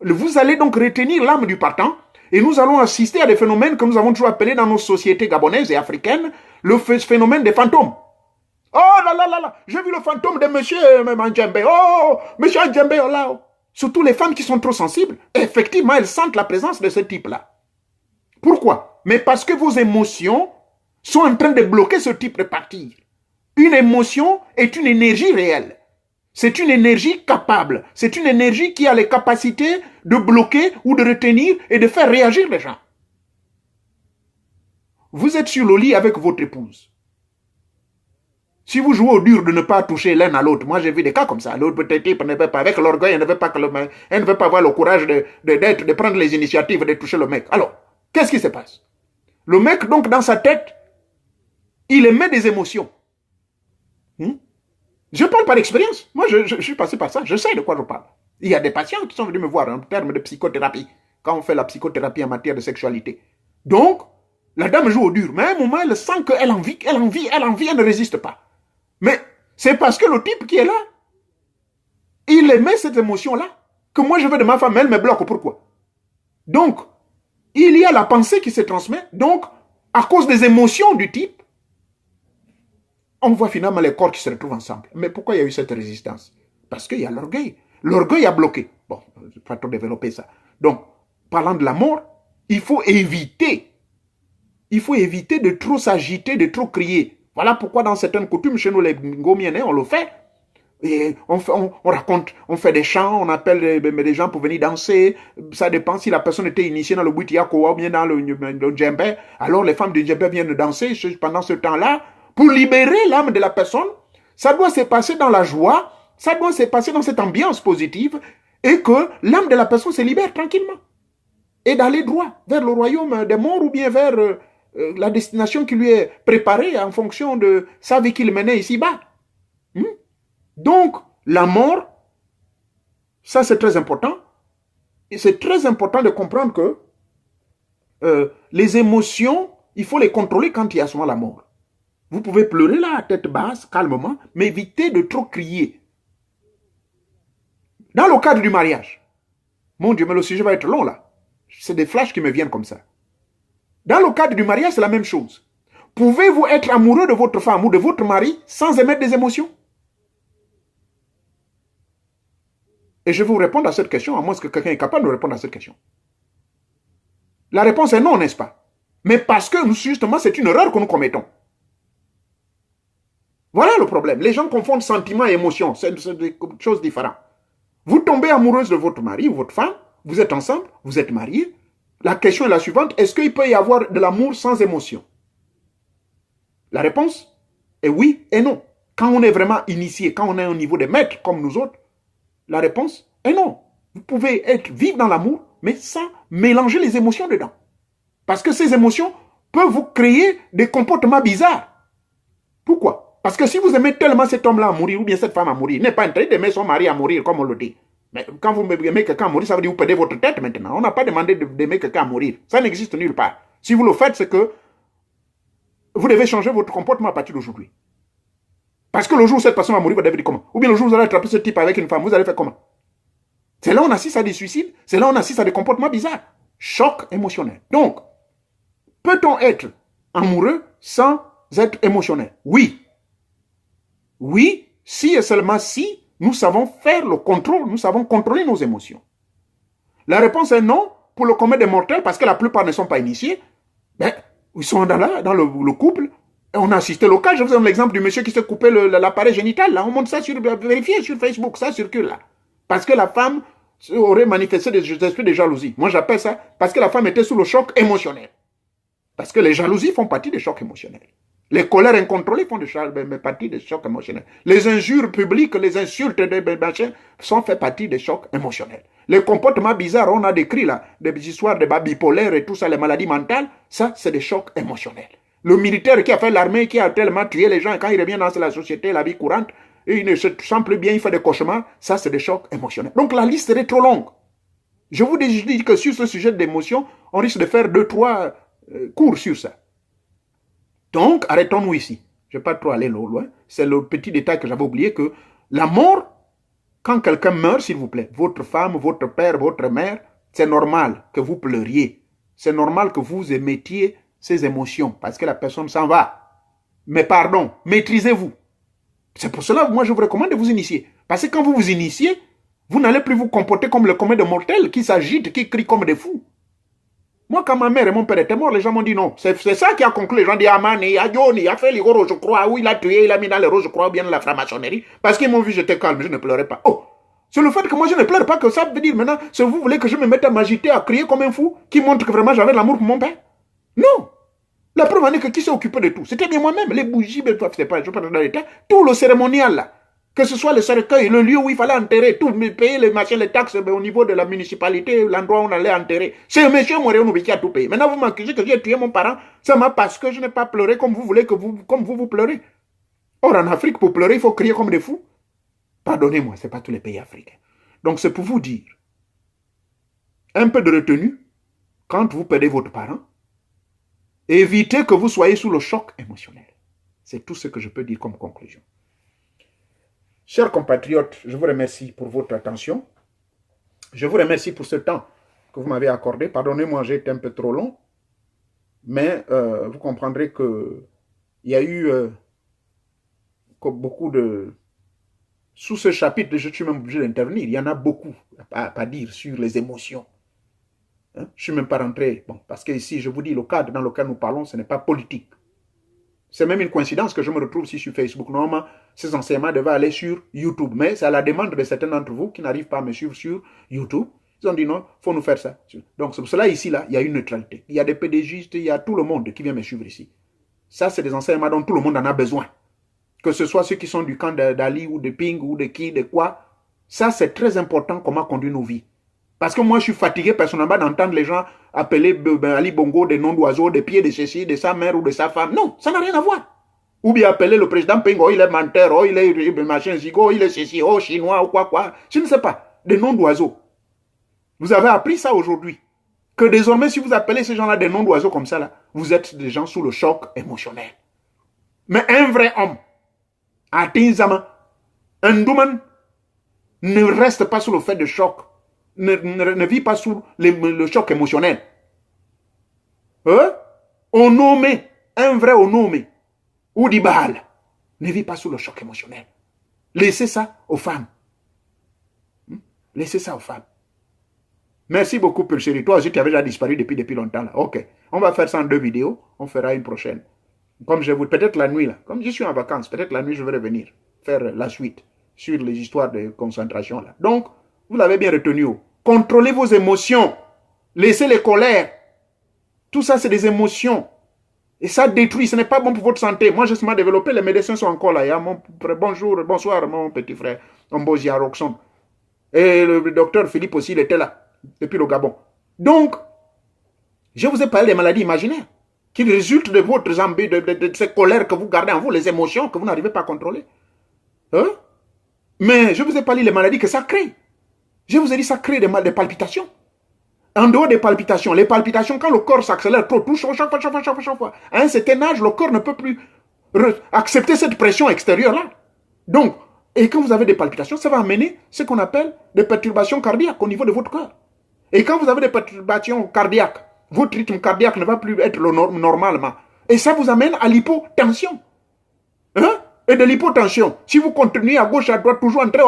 vous allez donc retenir l'âme du partant et nous allons assister à des phénomènes que nous avons toujours appelés dans nos sociétés gabonaises et africaines, le phénomène des fantômes. Oh là là là là, j'ai vu le fantôme de monsieur Ndjembe. Oh, monsieur Ndjembe, oh là. Surtout les femmes qui sont trop sensibles, effectivement, elles sentent la présence de ce type-là. Pourquoi? Mais parce que vos émotions sont en train de bloquer ce type de partie. Une émotion est une énergie réelle. C'est une énergie capable. C'est une énergie qui a les capacités de bloquer ou de retenir et de faire réagir les gens. Vous êtes sur le lit avec votre épouse. Si vous jouez au dur de ne pas toucher l'un à l'autre, moi j'ai vu des cas comme ça. L'autre peut-être ne veut pas, avec l'orgueil, elle ne veut pas avoir le courage de prendre les initiatives de toucher le mec. Alors, qu'est-ce qui se passe? Le mec, donc, dans sa tête, il émet des émotions. Je parle par expérience. Moi, je suis passé par ça. Je sais de quoi je parle. Il y a des patients qui sont venus me voir en termes de psychothérapie, quand on fait la psychothérapie en matière de sexualité. Donc, la dame joue au dur. Mais à un moment, elle sent qu'elle envie, elle ne résiste pas. Mais c'est parce que le type qui est là, il émet cette émotion-là, que moi je veux de ma femme, elle me bloque. Pourquoi? Donc, il y a la pensée qui se transmet. Donc, à cause des émotions du type, on voit finalement les corps qui se retrouvent ensemble. Mais pourquoi il y a eu cette résistance? Parce qu'il y a l'orgueil. L'orgueil a bloqué. Bon, je ne vais pas trop développer ça. Donc, parlant de la mort, il faut éviter de trop s'agiter, de trop crier. Voilà pourquoi dans certaines coutumes, chez nous les Ngomienais, on le fait. Et on raconte, on fait des chants, on appelle les gens pour venir danser. Ça dépend si la personne était initiée dans le Bouitiako ou bien dans le djembe. Alors les femmes du djembe viennent danser pendant ce temps-là. Pour libérer l'âme de la personne, ça doit se passer dans la joie, ça doit se passer dans cette ambiance positive et que l'âme de la personne se libère tranquillement. Et d'aller droit vers le royaume des morts ou bien vers la destination qui lui est préparée en fonction de sa vie qu'il menait ici-bas. Donc, la mort, ça c'est très important. Et c'est très important de comprendre que les émotions, il faut les contrôler quand il y a souvent la mort. Vous pouvez pleurer là, à tête basse, calmement, mais évitez de trop crier. Dans le cadre du mariage, mon Dieu, mais le sujet va être long là. C'est des flashs qui me viennent comme ça. Dans le cadre du mariage, c'est la même chose. Pouvez-vous être amoureux de votre femme ou de votre mari sans émettre des émotions? Et je vais vous répondre à cette question, à moins que quelqu'un est capable de répondre à cette question. La réponse est non, n'est-ce pas? Mais parce que, justement, c'est une erreur que nous commettons. Voilà le problème. Les gens confondent sentiment et émotion. C'est des choses différentes. Vous tombez amoureuse de votre mari ou votre femme, vous êtes ensemble, vous êtes mariés. La question est la suivante, est-ce qu'il peut y avoir de l'amour sans émotion? La réponse est oui et non. Quand on est vraiment initié, quand on est au niveau des maîtres comme nous autres, la réponse est non. Vous pouvez vivre dans l'amour, mais sans mélanger les émotions dedans. Parce que ces émotions peuvent vous créer des comportements bizarres. Pourquoi? Parce que si vous aimez tellement cet homme-là à mourir, ou bien cette femme à mourir, il n'est pas en train d'aimer son mari à mourir, comme on le dit. Mais quand vous aimez quelqu'un à mourir, ça veut dire que vous perdez votre tête maintenant. On n'a pas demandé d'aimer quelqu'un à mourir. Ça n'existe nulle part. Si vous le faites, c'est que vous devez changer votre comportement à partir d'aujourd'hui. Parce que le jour où cette personne va mourir, vous devez dire comment? Ou bien le jour où vous allez attraper ce type avec une femme, vous allez faire comment? C'est là où on assiste à des suicides, c'est là où on assiste à des comportements bizarres. Choc émotionnel. Donc, peut-on être amoureux sans être émotionnel? Oui. Oui, si et seulement si nous savons faire le contrôle, nous savons contrôler nos émotions. La réponse est non pour le commun des mortels parce que la plupart ne sont pas initiés. Ben, ils sont dans le couple. Et on a assisté au cas. Je vous donne l'exemple du monsieur qui s'est coupé l'appareil génital. Là, on montre ça vérifiez sur Facebook, ça circule là. Parce que la femme aurait manifesté des esprits de jalousie. Moi, j'appelle ça parce que la femme était sous le choc émotionnel. Parce que les jalousies font partie des chocs émotionnels. Les colères incontrôlées font partie des chocs émotionnels. Les injures publiques, les insultes des machins sont fait partie des chocs émotionnels. Les comportements bizarres, on a décrit là, des histoires de bipolaires et tout ça, les maladies mentales, ça, c'est des chocs émotionnels. Le militaire qui a fait l'armée, qui a tellement tué les gens, et quand il revient dans la société, la vie courante, et il ne se sent plus bien, il fait des cauchemars, ça, c'est des chocs émotionnels. Donc la liste est trop longue. Je vous dis que sur ce sujet d'émotion, on risque de faire 2-3 cours sur ça. Donc, arrêtons-nous ici. Je ne vais pas trop aller loin. C'est le petit détail que j'avais oublié que la mort, quand quelqu'un meurt, s'il vous plaît, votre femme, votre père, votre mère, c'est normal que vous pleuriez. C'est normal que vous émettiez ces émotions parce que la personne s'en va. Mais pardon, maîtrisez-vous. C'est pour cela que moi je vous recommande de vous initier. Parce que quand vous vous initiez, vous n'allez plus vous comporter comme le commun des mortels qui s'agitent, qui crient comme des fous. Moi, quand ma mère et mon père étaient morts, les gens m'ont dit non. C'est ça qui a conclu. Les gens disent Amani, Adjoni, il a fait les gros, je crois, ou il a tué, il a mis dans les roses, je crois, ou bien la franc-maçonnerie. Parce qu'ils m'ont vu, j'étais calme, je ne pleurais pas. Oh, c'est le fait que moi je ne pleure pas que ça veut dire maintenant, si vous voulez que je me mette à m'agiter, à crier comme un fou, qui montre que vraiment j'avais de l'amour pour mon père? Non. La preuve en est que qui s'est occupé de tout? C'était bien moi-même. Les bougies, je ne sais pas dans les temps, tout le cérémonial là. Que ce soit le cercueil, le lieu où il fallait enterrer, tout, payer les machins, les taxes au niveau de la municipalité, l'endroit où on allait enterrer. C'est monsieur Moréon qui a tout payé. Maintenant, vous m'accusez que j'ai tué mon parent, seulement parce que je n'ai pas pleuré comme vous voulez que vous pleurez. Or, en Afrique, pour pleurer, il faut crier comme des fous. Pardonnez-moi, ce n'est pas tous les pays africains. Donc, c'est pour vous dire, un peu de retenue quand vous perdez votre parent, évitez que vous soyez sous le choc émotionnel. C'est tout ce que je peux dire comme conclusion. Chers compatriotes, je vous remercie pour votre attention. Je vous remercie pour ce temps que vous m'avez accordé. Pardonnez-moi, j'ai été un peu trop long. Mais vous comprendrez qu'il y a eu beaucoup de... Sous ce chapitre, je suis même obligé d'intervenir. Il y en a beaucoup à dire sur les émotions. Hein? Je ne suis même pas rentré. Bon, parce que ici, je vous dis, le cadre dans lequel nous parlons, ce n'est pas politique. C'est même une coïncidence que je me retrouve ici sur Facebook. Normalement, ces enseignements devaient aller sur YouTube. Mais c'est à la demande de certains d'entre vous qui n'arrivent pas à me suivre sur YouTube. Ils ont dit non, il faut nous faire ça. Donc, c'est pour cela, ici, là, il y a une neutralité. Il y a des pédégistes, il y a tout le monde qui vient me suivre ici. Ça, c'est des enseignements dont tout le monde en a besoin. Que ce soit ceux qui sont du camp d'Ali ou de Ping ou de qui, de quoi. Ça, c'est très important comment conduire nos vies. Parce que moi, je suis fatigué personnellement d'entendre les gens appeler Ali Bongo des noms d'oiseaux, des pieds de ceci, de sa mère ou de sa femme. Non, ça n'a rien à voir. Ou bien appeler le président Ping, oh, il est menteur, oh, il est machin zigo, oh, il est ceci, oh, chinois ou quoi. Je ne sais pas. Des noms d'oiseaux. Vous avez appris ça aujourd'hui. Que désormais, si vous appelez ces gens-là des noms d'oiseaux comme ça, là, vous êtes des gens sous le choc émotionnel. Mais un vrai homme, un douman, ne reste pas sous le fait de choc. Ne vit pas sous le choc émotionnel. Onomé, un vrai onomé, ou d'Ibal, ne vit pas sous le choc émotionnel. Laissez ça aux femmes. Laissez ça aux femmes. Merci beaucoup, Père Chéri. Toi aussi, tu avais déjà disparu depuis longtemps. Là. Ok. On va faire ça en 2 vidéos. On fera une prochaine. Comme je vous... Peut-être la nuit, là. Comme je suis en vacances, peut-être la nuit, je vais revenir faire la suite sur les histoires de concentration, là. Donc, vous l'avez bien retenu. Contrôlez vos émotions. Laissez les colères. Tout ça, c'est des émotions. Et ça détruit. Ce n'est pas bon pour votre santé. Moi, justement, développé, les médecins sont encore là. Il y a bonjour, bonsoir, mon petit frère. Mbozia Roxon. Et le docteur Philippe aussi, il était là. Depuis le Gabon. Donc, je vous ai parlé des maladies imaginaires qui résultent de votre de ces colères que vous gardez en vous, les émotions que vous n'arrivez pas à contrôler. Hein? Mais je vous ai parlé des maladies que ça crée. Je vous ai dit ça crée des palpitations. En dehors des palpitations, les palpitations, quand le corps s'accélère trop, tout chaque fois. À un certain âge, le corps ne peut plus accepter cette pression extérieure-là. Donc, et quand vous avez des palpitations, ça va amener ce qu'on appelle des perturbations cardiaques au niveau de votre corps. Et quand vous avez des perturbations cardiaques, votre rythme cardiaque ne va plus être normalement. Et ça vous amène à l'hypotension. Hein? Et de l'hypotension, si vous continuez à gauche, à droite, toujours entrer,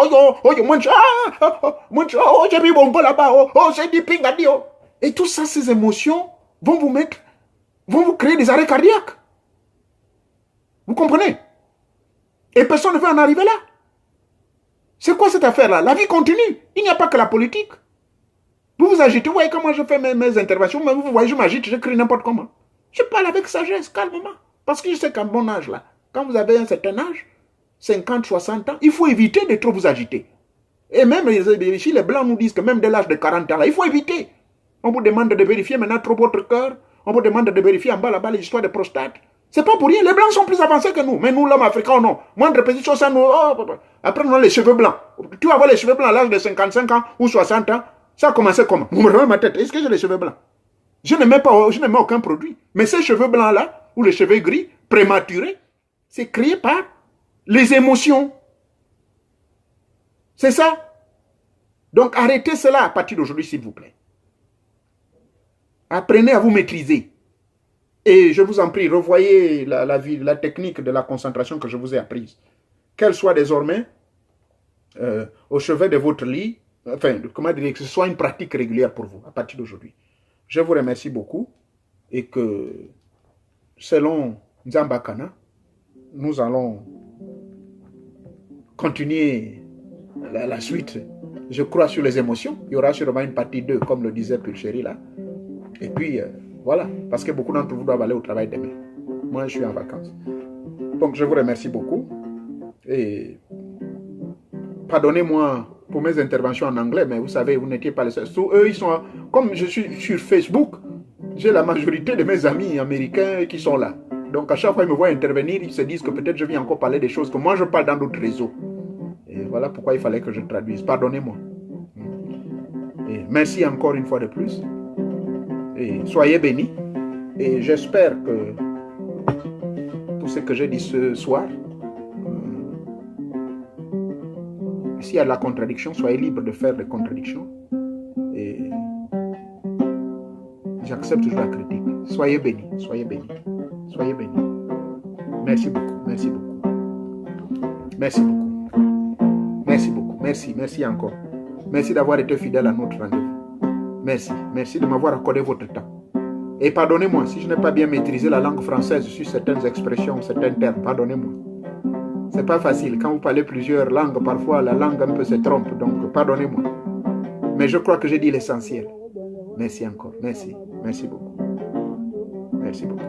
j'ai mis mon bol là-bas, c'est du ping à dire. Et tout ça, ces émotions vont vous créer des arrêts cardiaques. Vous comprenez? Et personne ne veut en arriver là. C'est quoi cette affaire-là? La vie continue. Il n'y a pas que la politique. Vous vous agitez, vous voyez comment je fais mes interventions, mais vous voyez, je m'agite, je crie n'importe comment. Je parle avec sagesse, calmement. Parce que je sais qu'à mon âge là, quand vous avez un certain âge, 50, 60 ans, il faut éviter de trop vous agiter. Et même ici, les Blancs nous disent que même dès l'âge de 40 ans, là, il faut éviter. On vous demande de vérifier maintenant trop votre cœur. On vous demande de vérifier en bas là-bas les histoires de prostate. C'est pas pour rien. Les Blancs sont plus avancés que nous. Mais nous, l'homme africain, non. Moindre petite chose, ça nous... Après, on a les cheveux blancs. Tu vas avoir les cheveux blancs à l'âge de 55 ans ou 60 ans. Ça a commencé comment? Vous me regardez ma tête. Est-ce que j'ai les cheveux blancs? Je ne mets aucun produit. Mais ces cheveux blancs-là, ou les cheveux gris, prématurés, c'est créé par les émotions. C'est ça. Donc arrêtez cela à partir d'aujourd'hui, s'il vous plaît. Apprenez à vous maîtriser. Et je vous en prie, revoyez la technique de la concentration que je vous ai apprise. Qu'elle soit désormais au chevet de votre lit, enfin, comment dire, que ce soit une pratique régulière pour vous à partir d'aujourd'hui. Je vous remercie beaucoup et que selon Nzambakana, nous allons continuer la suite, je crois, sur les émotions. Il y aura sûrement une partie 2, comme le disait Pulchéry là. Et puis, voilà, parce que beaucoup d'entre vous doivent aller au travail demain. Moi, je suis en vacances. Donc, je vous remercie beaucoup. Et pardonnez-moi pour mes interventions en anglais, mais vous savez, vous n'étiez pas les seuls. Eux, ils sont, comme je suis sur Facebook, j'ai la majorité de mes amis américains qui sont là. Donc, à chaque fois qu'ils me voient intervenir, ils se disent que peut-être je viens encore parler des choses que moi, je parle dans d'autres réseaux. Et voilà pourquoi il fallait que je traduise. Pardonnez-moi. Et merci encore une fois de plus. Et soyez bénis. Et j'espère que tout ce que j'ai dit ce soir, s'il y a de la contradiction, soyez libre de faire des contradictions. Et j'accepte toujours la critique. Soyez bénis, soyez bénis, soyez bénis. Merci beaucoup, merci beaucoup. Merci beaucoup. Merci beaucoup, merci encore. Merci d'avoir été fidèle à notre rendez-vous. Merci de m'avoir accordé votre temps. Et pardonnez-moi si je n'ai pas bien maîtrisé la langue française sur certaines expressions, certains termes. Pardonnez-moi. C'est pas facile. Quand vous parlez plusieurs langues, parfois la langue un peu se trompe. Donc, pardonnez-moi. Mais je crois que j'ai dit l'essentiel. Merci encore. Merci. Merci beaucoup. Merci beaucoup.